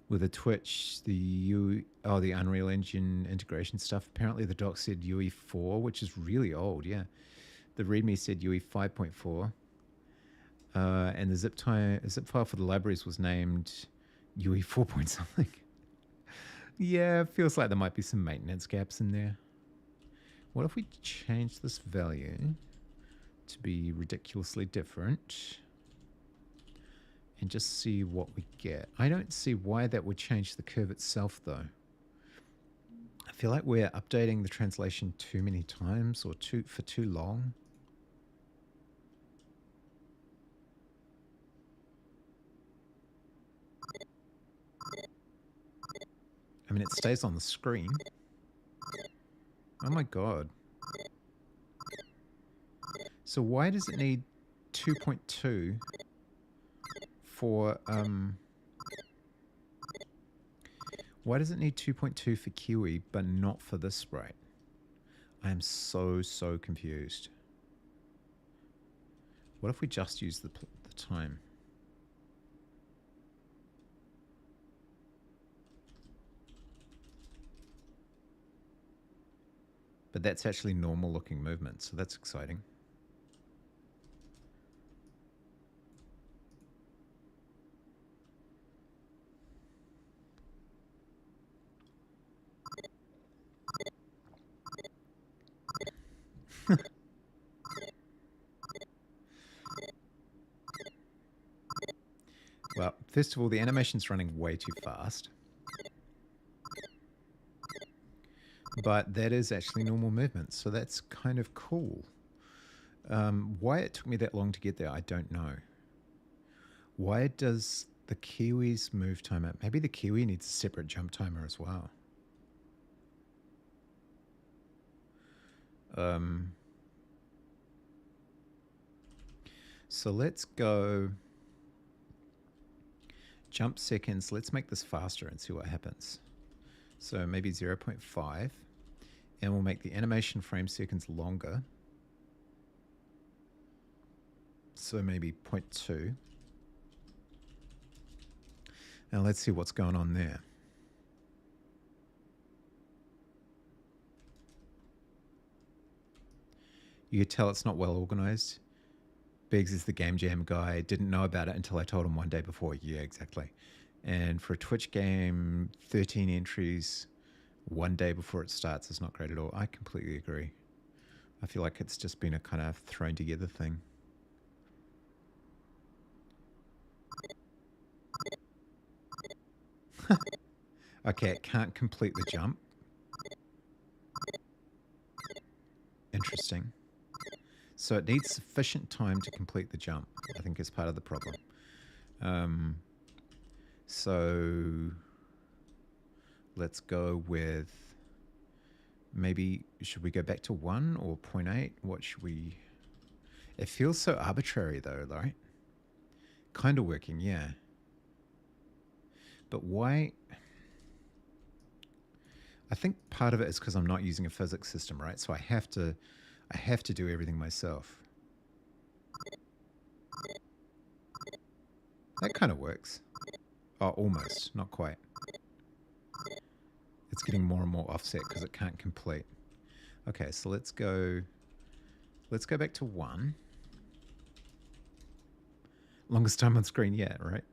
With the Twitch, the Unreal Engine integration stuff, apparently the doc said UE4, which is really old, yeah. The README said UE 5.4. And the zip file for the libraries was named UE 4 point something. Yeah, it feels like there might be some maintenance gaps in there. What if we change this value to be ridiculously different and just see what we get? I don't see why that would change the curve itself, though. I feel like we're updating the translation too many times or for too long. I mean, it stays on the screen. Oh my god. So why does it need 2.2 for why does it need 2.2 for Kiwi but not for this sprite? I am so confused. What if we just use the time? But that's actually normal looking movement, so that's exciting. Well, first of all, the animation's running way too fast. But that is actually normal movement, so that's kind of cool. Why it took me that long to get there, I don't know. Why does the Kiwi's move timer... Maybe the Kiwi needs a separate jump timer as well. So let's go... Jump seconds. Let's make this faster and see what happens. So maybe 0.5. And we'll make the animation frame seconds longer. So maybe 0.2. And let's see what's going on there. You could tell it's not well organized. Biggs is the game jam guy. Didn't know about it until I told him one day before. Yeah, exactly. And for a Twitch game, 13 entries one day before it starts is not great at all. I completely agree. I feel like it's just been a kind of thrown together thing. Okay, it can't complete the jump. Interesting. So it needs sufficient time to complete the jump, I think is part of the problem. So let's go with maybe, should we go back to 1 or 0.8? What should we... It feels so arbitrary though, right? Kind of working, yeah. But why... I think part of it is because I'm not using a physics system, right? So I have to do everything myself. That kind of works. Oh, almost, not quite. It's getting more and more offset because it can't complete. Okay, so let's go back to 1. Longest time on screen yet, right?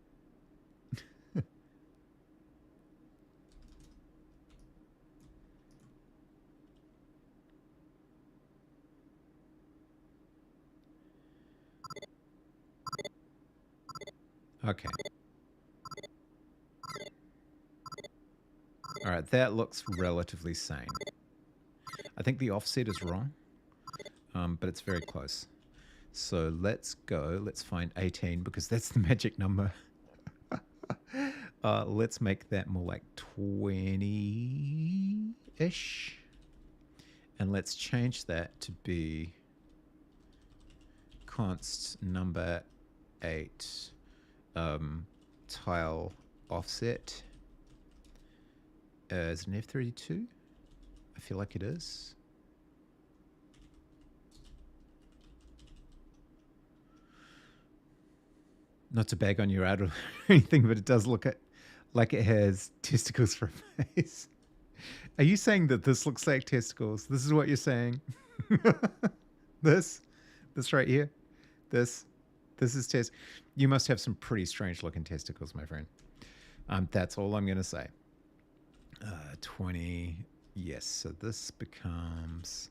Okay. All right, that looks relatively sane. I think the offset is wrong, but it's very close. So let's go. Let's find 18 because that's the magic number. Let's make that more like 20-ish. And let's change that to be const number 8 tile offset. Is it an F32? I feel like it is. Not to bag on your ad or anything, but it does look like it has testicles for a face. Are you saying that this looks like testicles? This is what you're saying? This right here? This is test. You must have some pretty strange looking testicles, my friend. That's all I'm going to say. 20. Yes, so this becomes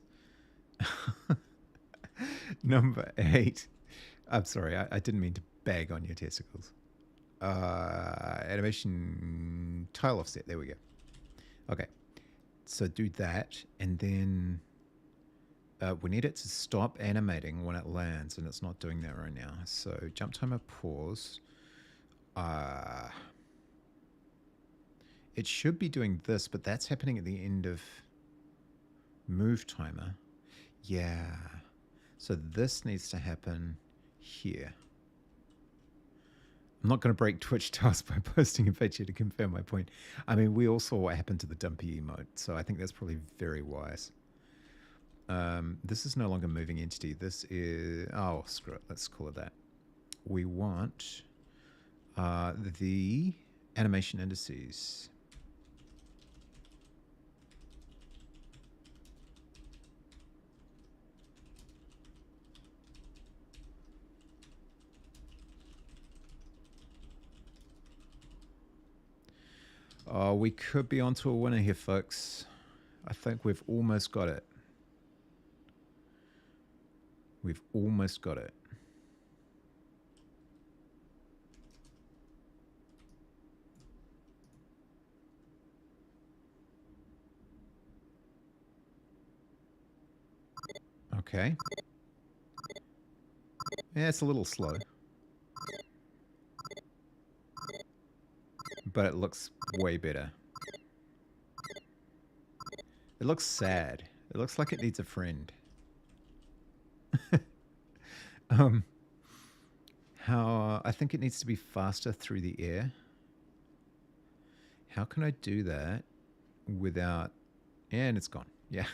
number 8. I'm sorry, I didn't mean to bag on your testicles. Animation tile offset. There we go. Okay, so do that, and then we need it to stop animating when it lands, and it's not doing that right now. So jump timer pause. It should be doing this, but that's happening at the end of move timer. Yeah. So this needs to happen here. I'm not going to break Twitch task by posting a picture to confirm my point. I mean, we all saw what happened to the dumpy emote, so I think that's probably very wise. This is no longer moving entity. This is... Oh, screw it. Let's call it that. We want the animation indices. Oh, we could be onto a winner here, folks. I think we've almost got it. We've almost got it. Okay. Yeah, it's a little slow. But it looks way better. It looks sad. It looks like it needs a friend. How I think it needs to be faster through the air. How can I do that without... And it's gone. Yeah.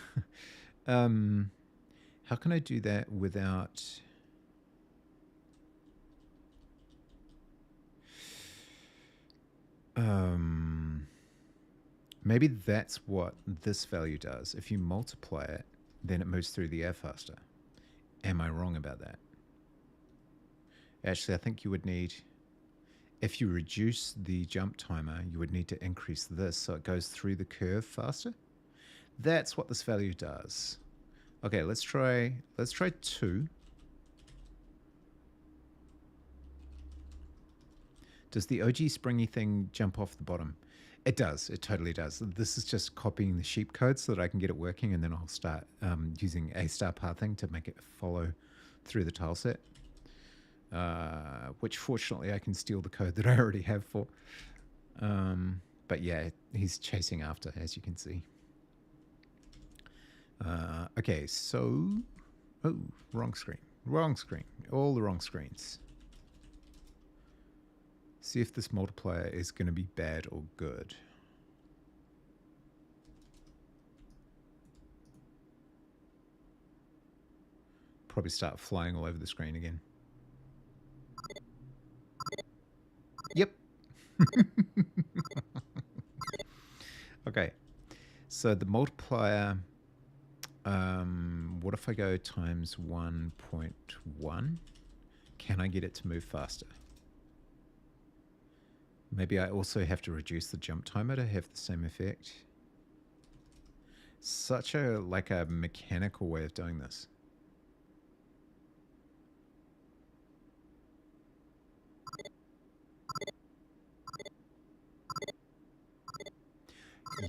How can I do that without... Maybe that's what this value does. If you multiply it, then it moves through the air faster. Am I wrong about that? Actually, I think you would need... If you reduce the jump timer, you would need to increase this so it goes through the curve faster. That's what this value does. Okay, let's try 2. Does the OG springy thing jump off the bottom? It does. It totally does. This is just copying the sheep code so that I can get it working, and then I'll start using A-star pathing to make it follow through the tile set. Which fortunately I can steal the code that I already have for. But yeah, he's chasing after, as you can see. Okay, so... Oh, wrong screen. Wrong screen. All the wrong screens. See if this multiplier is going to be bad or good. Probably start flying all over the screen again. Yep. Okay. So the multiplier... what if I go times 1.1? Can I get it to move faster? Maybe I also have to reduce the jump timer to have the same effect. Such a mechanical way of doing this.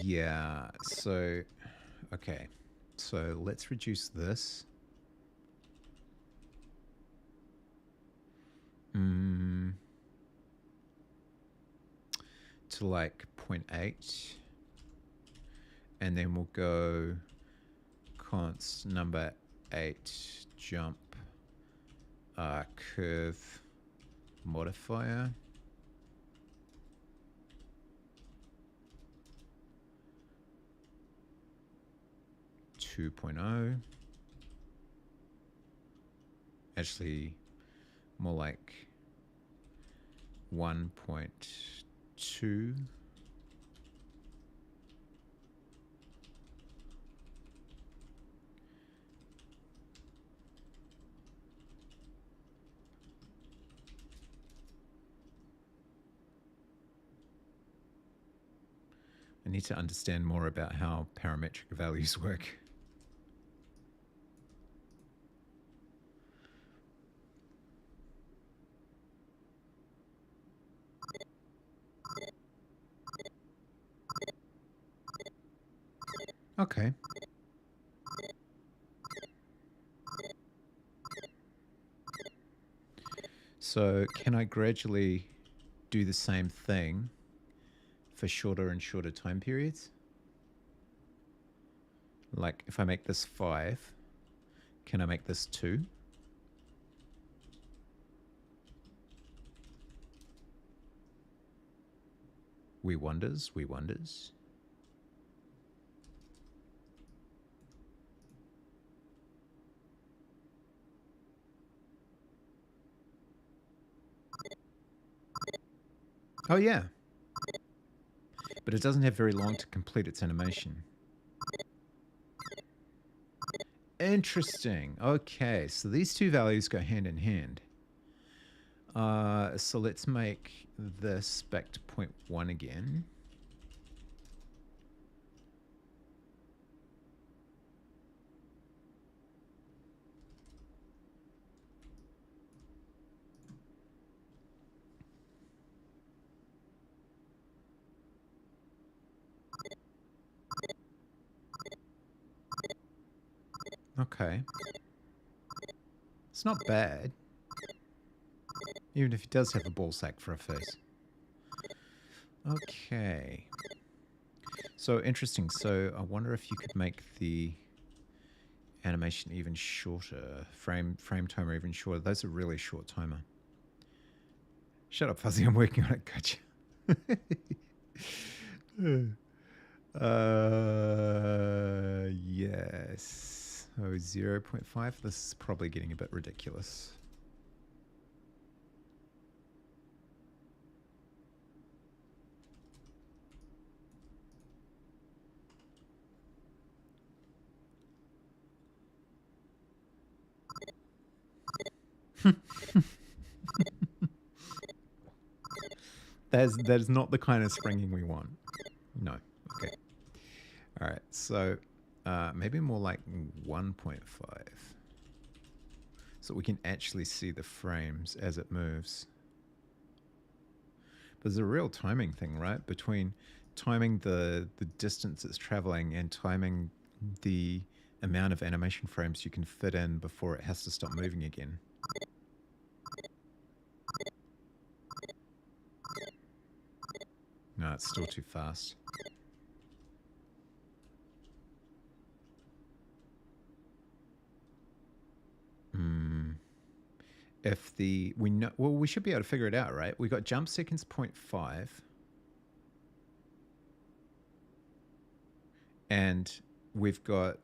Yeah, so okay. So let's reduce this. To like 0.8, and then we'll go const number 8 jump curve modifier. Actually, more like 1.2. I need to understand more about how parametric values work. Okay. So can I gradually do the same thing for shorter and shorter time periods? Like if I make this 5, can I make this 2? We wonders, we wonders. Oh yeah. But it doesn't have very long to complete its animation. Interesting. Okay, so these two values go hand in hand. So let's make this back to 0.1 again. Okay. It's not bad. Even if he does have a ball sack for a face. Okay. So interesting. So I wonder if you could make the animation even shorter. Frame timer even shorter. Those are really short timer. Shut up, Fuzzy. I'm working on it. Gotcha. Yes. Oh, 0.5. This is probably getting a bit ridiculous. That is not the kind of springing we want. No. Okay. All right. So maybe more like 1.5. So we can actually see the frames as it moves. But there's a real timing thing, right? Between timing the distance it's traveling and timing the amount of animation frames you can fit in before it has to stop moving again. No, it's still too fast. If the, we know, well, we should be able to figure it out, right? We got jump seconds 0.5. And we've got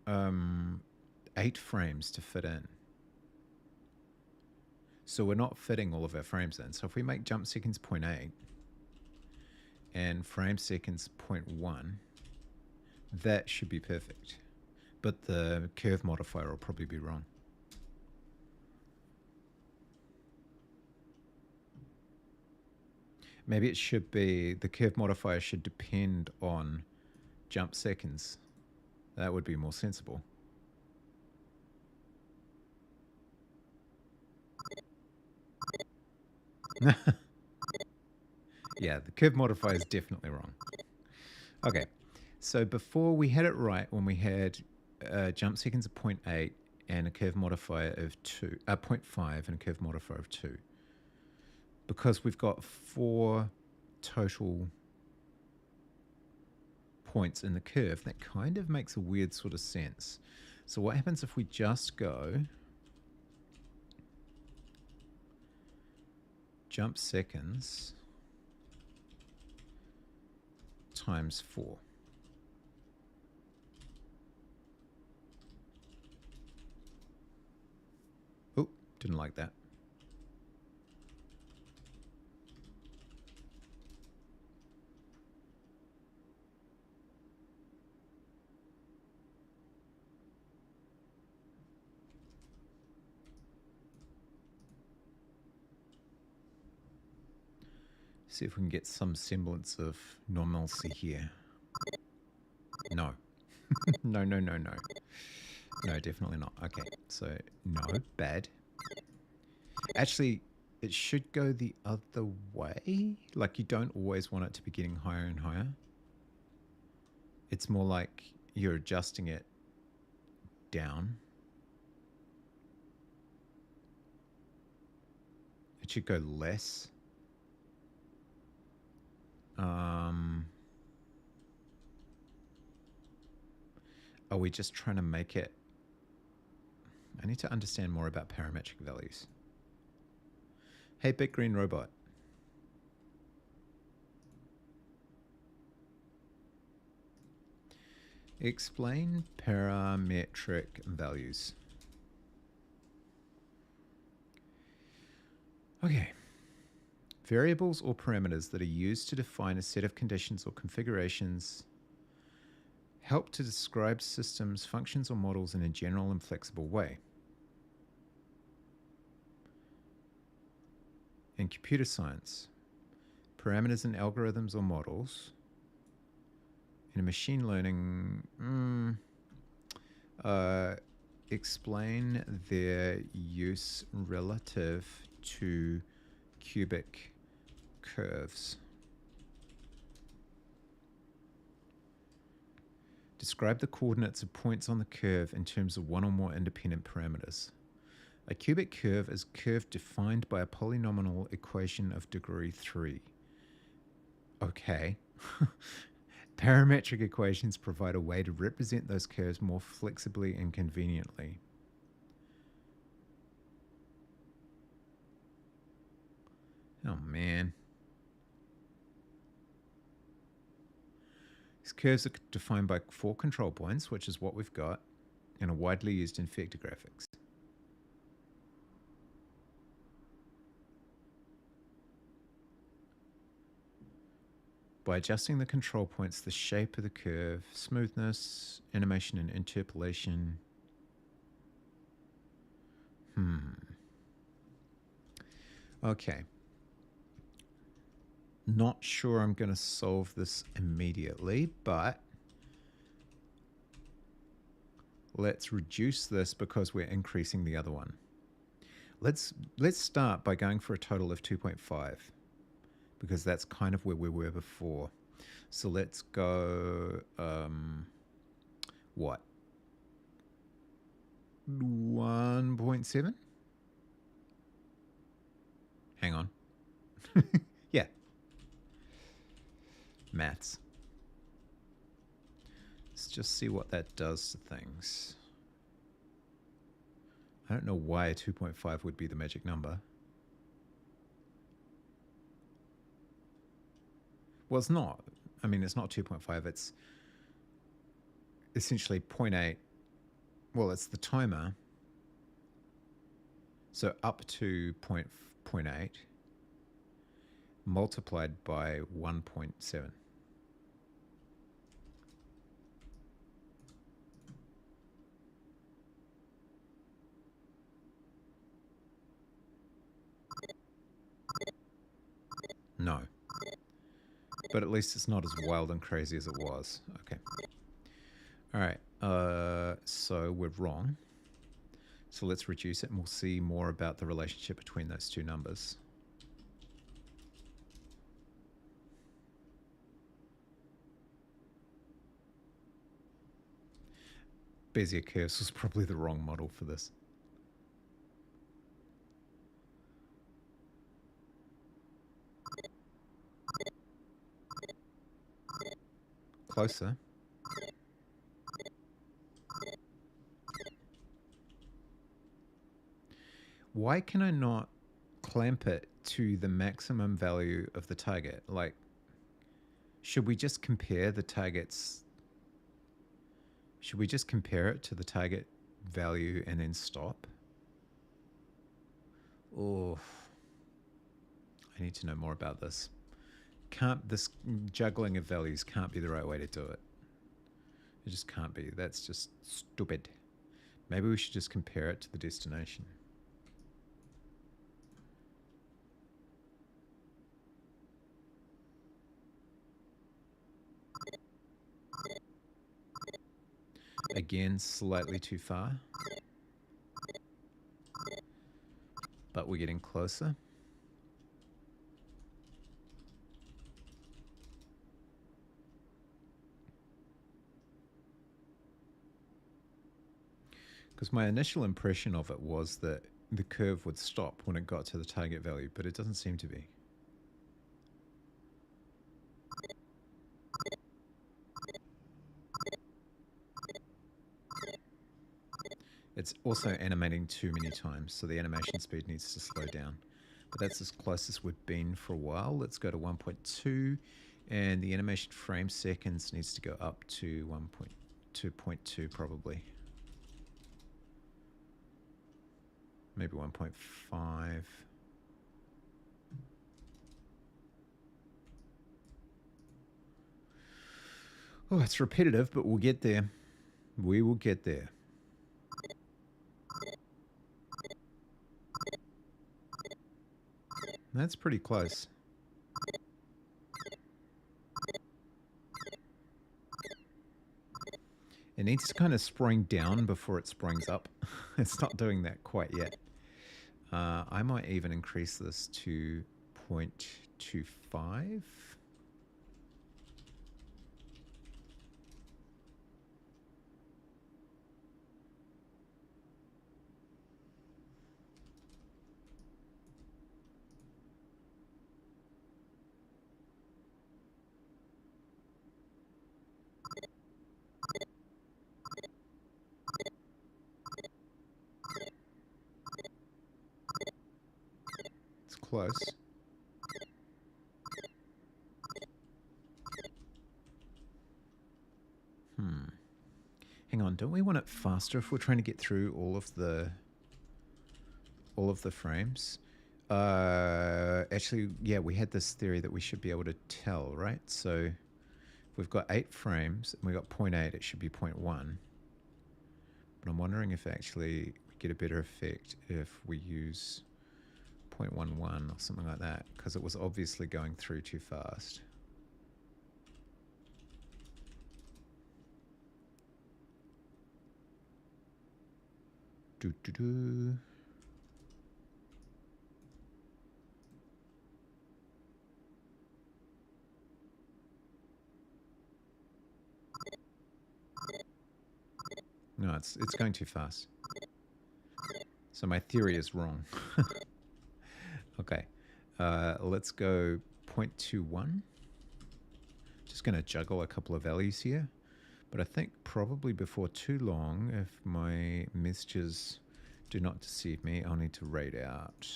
8 frames to fit in. So we're not fitting all of our frames in. So if we make jump seconds 0.8 and frame seconds 0.1, that should be perfect. But the curve modifier will probably be wrong. Maybe it should be, the curve modifier should depend on jump seconds. That would be more sensible. Yeah, the curve modifier is definitely wrong. Okay, so before we had it right when we had jump seconds of 0.8 and a curve modifier of 0.5 and a curve modifier of 2. Because we've got 4 total points in the curve, that kind of makes a weird sort of sense. So what happens if we just go jump seconds times 4? Oh, didn't like that. See if we can get some semblance of normalcy here. No. No, no, no, no. No, definitely not. Okay, so no, bad. Actually, it should go the other way. Like, you don't always want it to be getting higher and higher. It's more like you're adjusting it down. It should go less. Are we just trying to make it? I need to understand more about parametric values. Hey, Big Green Robot. Explain parametric values. Okay. Variables or parameters that are used to define a set of conditions or configurations help to describe systems, functions, or models in a general and flexible way. In computer science, parameters and algorithms or models. In machine learning, explain their use relative to cubic curves. Describe the coordinates of points on the curve in terms of one or more independent parameters. A cubic curve is a curve defined by a polynomial equation of degree 3. Okay. Parametric equations provide a way to represent those curves more flexibly and conveniently. Oh, man. These curves are defined by 4 control points, which is what we've got, and are widely used in vector graphics. By adjusting the control points, the shape of the curve, smoothness, animation, and interpolation. Okay. Not sure I'm going to solve this immediately, but let's reduce this because we're increasing the other one. Let's start by going for a total of 2.5 because that's kind of where we were before. So let's go, what? 1.7? Hang on. Yeah. Maths. Let's just see what that does to things. I don't know why a 2.5 would be the magic number. Well, it's not. I mean, it's not 2.5. It's essentially 0.8. Well, it's the timer. So up to 0.8 multiplied by 1.7. No. But at least it's not as wild and crazy as it was. Okay. All right. So we're wrong. So let's reduce it and we'll see more about the relationship between those two numbers. Bezier curves was probably the wrong model for this. Closer. Why can I not clamp it to the maximum value of the target? Like, should we just compare the targets? Should we just compare it to the target value and then stop? Oh, I need to know more about this. This juggling of values can't be the right way to do it. It just can't be. That's just stupid. Maybe we should just compare it to the destination. Again, slightly too far. But we're getting closer. Because my initial impression of it was that the curve would stop when it got to the target value, but it doesn't seem to be. It's also animating too many times, so the animation speed needs to slow down. But that's as close as we've been for a while. Let's go to 1.2, and the animation frame seconds needs to go up to 1.2 probably. Maybe 1.5. Oh, it's repetitive, but we'll get there. We will get there. That's pretty close. It needs to kind of spring down before it springs up. It's not doing that quite yet. I might even increase this to 0.25. close. Hang on, don't we want it faster if we're trying to get through all of the frames? Actually, yeah, we had this theory that we should be able to tell, right? So if we've got 8 frames and we got 0.8, it should be 0.1. But I'm wondering if actually we get a better effect if we use 0.11 or something like that, because it was obviously going through too fast. Do. No, it's going too fast. So my theory is wrong. Okay, let's go 0.21. Just going to juggle a couple of values here. But I think probably before too long, if my messages do not deceive me, I'll need to rate out.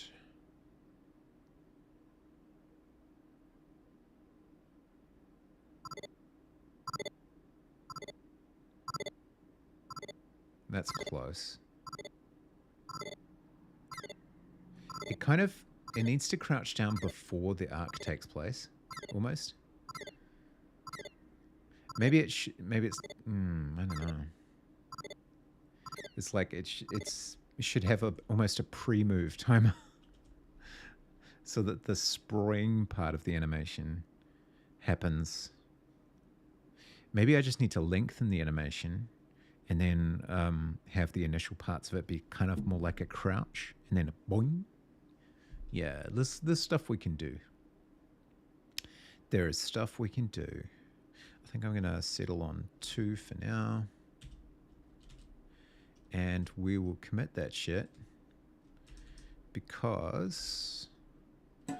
That's close. It needs to crouch down before the arc takes place, almost. Maybe it's I don't know. It's like it should have almost a pre-move timer, so that the spring part of the animation happens. Maybe I just need to lengthen the animation, and then have the initial parts of it be kind of more like a crouch, and then a boing. Yeah, this stuff we can do. There is stuff we can do. I think I'm going to settle on 2 for now. And we will commit that shit because... Wait,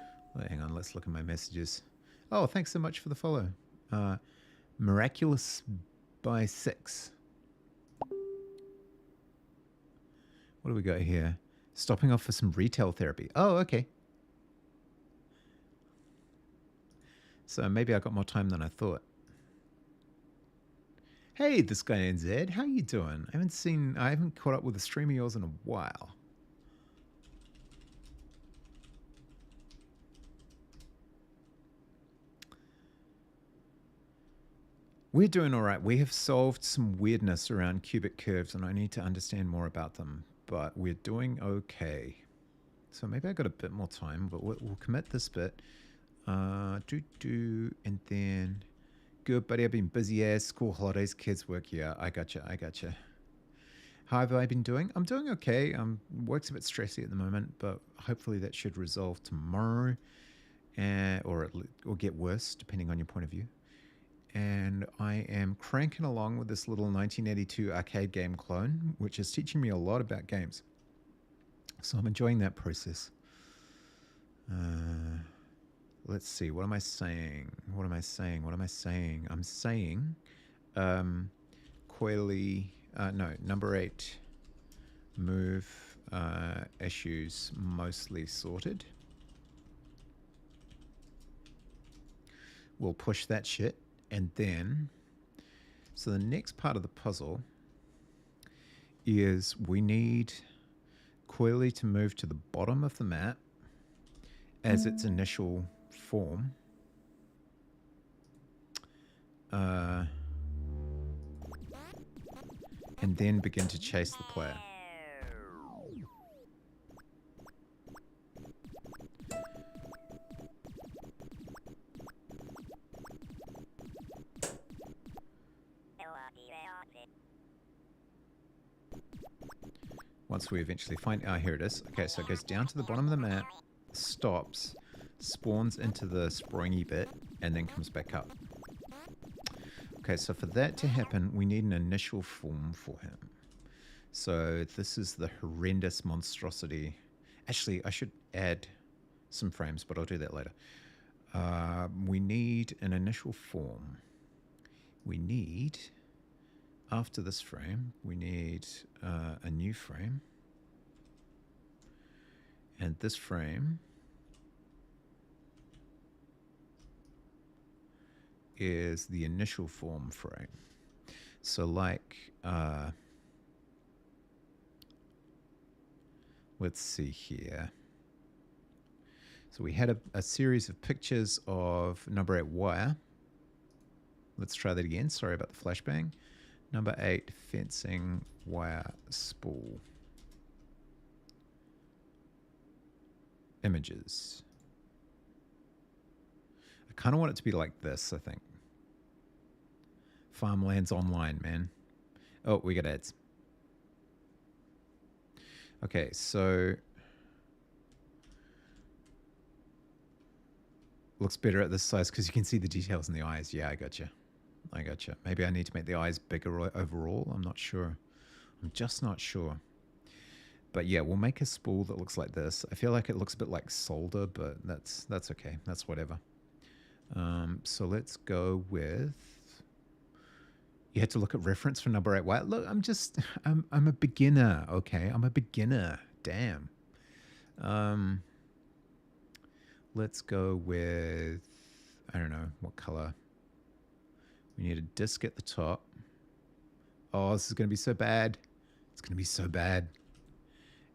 hang on, let's look at my messages. Oh, thanks so much for the follow. Miraculous by 6. What do we got here? Stopping off for some retail therapy. Oh, okay. So maybe I got more time than I thought. Hey, this guy NZ, how you doing? I haven't caught up with a stream of yours in a while. We're doing all right. We have solved some weirdness around cubic curves, and I need to understand more about them. But we're doing okay. So maybe I got a bit more time, but we'll commit this bit. And then... Good, buddy. I've been busy as school holidays, kids work. Yeah, I gotcha. How have I been doing? I'm doing okay. Work's a bit stressy at the moment, but hopefully that should resolve tomorrow, or get worse, depending on your point of view. And I am cranking along with this little 1982 arcade game clone, which is teaching me a lot about games. So I'm enjoying that process. Let's see. What am I saying? I'm saying Coil-y, number 8, move issues mostly sorted. We'll push that shit. And then, so the next part of the puzzle is we need Coil-y to move to the bottom of the map as its initial form. And then begin to chase the player. Once we eventually find... Ah, here it is. Okay, so it goes down to the bottom of the map, stops, spawns into the sproingy bit, and then comes back up. Okay, so for that to happen, we need an initial form for him. So this is the horrendous monstrosity. Actually, I should add some frames, but I'll do that later. We need an initial form. We need, after this frame, we need a new frame. And this frame is the initial form frame. So like, let's see here. So we had a series of pictures of number 8 wire. Let's try that again. Sorry about the flashbang. Number 8 fencing wire spool. Images. I kind of want it to be like this, I think. Farmlands Online, man. Oh, we got ads. Okay, so looks better at this size because you can see the details in the eyes. Yeah, I gotcha. I gotcha. Maybe I need to make the eyes bigger overall. I'm not sure. I'm just not sure. But yeah, we'll make a spool that looks like this. I feel like it looks a bit like solder, but that's okay. That's whatever. So let's go with... You had to look at reference for number 8 wire. Look, I'm a beginner, okay? I'm a beginner. Damn. Let's go with, I don't know, what color? We need a disc at the top. Oh, this is going to be so bad. It's going to be so bad.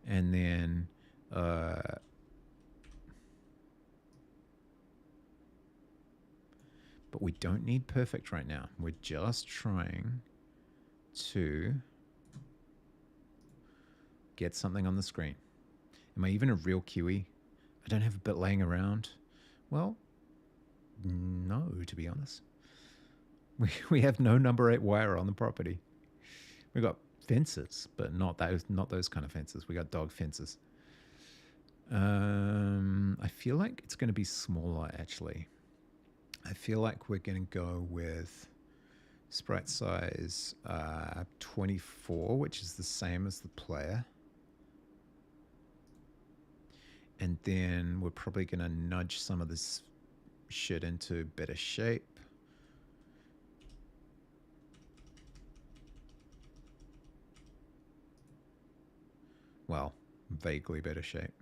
And then, but we don't need perfect right now. We're just trying to get something on the screen. Am I even a real Kiwi? I don't have a bit laying around. Well, no, to be honest. We have no number 8 wire on the property. We got fences, but not those kind of fences. We got dog fences. I feel like it's going to be smaller, actually. I feel like we're going to go with sprite size 24, which is the same as the player. And then we're probably going to nudge some of this shit into better shape. Well, vaguely better shape.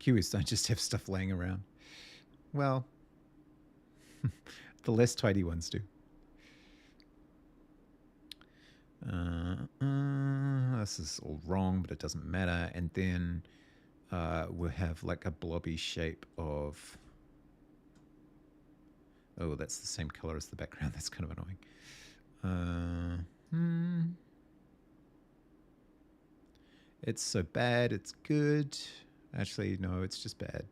Kiwis don't just have stuff laying around. Well, the less tidy ones do. This is all wrong, but it doesn't matter. And then we'll have like a blobby shape of... Oh, that's the same color as the background. That's kind of annoying. It's so bad, it's good. Actually, no, it's just bad.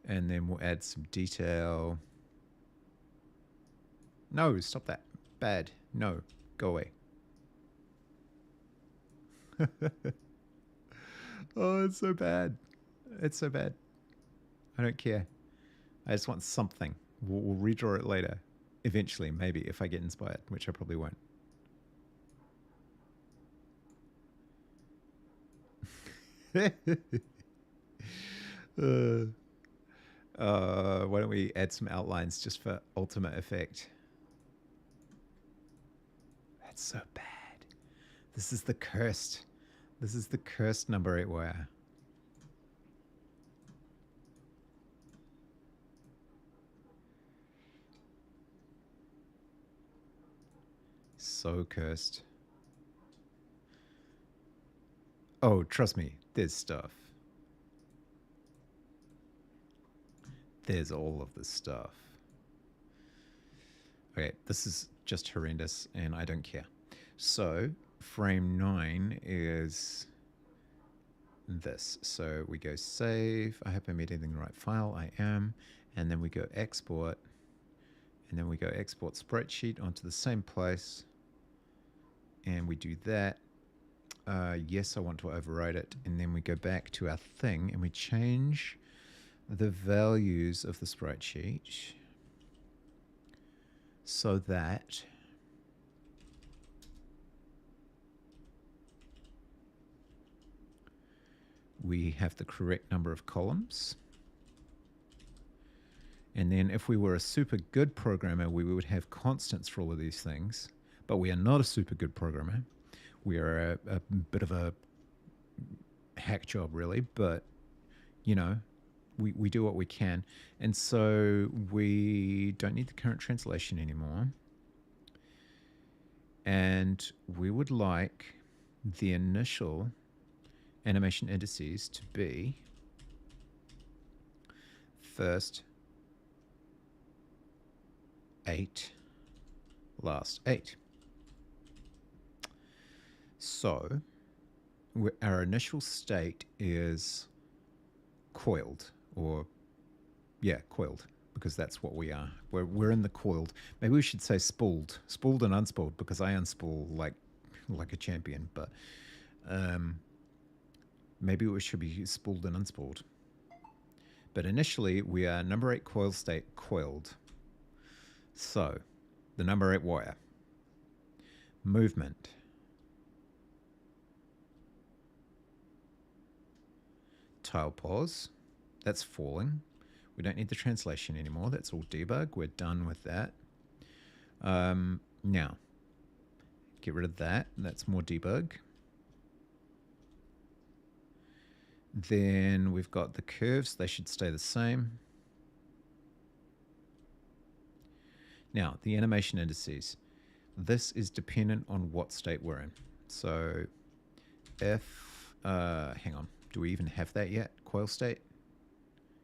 And then we'll add some detail. No, stop that. Bad. No, go away. Oh, it's so bad. It's so bad. I don't care. I just want something. We'll redraw it later. Eventually, maybe, if I get inspired, which I probably won't. Why don't we add some outlines just for ultimate effect? That's so bad. This is the cursed. This is the cursed number 8 wire. So cursed. Oh, trust me, there's stuff. There's all of this stuff. Okay, this is just horrendous and I don't care. So frame 9 is this. So we go save. I hope I'm editing the right file. I am. And then we go export. And then we go export spreadsheet onto the same place. And we do that. Yes, I want to override it. And then we go back to our thing and we change the values of the sprite sheet so that we have the correct number of columns. And then if we were a super good programmer, we would have constants for all of these things. But we are not a super good programmer. We are a bit of a hack job really, but you know, we do what we can. And so we don't need the current translation anymore. And we would like the initial animation indices to be first 8, last 8. So our initial state is coiled, or yeah, coiled, because that's what we are. We're in the coiled. Maybe we should say spooled and unspooled, because I unspool like a champion. But maybe we should be spooled and unspooled. But initially we are number 8 coil state, coiled. So the number 8 wire, movement, tile pause, that's falling. We don't need the translation anymore. That's all debug. We're done with that. Now, get rid of that. That's more debug. Then we've got the curves. They should stay the same. Now, the animation indices. This is dependent on what state we're in. So if, hang on, do we even have that yet? Coil state?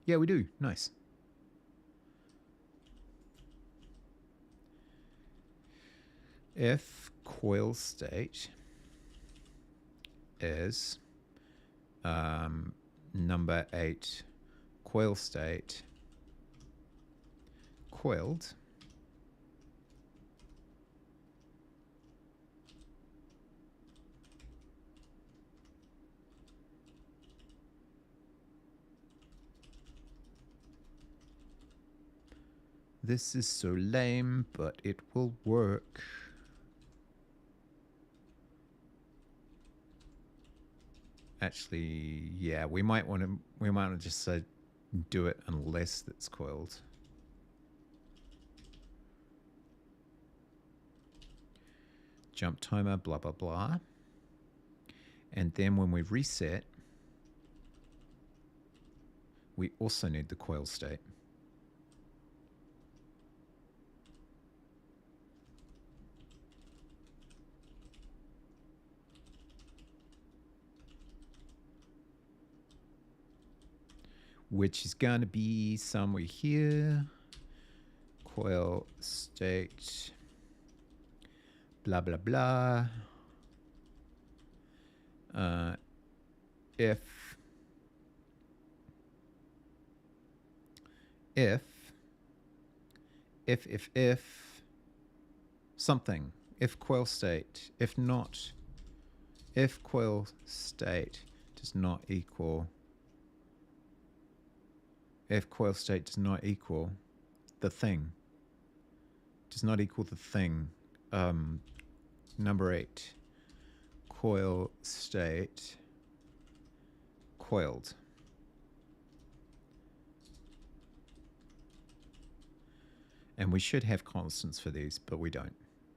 Yeah, we do. Nice. If coil state is number 8 coil state coiled, this is so lame, but it will work. Actually, yeah, we might want to just say do it unless it's coiled. Jump timer, blah, blah, blah. And then when we reset, we also need the coil state. Which is going to be somewhere here. Coil state, blah, blah, blah. If something, if coil state, if not, if coil state does not equal, if coil state does not equal the thing, does not equal the thing, number 8, coil state coiled. And we should have constants for these, but we don't.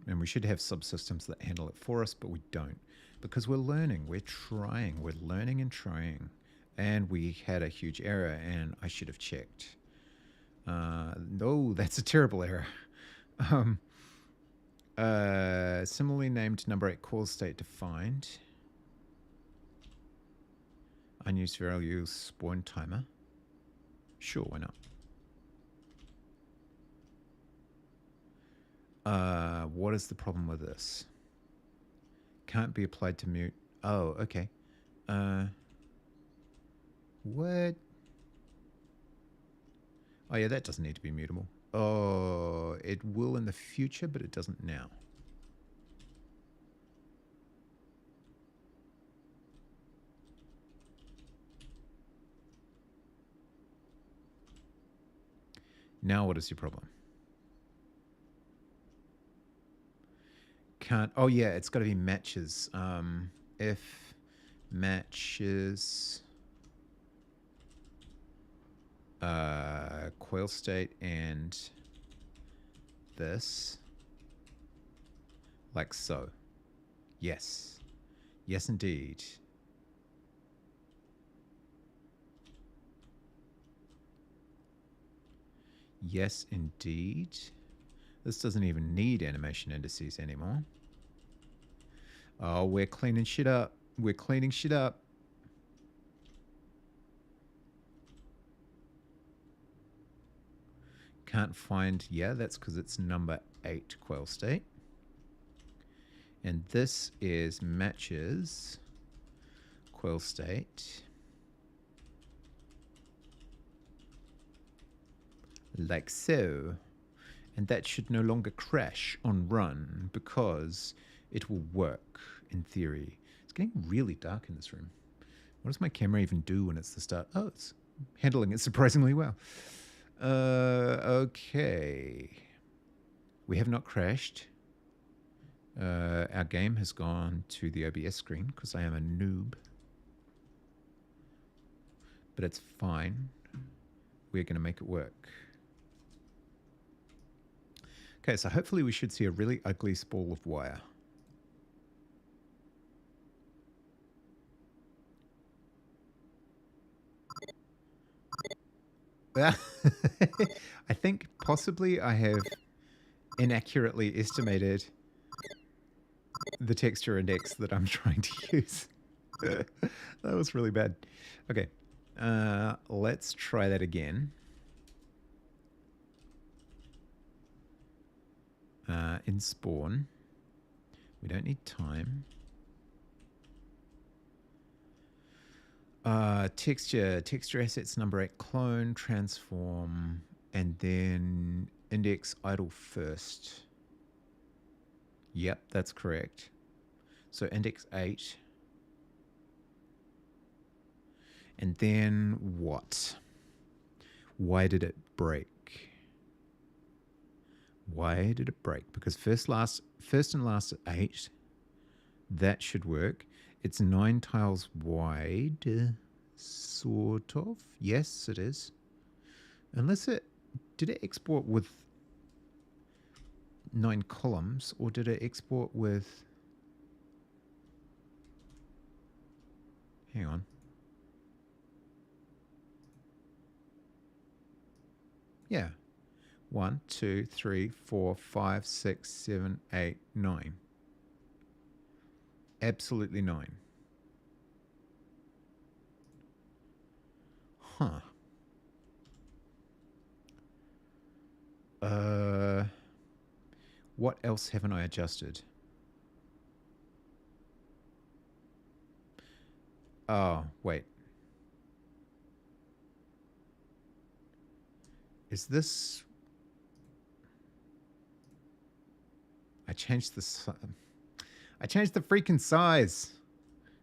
And we should have subsystems that handle it for us, but we don't. Because we're learning, we're trying, we're learning and trying. And we had a huge error, and I should have checked. No, that's a terrible error. Similarly named number 8 coil state defined. Unused value spawn timer. Sure, why not? What is the problem with this? Can't be applied to mute. Oh, okay. What? Oh yeah, that doesn't need to be mutable. Oh, it will in the future, but it doesn't now. Now what is your problem? Can't, oh yeah, it's got to be matches. If matches coil state and this, like so. Yes. Yes, indeed. Yes, indeed. This doesn't even need animation indices anymore. Oh, we're cleaning shit up. We're cleaning shit up. Can't find, yeah, that's because it's number 8 coil state. And this is matches coil state. Like so. And that should no longer crash on run because it will work in theory. It's getting really dark in this room. What does my camera even do when it's the start? Oh, it's handling it surprisingly well. Okay. We have not crashed. Our game has gone to the OBS screen because I am a noob. But it's fine. We're going to make it work. Okay, so hopefully we should see a really ugly spool of wire. I think possibly I have inaccurately estimated the texture index that I'm trying to use. That was really bad. Okay, let's try that again. In spawn, we don't need time. Texture assets number 8, clone, transform, and then index idle first. Yep, that's correct. So index 8. And then what? Why did it break? Why did it break? Because first and last 8, that should work. It's 9 tiles wide, sort of. Yes, it is. Unless did it export with 9 columns, or did it export with, hang on. Yeah. 1, 2, 3, 4, 5, 6, 7, 8, 9. Absolutely 9. Huh. What else haven't I adjusted? Oh, wait. Is this... I changed the freaking size.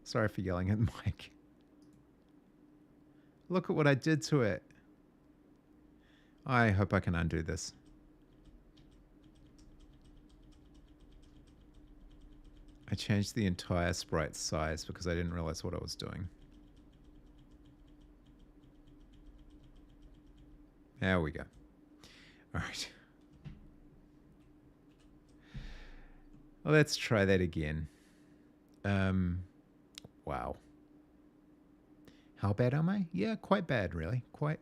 Sorry for yelling at the mic. Look at what I did to it. I hope I can undo this. I changed the entire sprite size because I didn't realize what I was doing. There we go. All right. Well, let's try that again. Wow. How bad am I? Yeah, quite bad, really. Quite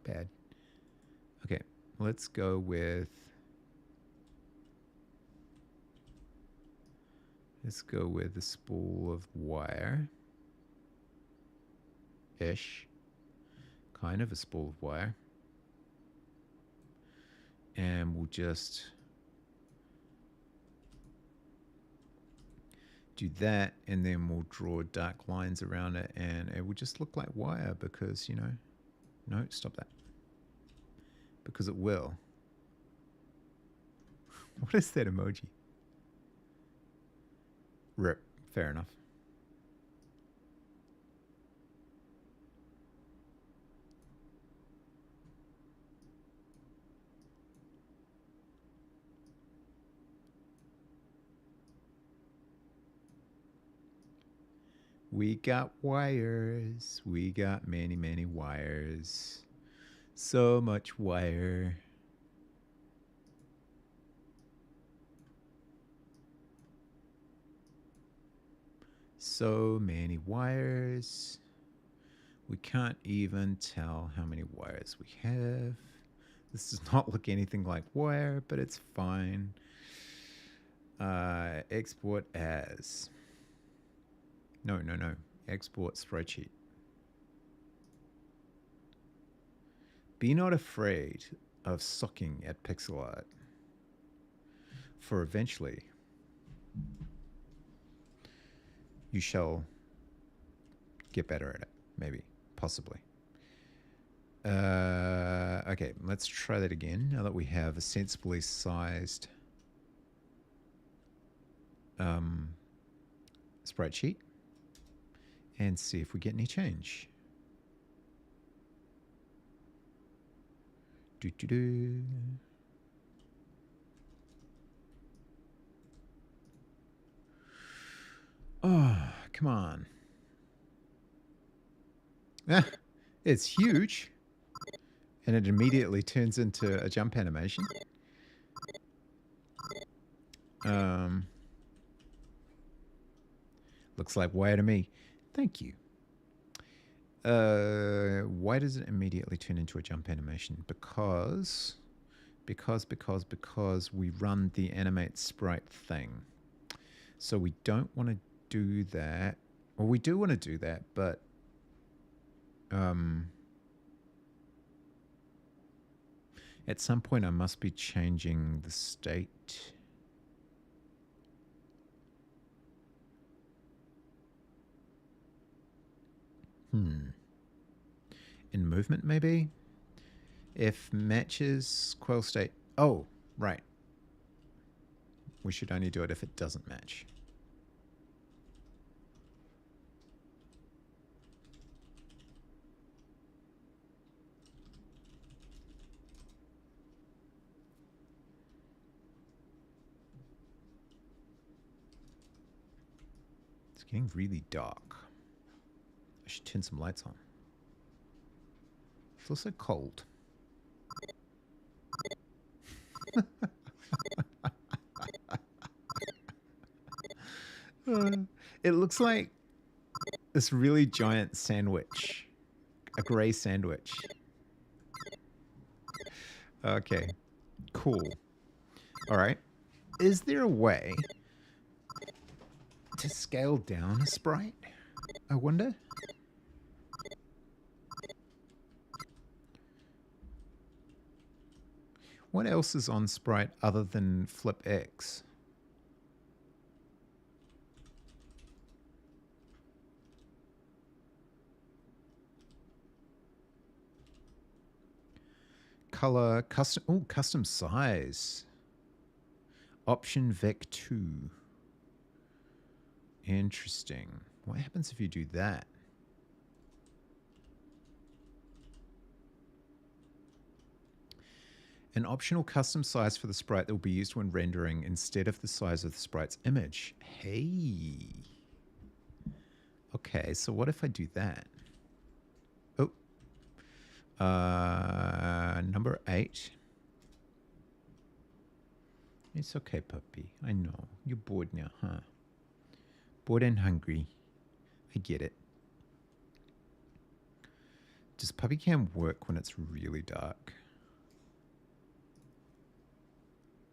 bad. Okay, let's go with... Let's go with a spool of wire. Ish. Kind of a spool of wire. And we'll just do that, and then we'll draw dark lines around it, and it will just look like wire because, you know... No, stop that. Because it will. What is that emoji? Rip. Fair enough. We got wires. We got many, many wires. So much wire. So many wires. We can't even tell how many wires we have. This does not look anything like wire, but it's fine. Export as. No. Export spreadsheet. Be not afraid of sucking at pixel art, for eventually you shall get better at it. Maybe. Possibly. Okay, let's try that again now that we have a sensibly sized spreadsheet, and see if we get any change. Oh, come on. Ah, it's huge. And it immediately turns into a jump animation. Looks like wire to me. Thank you. Why does it immediately turn into a jump animation? Because we run the animate sprite thing. So we don't want to do that. Well, we do want to do that, but at some point I must be changing the state. In movement, maybe? If matches Coil state. Oh, right. We should only do it if it doesn't match. It's getting really dark. I should turn some lights on. It's also cold. It looks like this really giant sandwich. A grey sandwich. Okay. Cool. Alright. Is there a way to scale down a sprite? I wonder? What else is on sprite other than flip X? Color, custom size. Option Vec 2. Interesting. What happens if you do that? An optional custom size for the sprite that will be used when rendering instead of the size of the sprite's image. Hey. Okay, so what if I do that? Oh. Number 8. It's okay, puppy. I know. You're bored now, huh? Bored and hungry. I get it. Does puppy cam work when it's really dark?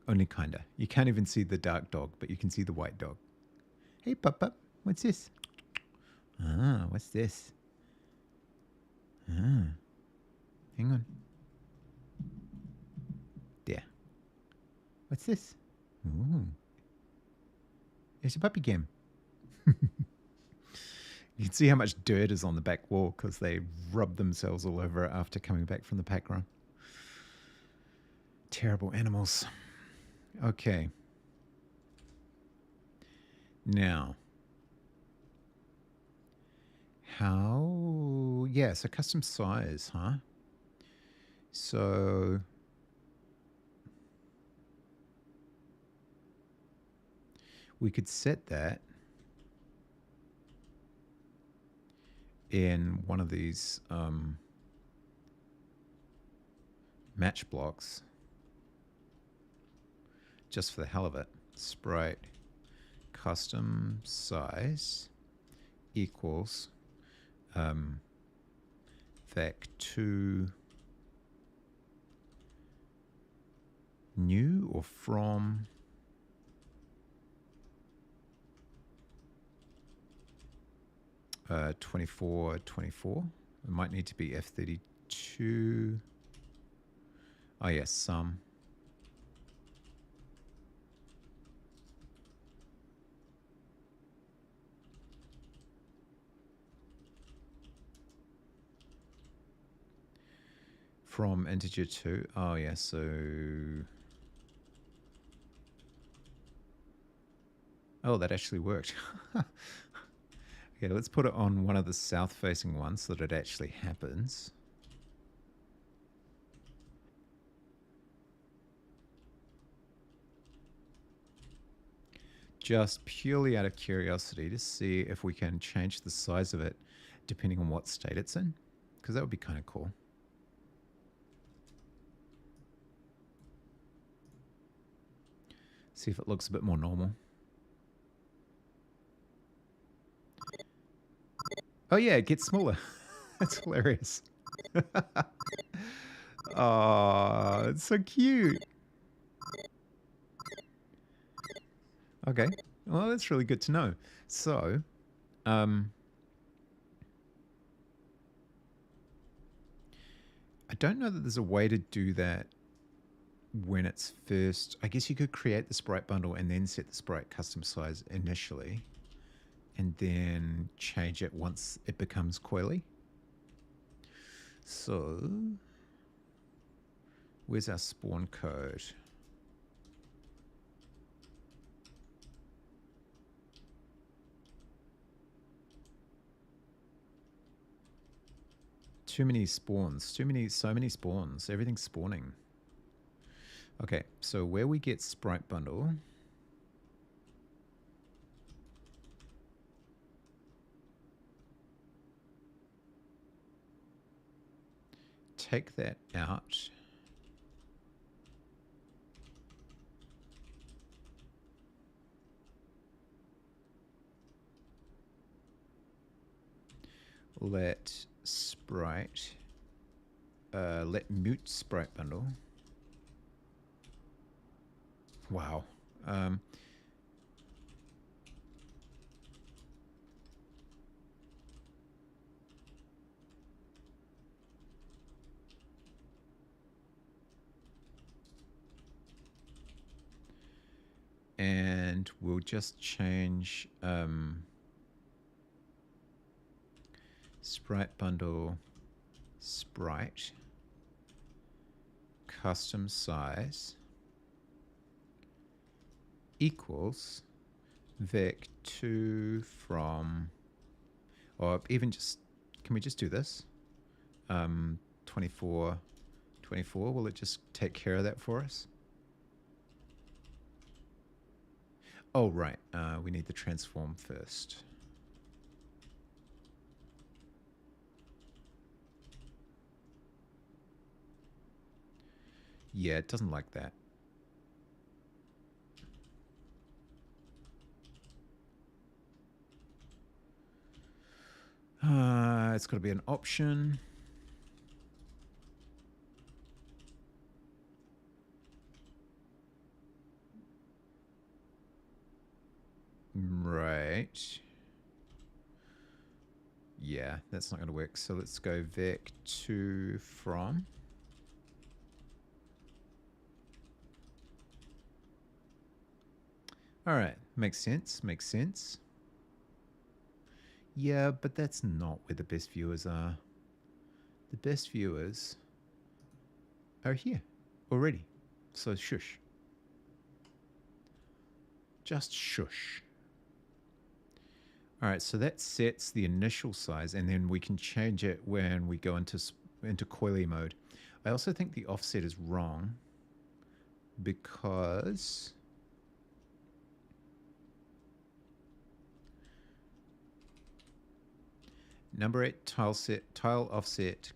Only kinda. You can't even see the dark dog, but you can see the white dog. Hey, pup. What's this? Ah, what's this? Ah. Hang on. There. What's this? Ooh. It's a puppy cam. You can see how much dirt is on the back wall because they rub themselves all over it after coming back from the pack run. Terrible animals. Okay. Now. How... Yeah, so custom size, huh? So... we could set that in one of these match blocks just for the hell of it. Sprite custom size equals vec2 new or from? Uh, 24, 24. It might need to be F32. Oh yes, some. From integer 2. Oh yeah, so oh, that actually worked. Okay, let's put it on one of the south facing ones so that it actually happens. Just purely out of curiosity to see if we can change the size of it depending on what state it's in, because that would be kind of cool. See if it looks a bit more normal. Oh yeah, it gets smaller. That's hilarious. Oh, it's so cute. Okay, well that's really good to know. So, I don't know that there's a way to do that when it's first. I guess you could create the sprite bundle and then set the sprite custom size initially, and then change it once it becomes coily. So, where's our spawn code? Too many spawns. So many spawns. Everything's spawning. Okay, so where we get sprite bundle. Take that out. Let sprite, let mute sprite bundle. Wow. And we'll just change sprite bundle sprite custom size equals vec2 from, or even just, can we just do this? 24, 24, will it just take care of that for us? Oh, right, we need the transform first. Yeah, it doesn't like that. It's got to be an option. Right. Yeah, that's not going to work. So let's go vec2 from. All right, makes sense, makes sense. Yeah, but that's not where the best viewers are. The best viewers are here already. So shush. Just shush. All right, so that sets the initial size, and then we can change it when we go into Coil-y mode. I also think the offset is wrong because number 8 tile offset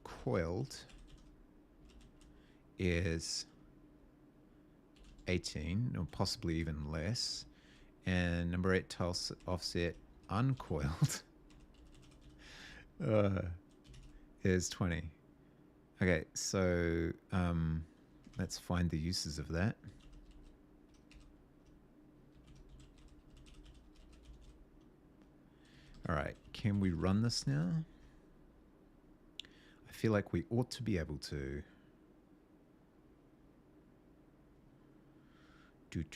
coiled is 18, or possibly even less, and number 8 tile offset uncoiled is 20. Okay, so Let's find the uses of that. All right, can we run this now? I feel like we ought to be able to.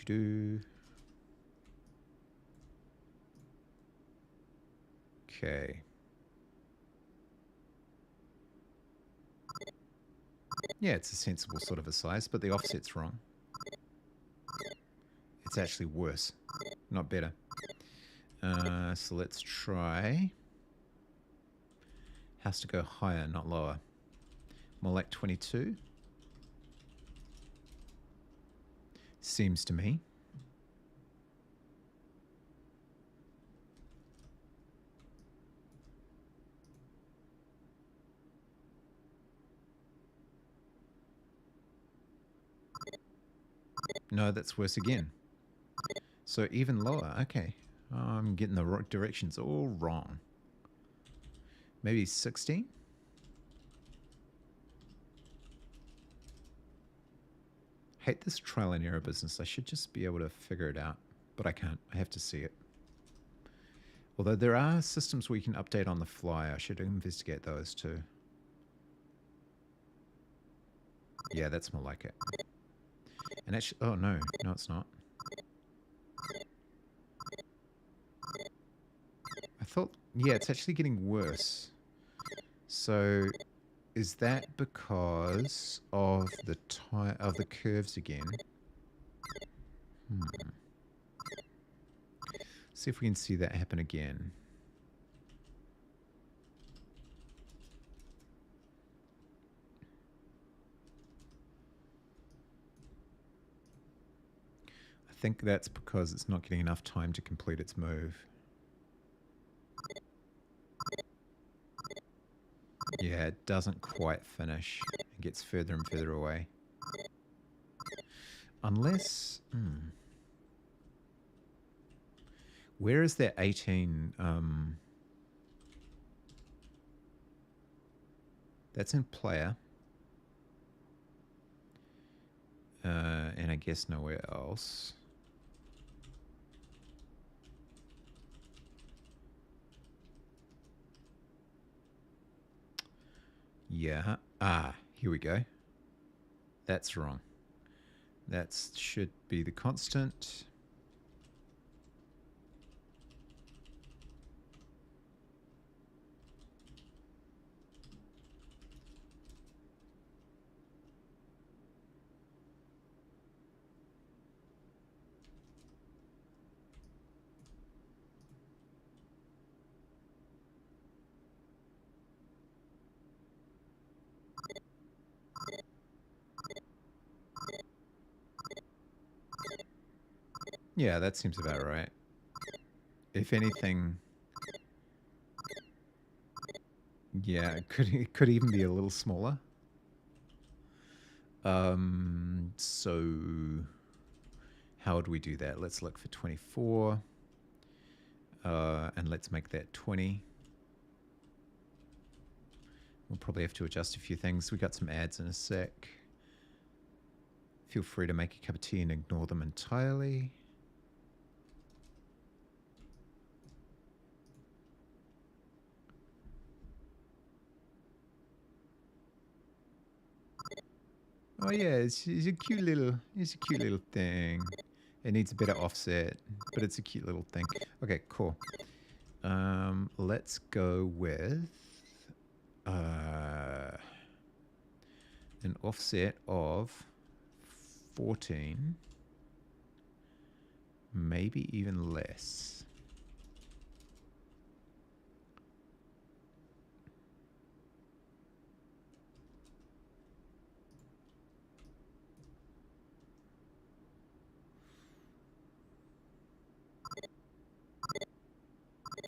Do. Okay. Yeah, it's a sensible sort of a size, but the offset's wrong. It's actually worse, not better. So let's try. Has to go higher, not lower. More like 22. Seems to me. No, that's worse again. So even lower. Okay. I'm getting the directions all wrong. Maybe 16? Hate this trial and error business. I should just be able to figure it out, but I can't. I have to see it. Although there are systems where you can update on the fly. I should investigate those too. Yeah, that's more like it. And actually, oh no, no it's not. I thought, yeah, it's actually getting worse. So is that because of the curves again? See if we can see that happen again. I think that's because it's not getting enough time to complete its move. Yeah, it doesn't quite finish. It gets further and further away. Unless... Where is that 18? That's in player. And I guess nowhere else. Yeah. Ah, here we go. That's wrong. That should be the constant. Yeah, that seems about right. If anything, yeah, it could even be a little smaller. So how would we do that? Let's look for 24. And let's make that 20. We'll probably have to adjust a few things. We got some ads in a sec. Feel free to make a cup of tea and ignore them entirely. Oh yeah, it's a cute little thing. It needs a bit of offset, but it's a cute little thing. Okay, cool. Let's go with an offset of 14, maybe even less.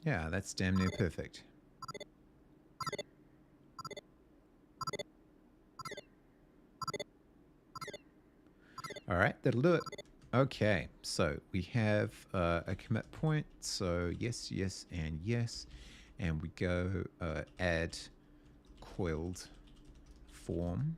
Yeah, that's damn near perfect. All right, that'll do it. Okay, so we have a commit point. So yes, yes, and yes. And we go add coiled form.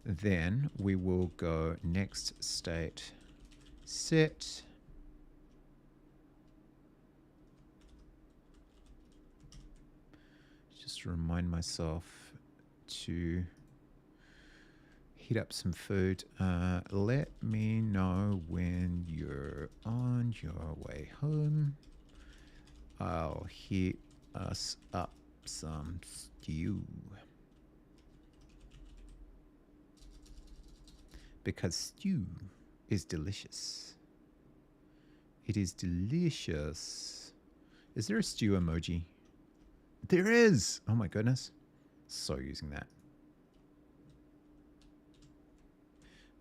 Then we will go next state set. Just remind myself to heat up some food. Let me know when you're on your way home. I'll heat us up some stew. Because stew is delicious. It is delicious. Is there a stew emoji? There is! Oh my goodness. So using that.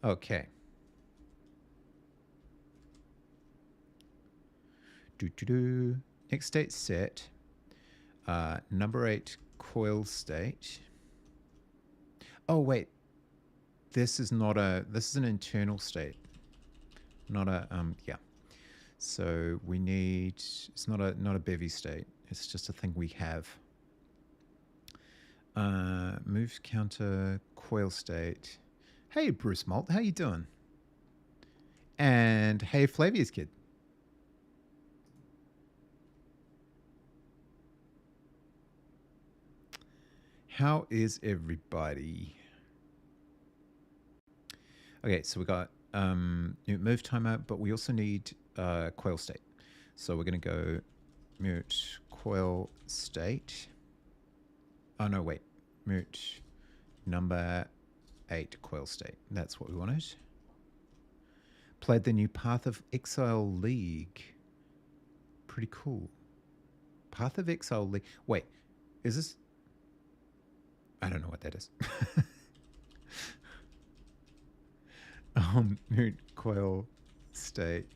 Okay. Next state set. Number 8 coil state. Oh wait. This is not a, this is an internal state. Not a, yeah. So we need, it's not a bevy state. It's just a thing we have. Move counter coil state. Hey, Bruce Malt, how you doing? And hey, Flavia's kid. How is everybody? Okay, so we got move timer, but we also need coil state. So we're going to go mute coil state. Oh, no, wait. Mute number 8 coil state. That's what we wanted. Played the new Path of Exile League. Pretty cool. Path of Exile League. Wait, is this? I don't know what that is. Mute coil state.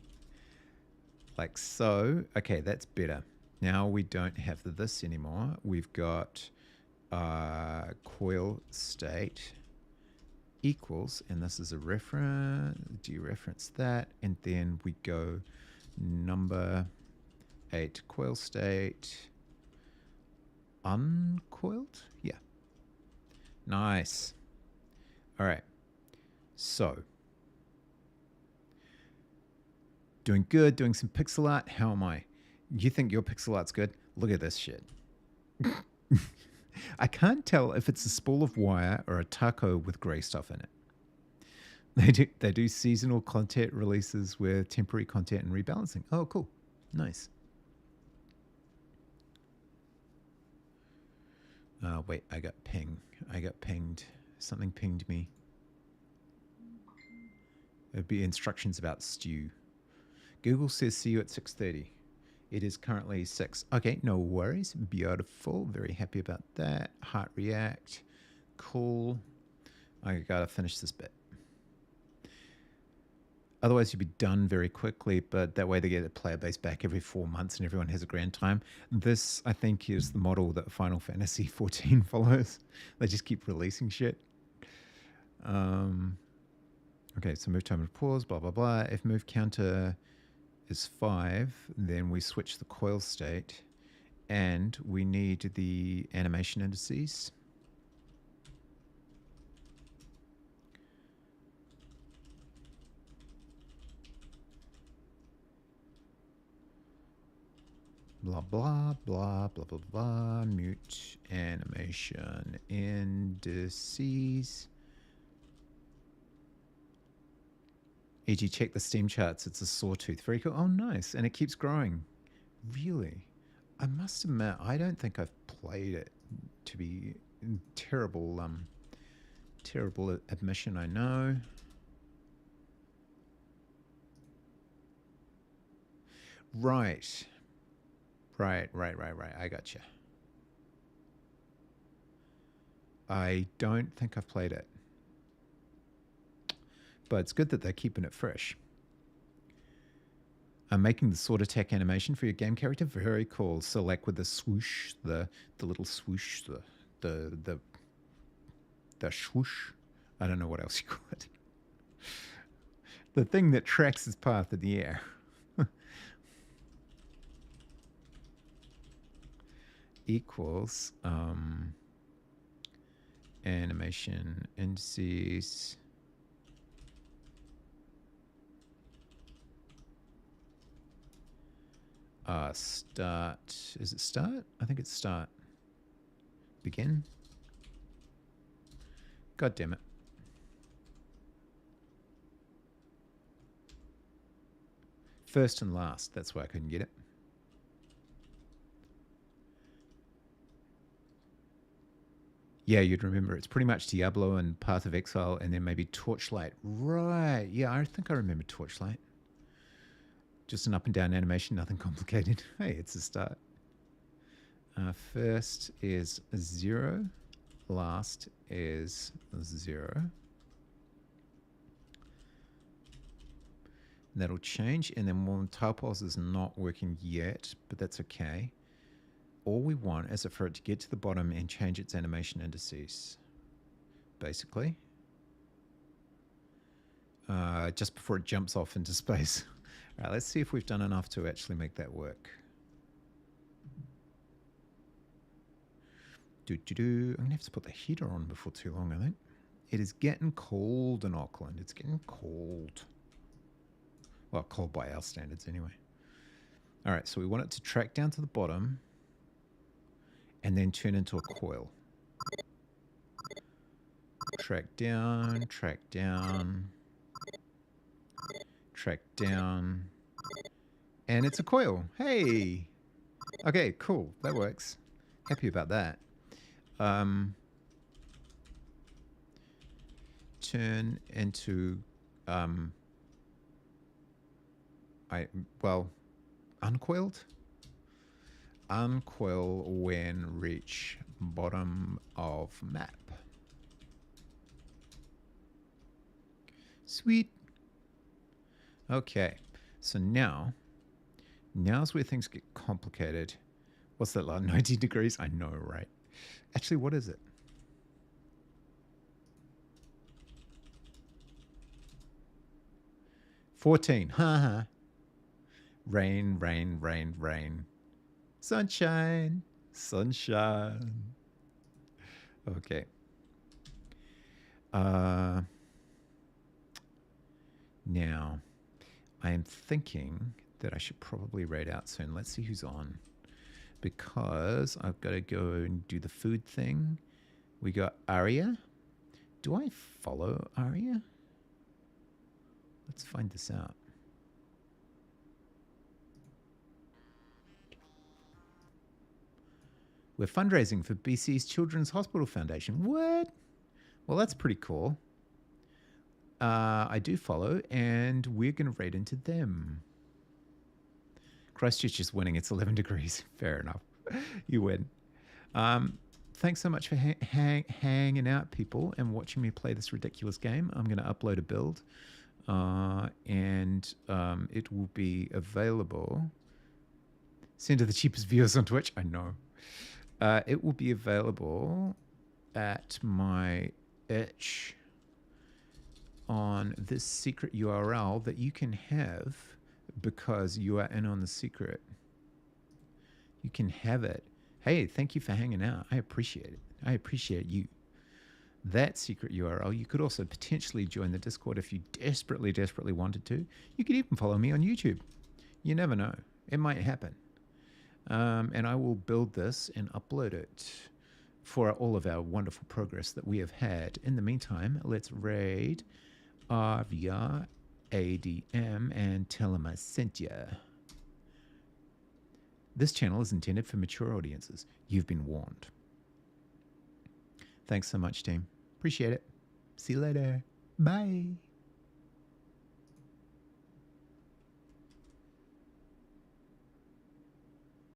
Like so. Okay, that's better. Now we don't have this anymore. We've got coil state equals, and this is a reference, dereference that, and then we go number 8 coil state uncoiled. Yeah, nice. All right, so doing good, doing some pixel art. How am I? You think your pixel art's good? Look at this shit. I can't tell if it's a spool of wire or a taco with grey stuff in it. They do seasonal content releases with temporary content and rebalancing. Oh, cool. Nice. Wait, I got ping. I got pinged. Something pinged me. It'd be instructions about stew. Google says see you at 6:30. It is currently 6. Okay, no worries. Beautiful. Very happy about that. Heart react. Cool. I gotta finish this bit. Otherwise, you'd be done very quickly, but that way they get a player base back every 4 months and everyone has a grand time. This, I think, is the model that Final Fantasy XIV follows. They just keep releasing shit. Okay, so move time and pause, blah, blah, blah. If move counter is 5, then we switch the coil state, and we need the animation indices. Blah, blah, blah, blah, blah, blah. Mute animation indices. E.g., check the Steam charts. It's a sawtooth. Very cool. Oh, nice. And it keeps growing. Really? I must admit, I don't think I've played it, to be terrible, terrible admission, I know. Right. Right. I gotcha. I don't think I've played it. But it's good that they're keeping it fresh. I'm making the sword attack animation for your game character. Very cool. So like with the swoosh, the little swoosh, the swoosh. I don't know what else you call it. The thing that tracks his path in the air. Equals animation indices. Start. Is it start? I think it's start. Begin. God damn it. First and last. That's why I couldn't get it. Yeah, you'd remember. It's pretty much Diablo and Path of Exile and then maybe Torchlight. Right. Yeah, I think I remember Torchlight. Just an up and down animation, nothing complicated. Hey, it's a start. First is 0. Last is 0. That'll change. And then one Taupols is not working yet, but that's okay. All we want is for it to get to the bottom and change its animation indices, basically. Just before it jumps off into space. All right, let's see if we've done enough to actually make that work. I'm going to have to put the heater on before too long, I think. It is getting cold in Auckland. It's getting cold. Well, cold by our standards anyway. All right, so we want it to track down to the bottom and then turn into a coil. Track down, track down, track down, and it's a coil. Hey! Okay, cool. That works. Happy about that. Turn into, uncoiled? Uncoil when reach bottom of map. Sweet. Okay, so now's where things get complicated. What's that, like 90 degrees? I know, right? Actually, what is it? $14. Haha. Rain, rain, rain, rain. Sunshine, sunshine. Okay. Now, I am thinking that I should probably raid out soon. Let's see who's on. Because I've got to go and do the food thing. We got Aria. Do I follow Aria? Let's find this out. We're fundraising for BC's Children's Hospital Foundation. What? Well, that's pretty cool. I do follow, and we're going to raid into them. Christchurch is winning. It's 11 degrees. Fair enough. You win. Thanks so much for hanging out, people, and watching me play this ridiculous game. I'm going to upload a build, and it will be available. Send to the cheapest viewers on Twitch. I know. It will be available at my itch on this secret URL that you can have because you are in on the secret. You can have it. Hey, thank you for hanging out. I appreciate it. I appreciate you. That secret URL, you could also potentially join the Discord if you desperately, desperately wanted to. You could even follow me on YouTube. You never know. It might happen. And I will build this and upload it for all of our wonderful progress that we have had. In the meantime, let's raid RVR, ADM, and tell him I sent ya. This channel is intended for mature audiences. You've been warned. Thanks so much, team. Appreciate it. See you later. Bye.